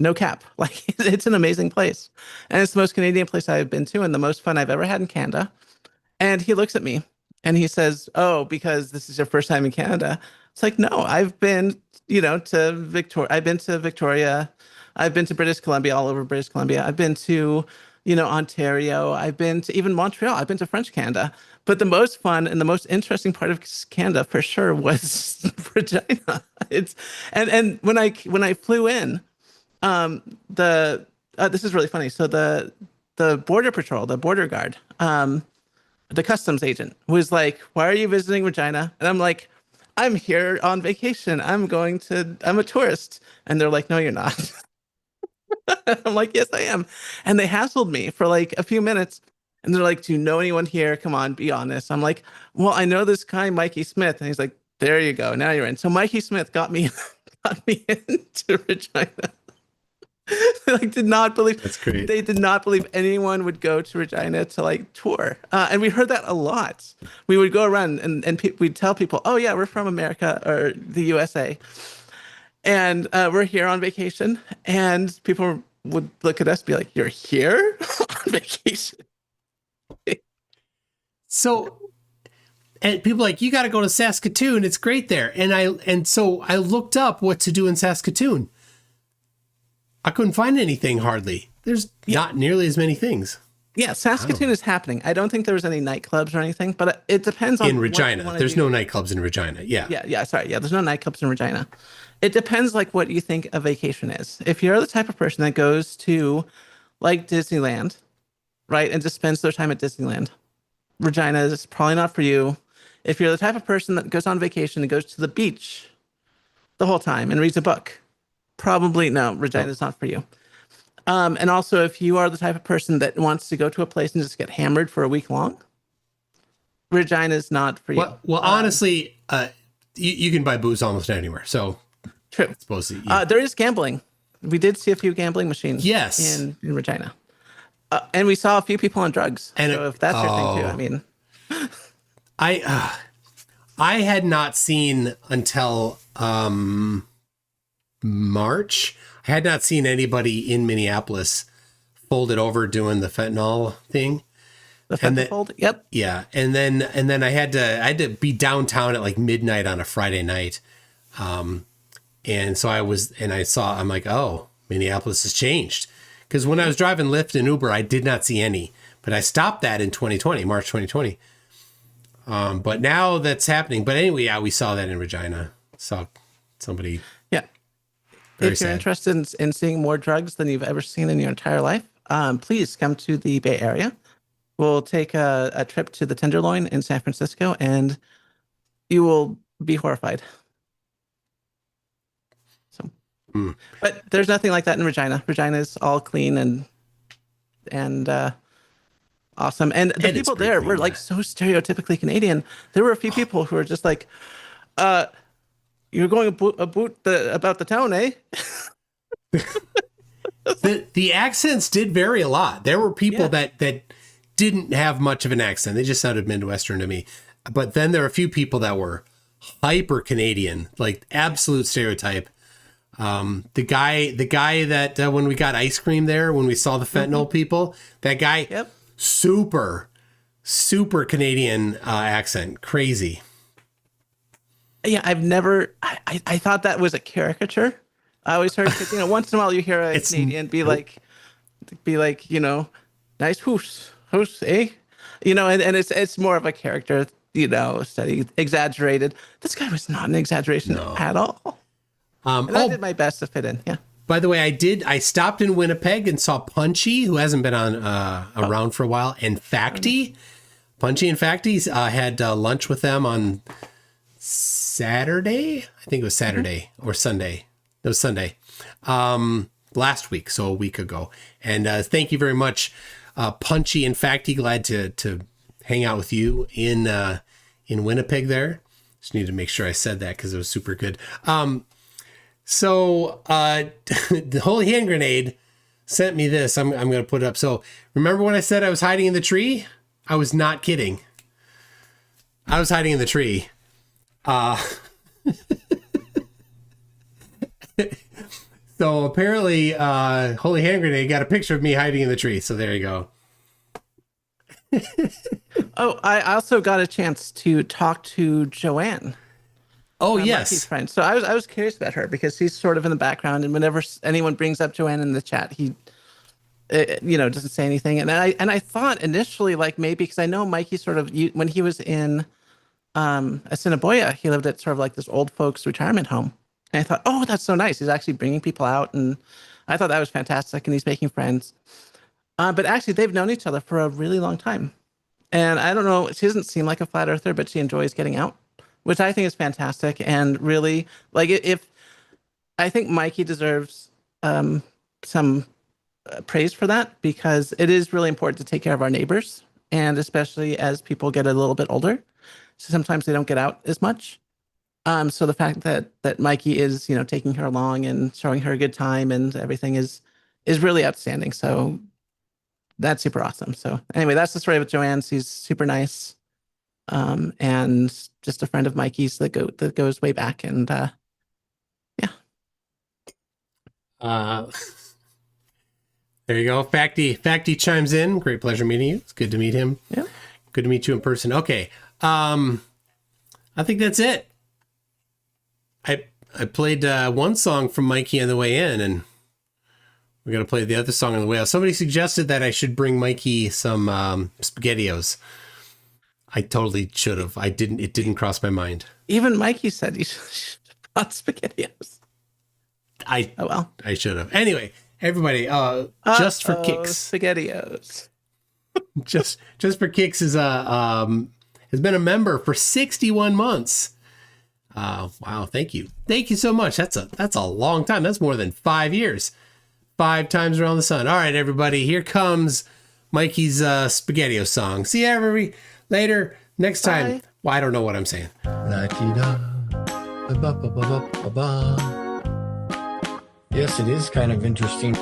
No cap. Like, it's an amazing place, and it's the most Canadian place I've been to, and the most fun I've ever had in Canada. And he looks at me and he says, "Oh, because this is your first time in Canada." It's like, no, I've been, to Victoria. I've been to Victoria. I've been to British Columbia, all over British Columbia. I've been to, Ontario. I've been to even Montreal. I've been to French Canada. But the most fun and the most interesting part of Canada, for sure, was Regina. And when I flew in, this is really funny. So the border patrol, the border guard, the customs agent was like, "Why are you visiting Regina?" And I'm like, "I'm here on vacation. I'm a tourist." And they're like, "No, you're not." I'm like, "Yes, I am." And they hassled me for like a few minutes. And they're like, "Do you know anyone here? Come on, be honest." I'm like, "Well, I know this guy, Mikey Smith." And he's like, "There you go. Now you're in." So Mikey Smith got me into Regina. They did not believe. That's great. They did not believe anyone would go to Regina to tour. And we heard that a lot. We would go around and we'd tell people, "Oh yeah, we're from America or the USA. And we're here on vacation." And people would look at us and be like, "You're here on vacation?" So, and people are like, "You got to go to Saskatoon. It's great there." And so I looked up what to do in Saskatoon. I couldn't find anything hardly. There's not nearly as many things. Yeah, Saskatoon is happening. I don't think there was any nightclubs or anything, but it depends on in Regina. There's no nightclubs in Regina. Yeah. Yeah. Sorry. Yeah, there's no nightclubs in Regina. It depends what you think a vacation is. If you're the type of person that goes to Disneyland, right, and just spends their time at Disneyland, Regina is probably not for you. If you're the type of person that goes on vacation and goes to the beach the whole time and reads a book, probably no, Regina is not for you. And also, if you are the type of person that wants to go to a place and just get hammered for a week long, Regina is not for you. Well, honestly, you can buy booze almost anywhere. So true. Supposedly, there is gambling. We did see a few gambling machines. Yes. in Regina, and we saw a few people on drugs. And so if that's your thing too, I mean, I had not seen until March. I had not seen anybody in Minneapolis folded over doing the fentanyl thing. The fentanyl fold? Yep. Yeah. And then I had to be downtown at midnight on a Friday night. And so I'm like, oh, Minneapolis has changed. Because when I was driving Lyft and Uber, I did not see any. But I stopped that in March 2020. But now that's happening. But anyway, yeah, we saw that in Regina. Saw somebody. Yeah. If you're interested in seeing more drugs than you've ever seen in your entire life, please come to the Bay Area. We'll take a trip to the Tenderloin in San Francisco, and you will be horrified. So, but there's nothing like that in Regina. Regina is all clean and awesome. And the people there were so stereotypically Canadian. There were a few people who were just like, "You're going about the town, eh?" the accents did vary a lot. There were people that didn't have much of an accent. They just sounded Midwestern to me. But then there were a few people that were hyper Canadian, absolute stereotype. The guy that when we got ice cream there, when we saw the fentanyl people, that guy, super Canadian accent, crazy. Yeah, I've never. I thought that was a caricature. I always heard, once in a while you hear a Canadian be like, "Nice hoose, eh?" And it's more of a character, study, exaggerated. This guy was not an exaggeration at all. And I did my best to fit in. Yeah. By the way, I stopped in Winnipeg and saw Punchy, who hasn't been on around for a while, and Facty. Punchy and Facties. I had lunch with them on Saturday. I think it was Saturday or Sunday. It was Sunday. Last week, so a week ago. And thank you very much, Punchy and Facty. Glad to hang out with you in Winnipeg there. Just need to make sure I said that because it was super good. So the Holy Hand Grenade sent me this. I'm going to put it up. So remember when I said I was hiding in the tree? I was not kidding. I was hiding in the tree. So apparently, Holy Hand Grenade got a picture of me hiding in the tree. So there you go. Oh, I also got a chance to talk to Joanne. Oh, Mikey's yes. friend. So I was curious about her because she's sort of in the background, and whenever anyone brings up Joanne in the chat, he, doesn't say anything. And I thought initially, like maybe because I know Mikey sort of when he was in Assiniboia, he lived at sort of like this old folks retirement home. And I thought, oh, that's so nice. He's actually bringing people out. And I thought that was fantastic. And he's making friends. But actually, they've known each other for a really long time. And I don't know, she doesn't seem like a flat earther, but she enjoys getting out, which I think is fantastic. And really, like, if I think Mikey deserves some praise for that, because it is really important to take care of our neighbors. And especially as people get a little bit older. So sometimes they don't get out as much. So the fact that Mikey is, taking her along and showing her a good time and everything is really outstanding. So that's super awesome. So anyway, that's the story with Joanne. She's super nice. And just a friend of Mikey's that goes way back. And yeah. There you go. Facty chimes in. Great pleasure meeting you. It's good to meet him. Yeah. Good to meet you in person. Okay. I think that's it. I played one song from Mikey on the way in, and we're going to play the other song on the way out. Somebody suggested that I should bring Mikey some SpaghettiOs. I totally should have. It didn't cross my mind. Even Mikey said you should have brought SpaghettiOs. Oh, well. I should have. Anyway, everybody, just for kicks. SpaghettiOs. just for kicks has been a member for 61 months. Wow, thank you so much. That's a long time. That's more than 5 years. 5 times around the sun. All right, everybody, here comes Mikey's SpaghettiO song. See you later next time. Bye. Well, I don't know what I'm saying. Yes, it is kind of interesting.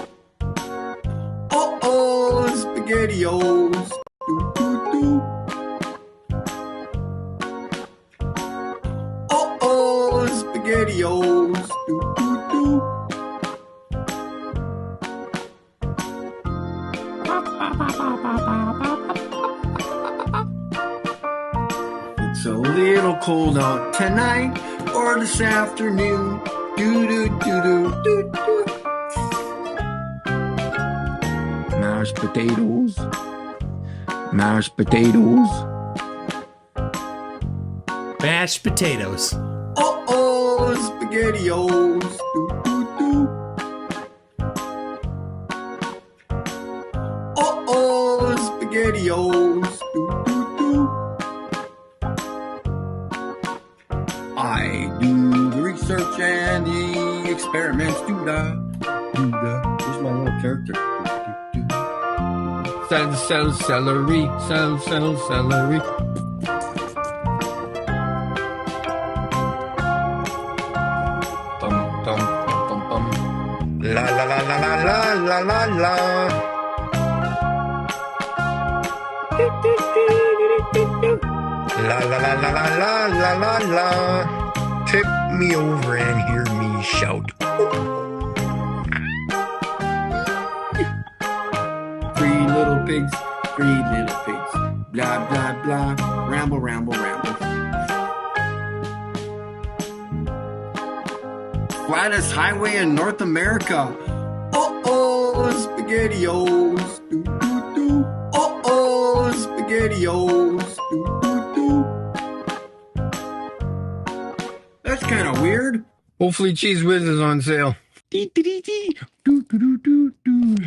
SpaghettiOs. Do, do, do. SpaghettiOs. Do, do, do. It's a little cold out tonight or this afternoon. Do, do, do, do, do, do. Mashed potatoes. Mashed potatoes. Mashed potatoes. SpaghettiOs. Do, do, do. SpaghettiOs. Do, do, do. I do the research and the experiments. Do da. Do da. Here's my little character. Do, do, do. Celery. Celery. La la la la la la la la la. La la la la la la la la la. Tip me over and hear me shout. Three little pigs. Blah blah blah. Ramble, ramble, ramble. Flattest highway in North America. SpaghettiOs. Do, do, do. SpaghettiOs. Do, do, do. That's kind of weird. Hopefully Cheese Whiz is on sale. Dee, dee, dee, dee. Do, do, do, do, do.